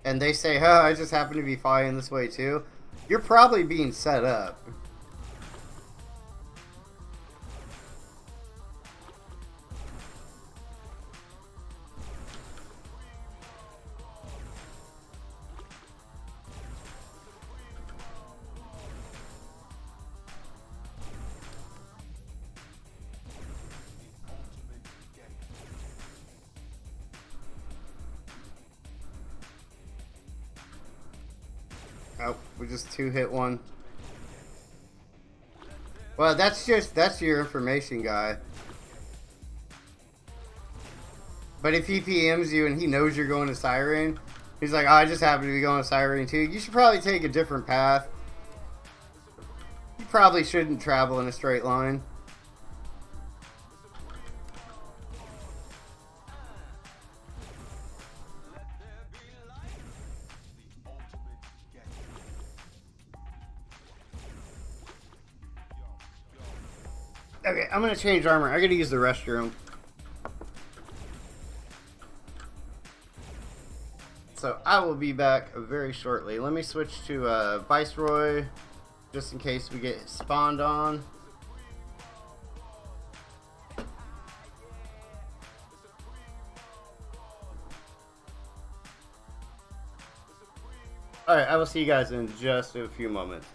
and they say, "Huh, I just happen to be flying this way too," you're probably being set up. Oh, we just 2-hit one. Well, that's your information guy. But if he PMs you and he knows you're going to Siren, he's like, "Oh, I just happen to be going to Siren too. You should probably take a different path. You probably shouldn't travel in a straight line." Okay, I'm gonna change armor. I gotta use the restroom. So I will be back very shortly. Let me switch to Viceroy, just in case we get spawned on. Alright, I will see you guys in just a few moments.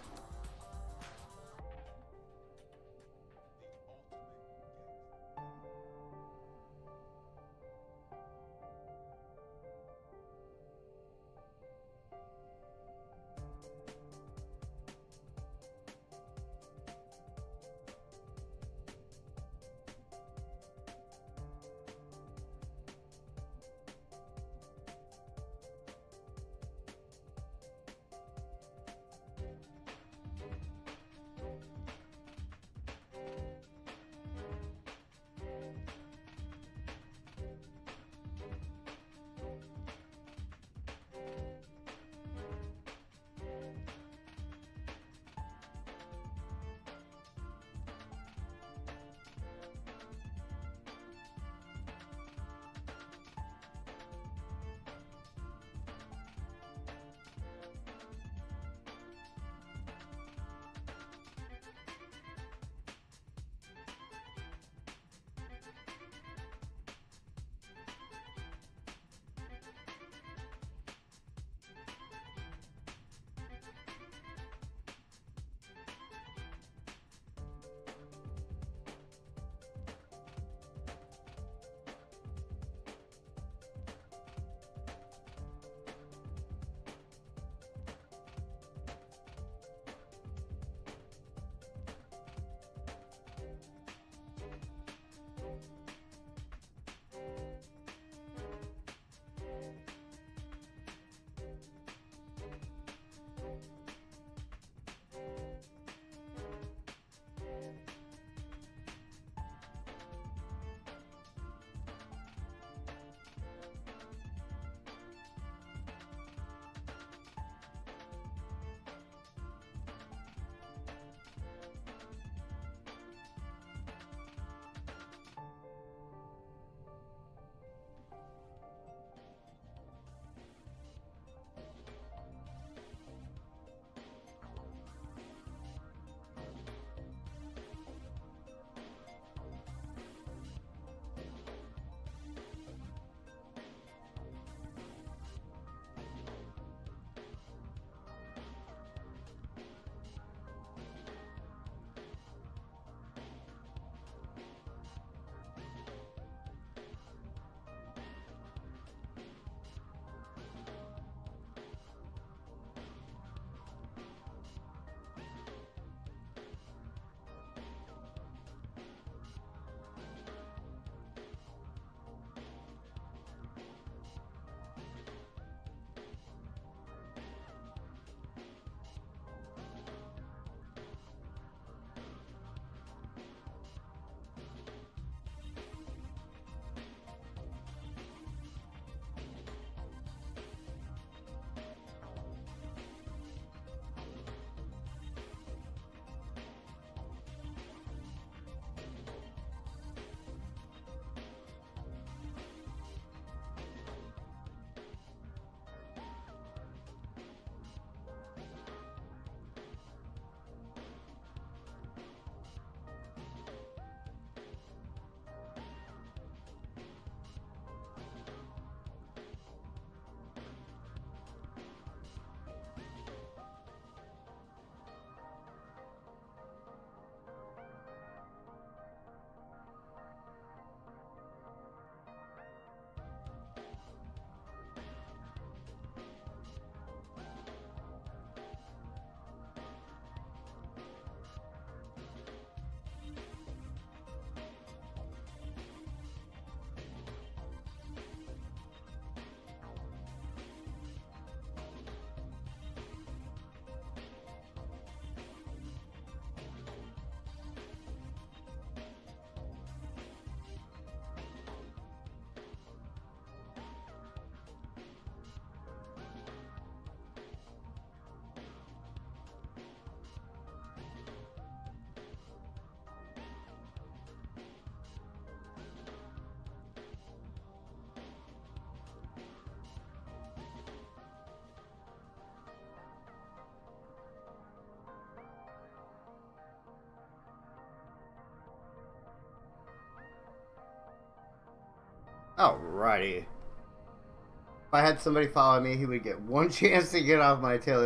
Alrighty. If I had somebody follow me, he would get one chance to get off my tail.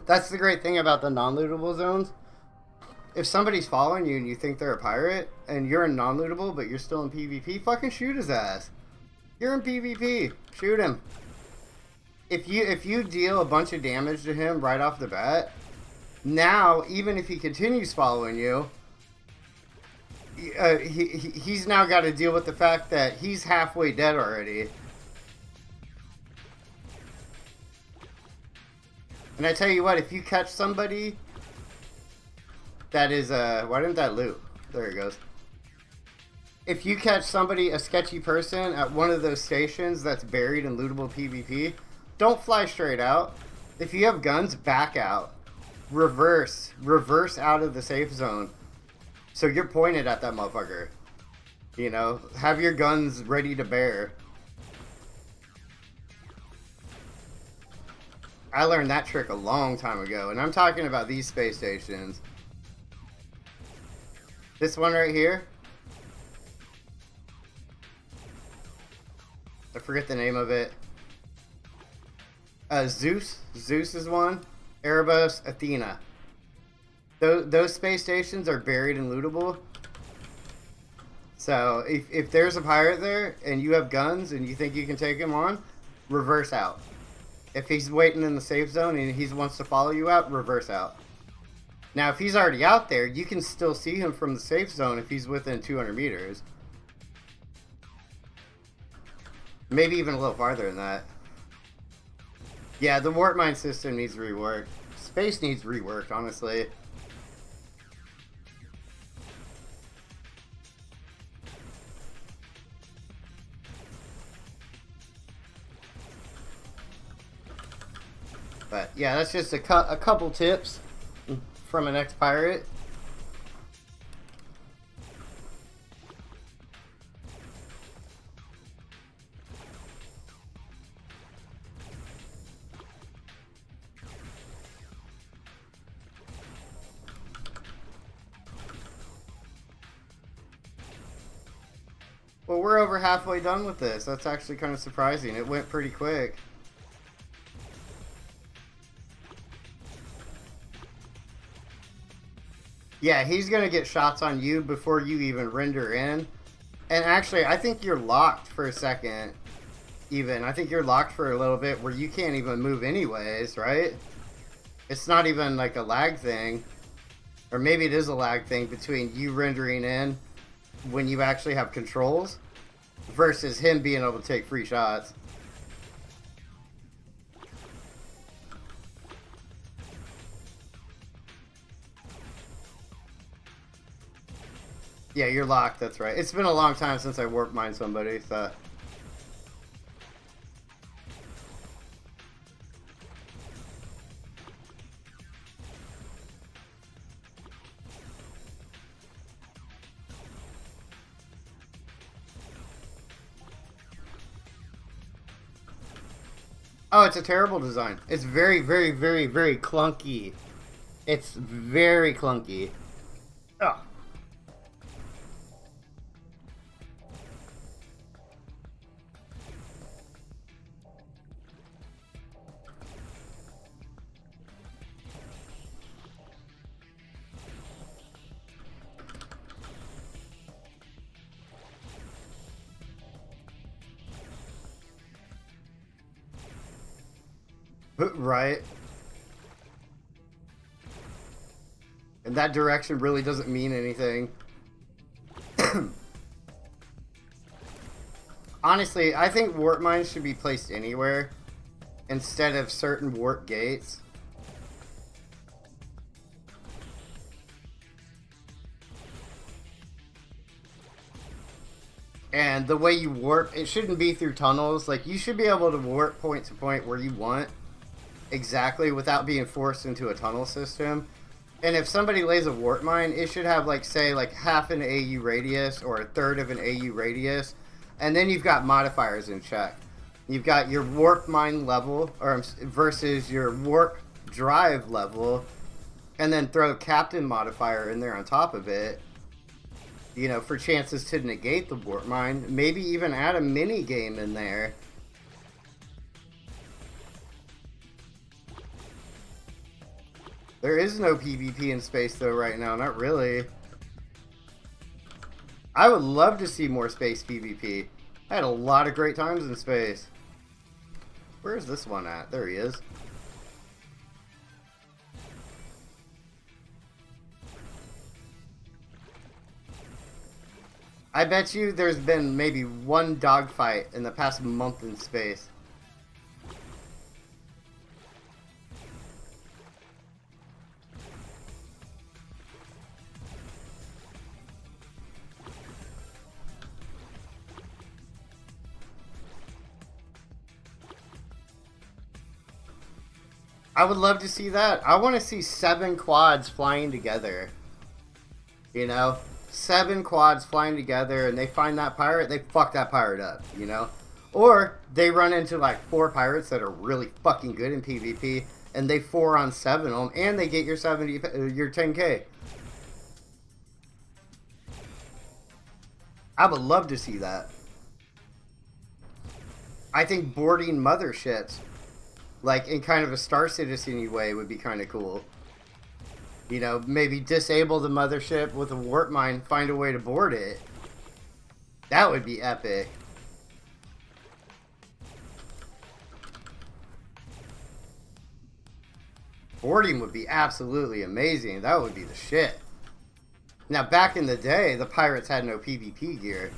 That's the great thing about the non-lootable zones. If somebody's following you and you think they're a pirate, and you're in non-lootable, but you're still in PvP, fucking shoot his ass. You're in PvP. Shoot him. If you deal a bunch of damage to him right off the bat, now, even if he continues following you, he's now got to deal with the fact that he's halfway dead already. And I tell you what, if you catch somebody that is, why didn't that loot? There it goes. If you catch somebody, a sketchy person, at one of those stations that's buried in lootable PvP, don't fly straight out. If you have guns, back out. Reverse out of the safe zone. So you're pointed at that motherfucker. You know, have your guns ready to bear. I learned that trick a long time ago, and I'm talking about these space stations. This one right here. I forget the name of it. Zeus. Zeus is one. Erebos, Athena. Those space stations are buried and lootable. So if there's a pirate there and you have guns and you think you can take him on, reverse out. If he's waiting in the safe zone and he wants to follow you out, reverse out. Now, if he's already out there, you can still see him from the safe zone if he's within 200 meters. Maybe even a little farther than that. Yeah, the warp mine system needs reworked. Space needs reworked, honestly. But yeah, that's just a couple tips from an ex-pirate. Well, we're over halfway done with this. That's actually kind of surprising. It went pretty quick. Yeah, he's going to get shots on you before you even render in. And actually, I think you're locked for a second. Even. I think you're locked for a little bit where you can't even move anyways, right? It's not even like a lag thing. Or maybe it is a lag thing between you rendering in when you actually have controls versus him being able to take free shots. Yeah, you're locked, that's right. It's been a long time since I warp mined somebody, so... Oh, it's a terrible design. It's very, very, very, very clunky. It's very clunky. Oh. Right. And that direction really doesn't mean anything. Honestly, I think warp mines should be placed anywhere instead of certain warp gates. And the way you warp, it shouldn't be through tunnels. Like, you should be able to warp point to point where you want. Exactly, without being forced into a tunnel system. And if somebody lays a warp mine, it should have, like, say, like half an AU radius or a third of an AU radius. And then you've got modifiers in check. You've got your warp mine level or versus your warp drive level. And then throw a captain modifier in there on top of it. You know, for chances to negate the warp mine. Maybe even add a mini game in there. There is no PvP in space though right now, not really. I would love to see more space PvP. I had a lot of great times in space. Where's this one at? There he is. I bet you there's been maybe one dogfight in the past month in space. I would love to see that. I want to see 7 quads flying together. You know? 7 quads flying together and they find that pirate, they fuck that pirate up, you know? Or they run into like 4 pirates that are really fucking good in PvP and they 4-on-7 them and they get your 10k. I would love to see that. I think boarding motherships, like in kind of a Star Citizen-y way, would be kind of cool. You know, maybe disable the mothership with a warp mine, find a way to board it. That would be epic. Boarding would be absolutely amazing. That would be the shit. Now, back in the day, the pirates had no PvP gear.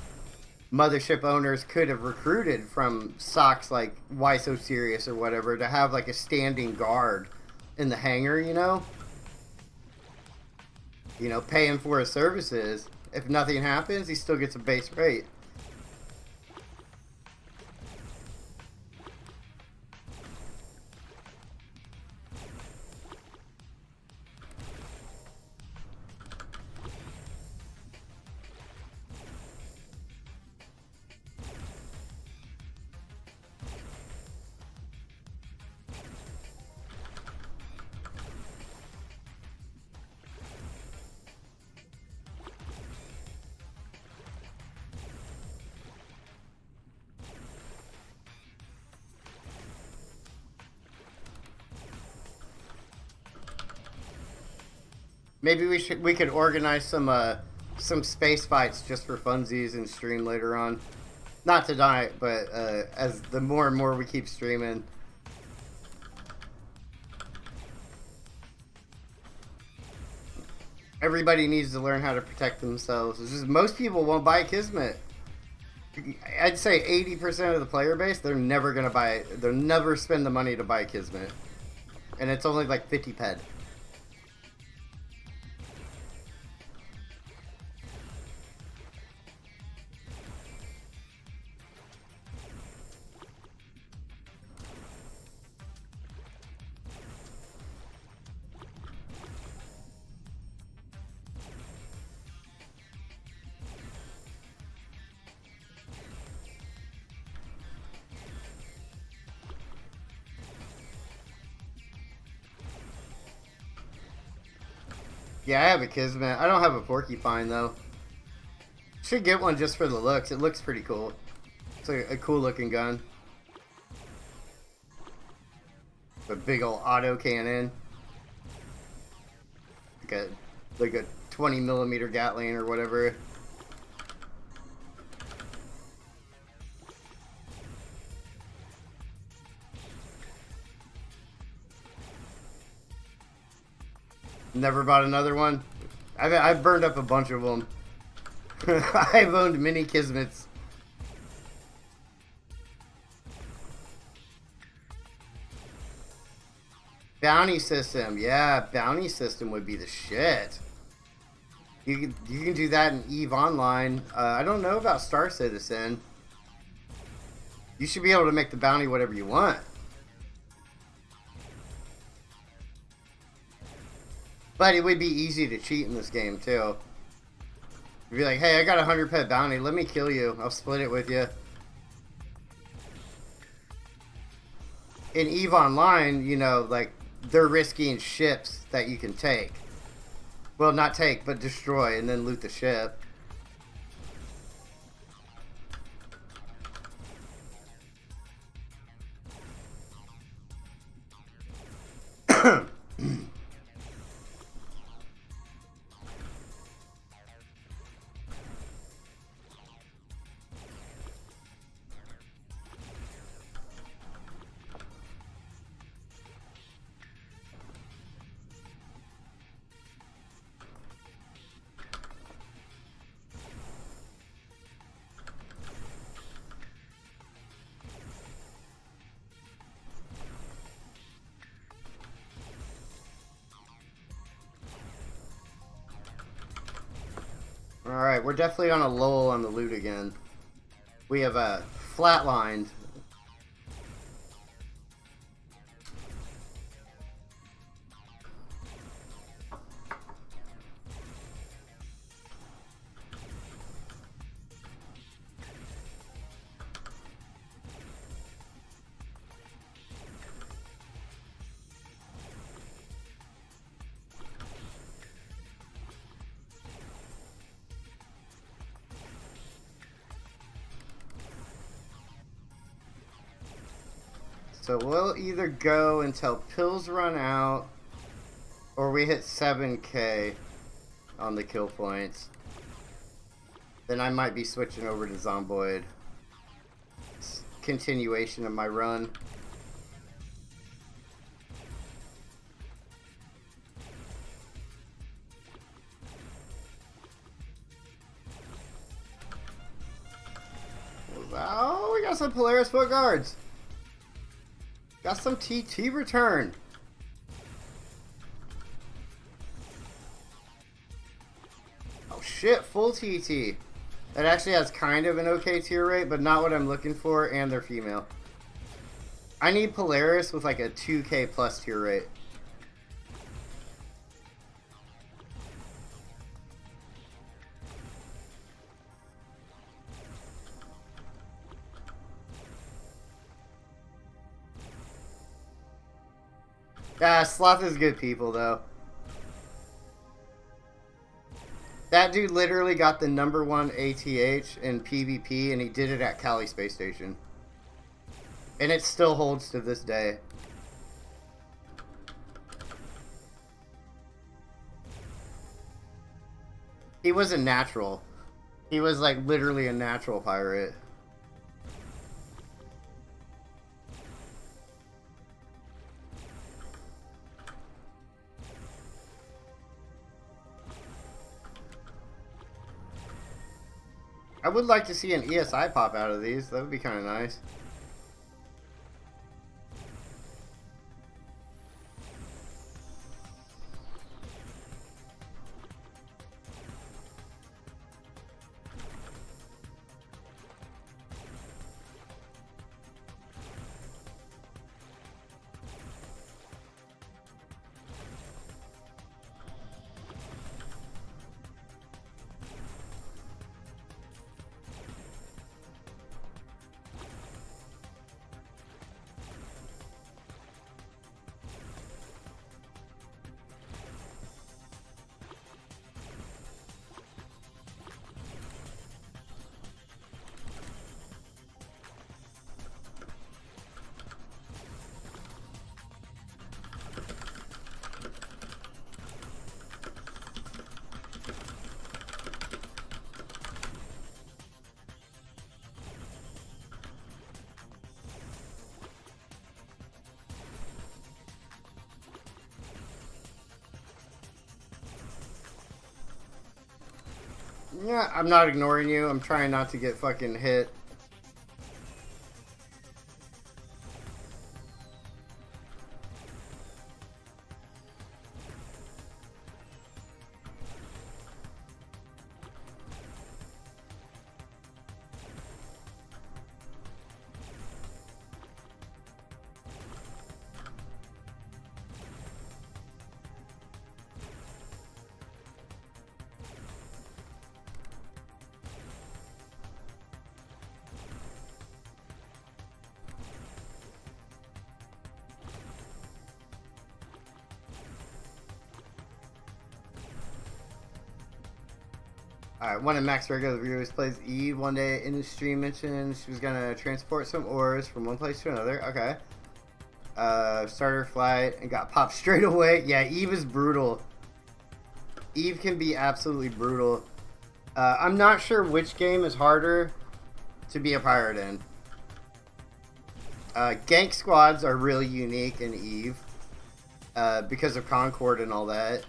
Mothership owners could have recruited from socks like Why So Serious or whatever to have like a standing guard in the hangar, you know? You know, paying for his services. If nothing happens, he still gets a base rate. Maybe we could organize some space fights just for funsies and stream later on. Not tonight, but as the more and more we keep streaming. Everybody needs to learn how to protect themselves. It's just most people won't buy Kismet. I'd say 80% of the player base, they're never gonna buy. They'll never spend the money to buy Kismet, and it's only like 50 ped. Yeah, I have a Kismet. I don't have a Porcupine, though. Should get one just for the looks. It looks pretty cool. It's a cool looking gun. A big old auto cannon. Like a 20mm Gatling or whatever. Never bought another one. I've burned up a bunch of them. I've owned many Kismets. Bounty system, yeah, bounty system would be the shit. You can do that in EVE Online. I don't know about Star Citizen. You should be able to make the bounty whatever you want. But it would be easy to cheat in this game, too. You'd be like, hey, I got a 100 pet bounty. Let me kill you. I'll split it with you. In EVE Online, you know, like, they're risking ships that you can take. Well, not take, but destroy and then loot the ship. Alright, we're definitely on a lull on the loot again. We have flatlined. So we'll either go until pills run out, or we hit 7k on the kill points. Then I might be switching over to Zomboid. Continuation of my run. Oh, we got some Polaris foot guards. Got some TT return. Oh shit, full TT. That actually has kind of an okay tier rate, but not what I'm looking for, and they're female. I need Polaris with like a 2k plus tier rate. Sloth is good people, though. That dude literally got the #1 ATH in PvP, and he did it at Cali Space Station. And it still holds to this day. He was a natural. He was like literally a natural pirate. I would like to see an ESI pop out of these. That would be kind of nice. Yeah, I'm not ignoring you. I'm trying not to get fucking hit. Alright, one of Max regular viewers plays Eve. One day in the stream mentioned she was gonna transport some ores from one place to another. Okay. Started her flight and got popped straight away. Yeah, Eve is brutal. Eve can be absolutely brutal. I'm not sure which game is harder to be a pirate in. Gank squads are really unique in Eve because of Concord and all that.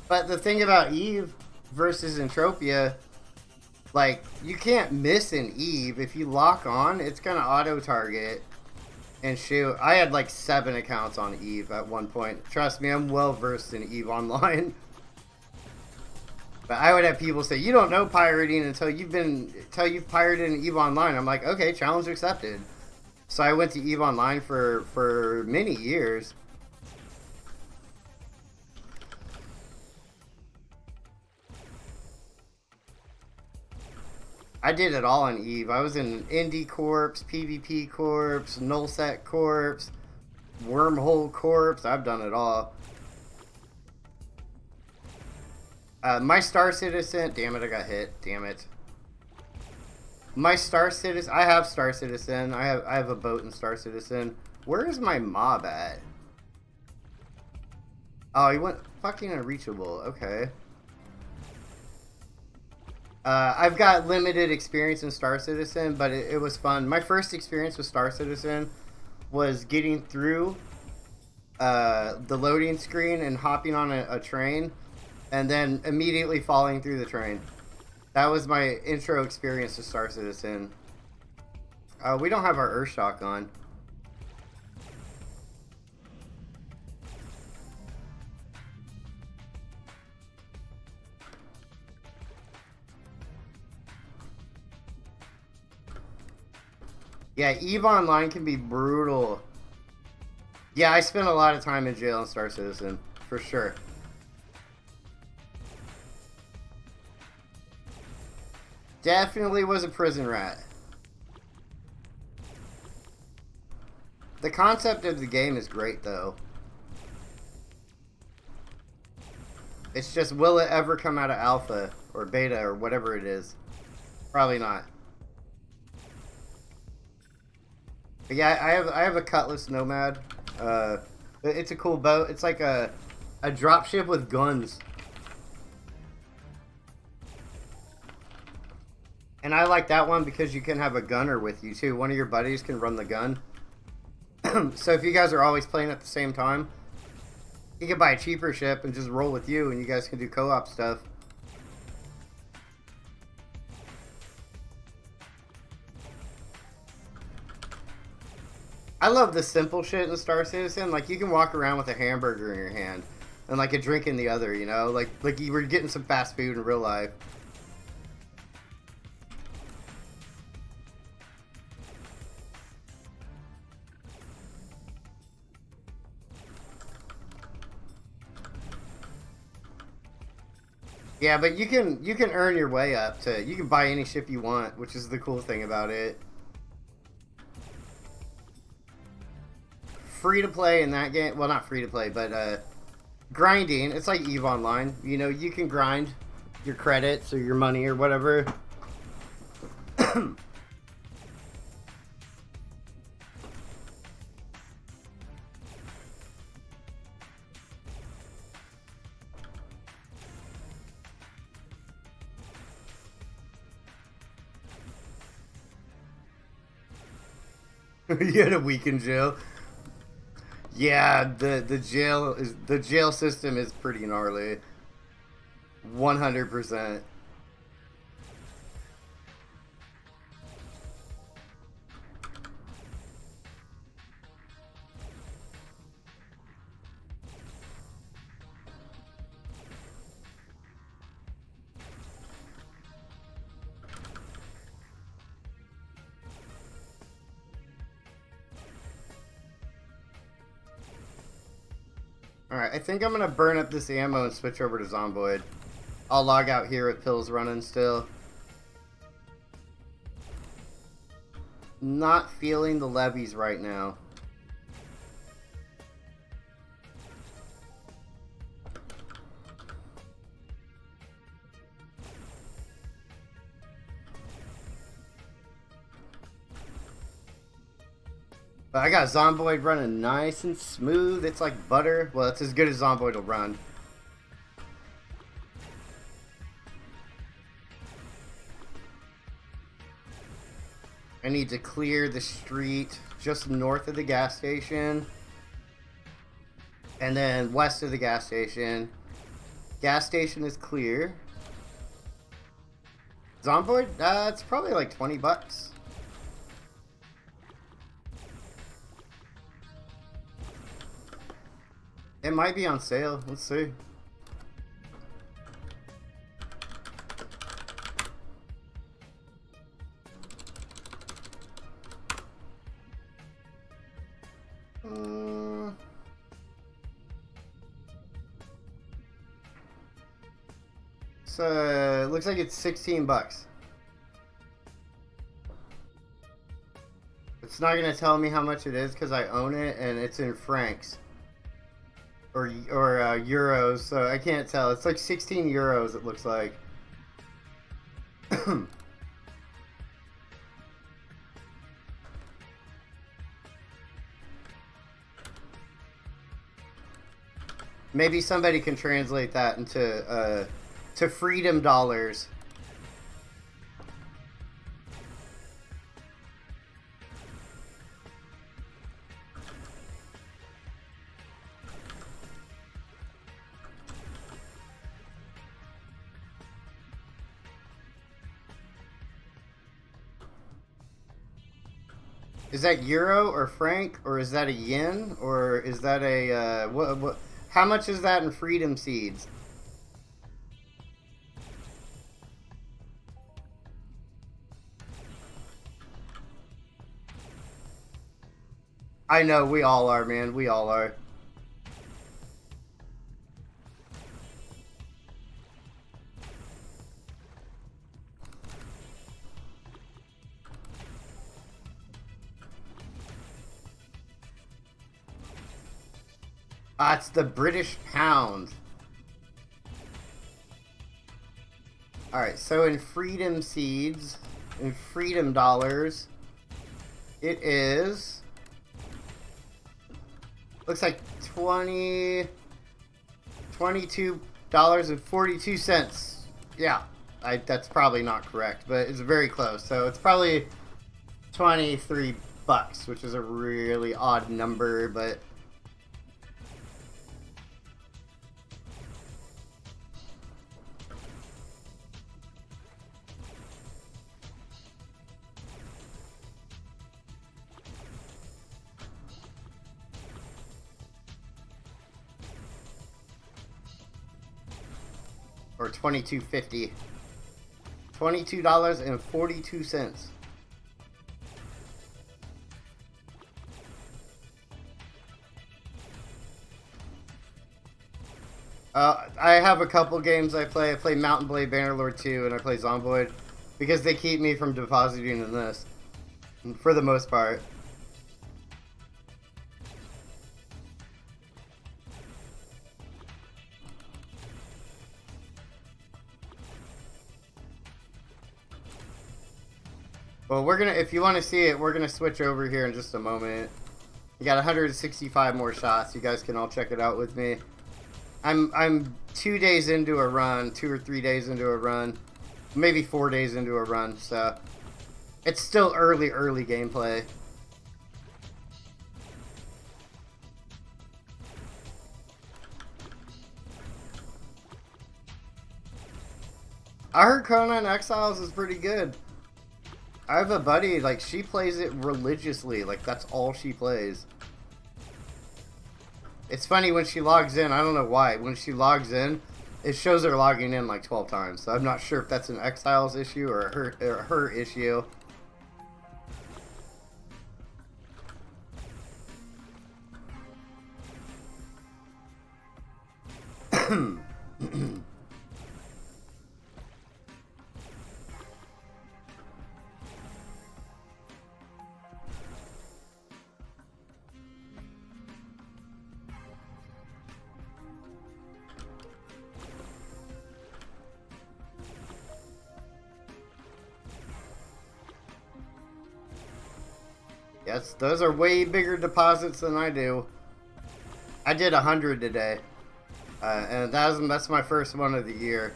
But the thing about Eve versus Entropia, like, you can't miss an Eve. If you lock on, it's gonna auto-target. And shoot, I had like 7 accounts on Eve at one point. Trust me, I'm well versed in Eve Online. But I would have people say, "You don't know pirating until you've pirated in Eve Online." I'm like, okay, challenge accepted. So I went to Eve Online for many years. I did it all on Eve. I was in Indie Corps, PvP Corps, Nullsec Corps, Wormhole Corps. I've done it all. My Star Citizen... Damn it, I got hit. Damn it. My Star Citizen... I have Star Citizen. I have a boat in Star Citizen. Where is my mob at? Oh, he went fucking unreachable. Okay. I've got limited experience in Star Citizen, but it was fun. My first experience with Star Citizen was getting through the loading screen and hopping on a train, and then immediately falling through the train. That was my intro experience to Star Citizen. We don't have our Earthshock on. Yeah, EVE Online can be brutal. Yeah, I spent a lot of time in jail in Star Citizen, for sure. Definitely was a prison rat. The concept of the game is great, though. It's just, will it ever come out of alpha or beta or whatever it is? Probably not. But yeah, I have a Cutlass Nomad. It's a cool boat. It's like a dropship with guns. And I like that one because you can have a gunner with you too. One of your buddies can run the gun. So if you guys are always playing at the same time, you can buy a cheaper ship and just roll with you, and you guys can do co-op stuff. I love the simple shit in Star Citizen. Like, you can walk around with a hamburger in your hand and like a drink in the other, you know? Like you were getting some fast food in real life. Yeah, but you can earn your way up to... You can buy any ship you want, which is the cool thing about it. Free to play in that game... Well, not free to play, but grinding. It's like EVE Online. You know, you can grind your credits or your money or whatever. You had a week in jail. Yeah, the jail system is pretty gnarly. 100%. Alright, I think I'm gonna burn up this ammo and switch over to Zomboid. I'll log out here with pills running still. Not feeling the levies right now. But I got Zomboid running nice and smooth. It's like butter. Well, it's as good as Zomboid will run. I need to clear the street just north of the gas station. And then west of the gas station. Gas station is clear. Zomboid? It's probably like 20 bucks. It might be on sale. Let's see. So, looks like it's 16 bucks. It's not gonna tell me how much it is because I own it and it's in francs or euros, so I can't tell. It's like 16 euros. It looks like. Maybe somebody can translate that into to freedom dollars. Is that euro or franc, or is that a yen, or is that a what? How much is that in freedom seeds? I know, we all are, man. We all are. It's the British pound. Alright, so in freedom seeds, in freedom dollars, it is... looks like $22.42. Yeah, that's probably not correct, but it's very close. So it's probably 23 bucks, which is a really odd number, but... or $22.50. $22.42. I have a couple games I play. I play Mountain Blade Bannerlord 2 and I play Zomboid because they keep me from depositing in this for the most part. Well, we're gonna, if you want to see it, we're gonna switch over here in just a moment. You got 165 more shots. You guys can all check it out with me. I'm 2 days into a run, 2 or 3 days into a run, maybe 4 days into a run. So it's still early gameplay. I heard Conan Exiles is pretty good. I have a buddy, like, she plays it religiously. Like, that's all she plays. It's funny when she logs in, I don't know why. When she logs in, it shows her logging in like 12 times. So I'm not sure if that's an Exiles issue or her issue. Yes, those are way bigger deposits than I do. I did 100 today, and that's my first one of the year.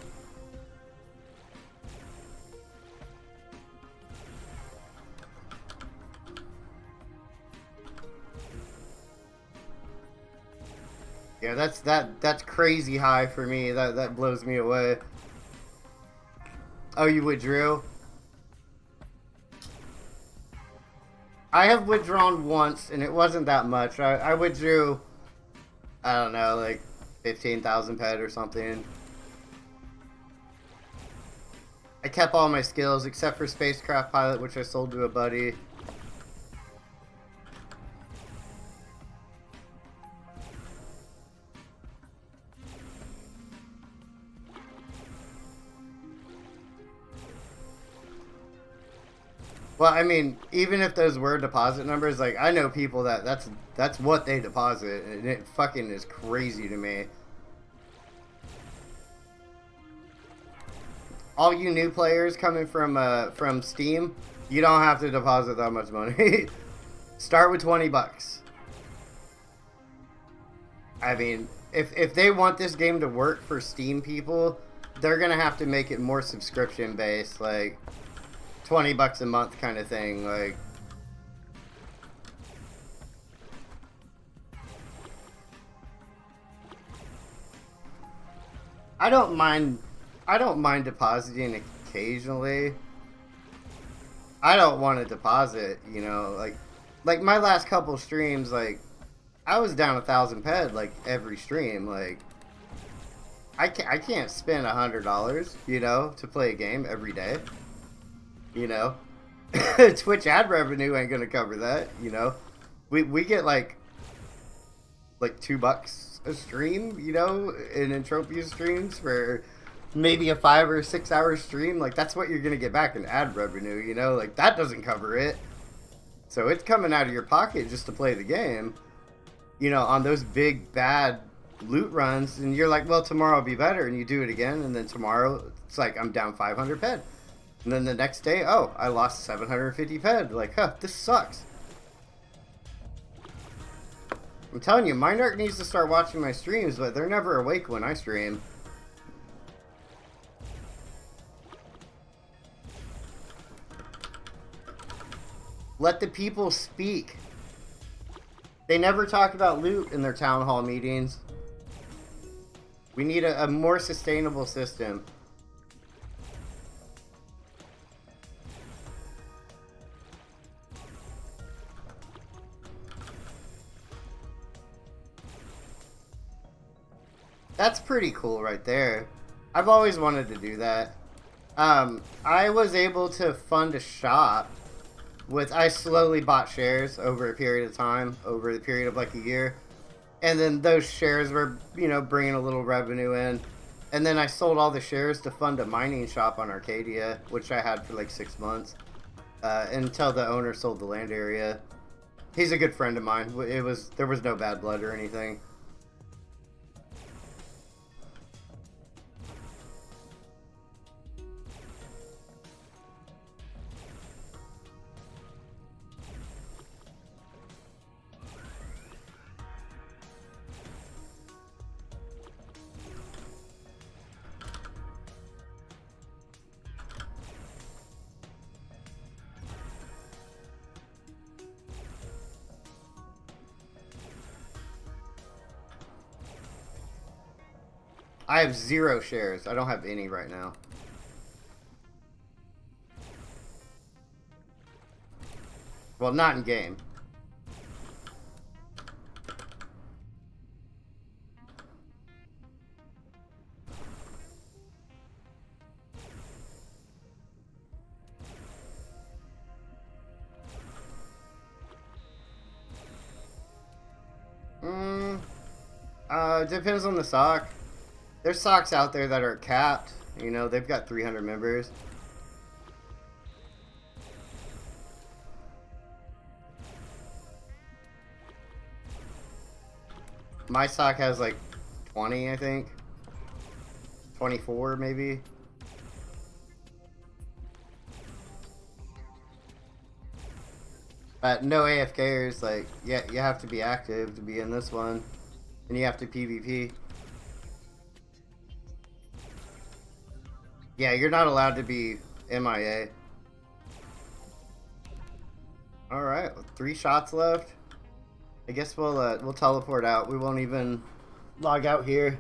Yeah, that's crazy high for me. That blows me away. Oh, you withdrew? I have withdrawn once, and it wasn't that much. I withdrew I don't know, like 15,000 ped or something. I kept all my skills except for spacecraft pilot, which I sold to a buddy. Well, I mean, even if those were deposit numbers, like, I know people that's what they deposit, and it fucking is crazy to me. All you new players coming from Steam, you don't have to deposit that much money. Start with 20 bucks. I mean, if they want this game to work for Steam people, they're gonna have to make it more subscription based, like 20 bucks a month kind of thing, like. I don't mind depositing occasionally. I don't want to deposit, you know, like my last couple streams, like I was down 1,000 ped like every stream, like I can't spend $100, you know, to play a game every day. You know, Twitch ad revenue ain't gonna cover that. You know, we get like $2 a stream. You know, in Entropia streams for maybe a 5 or 6 hour stream. Like that's what you're gonna get back in ad revenue. You know, like that doesn't cover it. So it's coming out of your pocket just to play the game. You know, on those big bad loot runs, and you're like, well, tomorrow will be better, and you do it again, and then tomorrow it's like I'm down 500 ped. And then the next day, oh, I lost 750 ped. Like, huh, this sucks. I'm telling you, Minark needs to start watching my streams, but they're never awake when I stream. Let the people speak. They never talk about loot in their town hall meetings. We need a more sustainable system. That's pretty cool right there. I've always wanted to do that. I was able to fund a shop with, I slowly bought shares over a period of time, over the period of like a year. And then those shares were, you know, bringing a little revenue in. And then I sold all the shares to fund a mining shop on Arcadia, which I had for like 6 months, until the owner sold the land area. He's a good friend of mine. There was no bad blood or anything. I have 0 shares. I don't have any right now. Well, not in game. Depends on the sock. There's socks out there that are capped. You know, they've got 300 members. My sock has like 20, I think. 24, maybe. But no AFKers, like, yeah, you have to be active to be in this one. And you have to PvP. Yeah, you're not allowed to be MIA. Alright, 3 shots left. I guess we'll teleport out. We won't even log out here.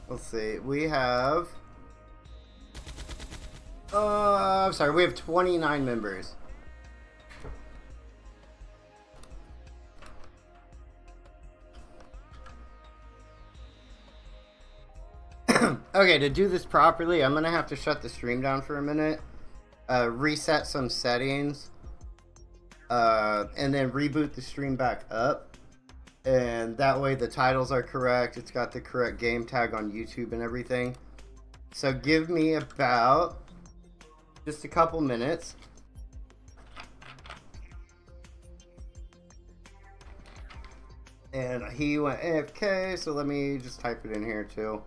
Let's see. We have... I'm sorry. We have 29 members. Okay, to do this properly, I'm going to have to shut the stream down for a minute. Reset some settings. And then reboot the stream back up. And that way the titles are correct. It's got the correct game tag on YouTube and everything. So give me about just a couple minutes. And he went AFK, so let me just type it in here too.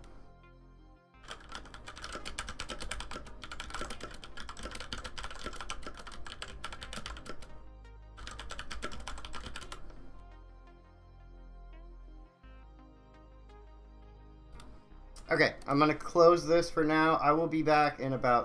Okay, I'm going to close this for now. I will be back in about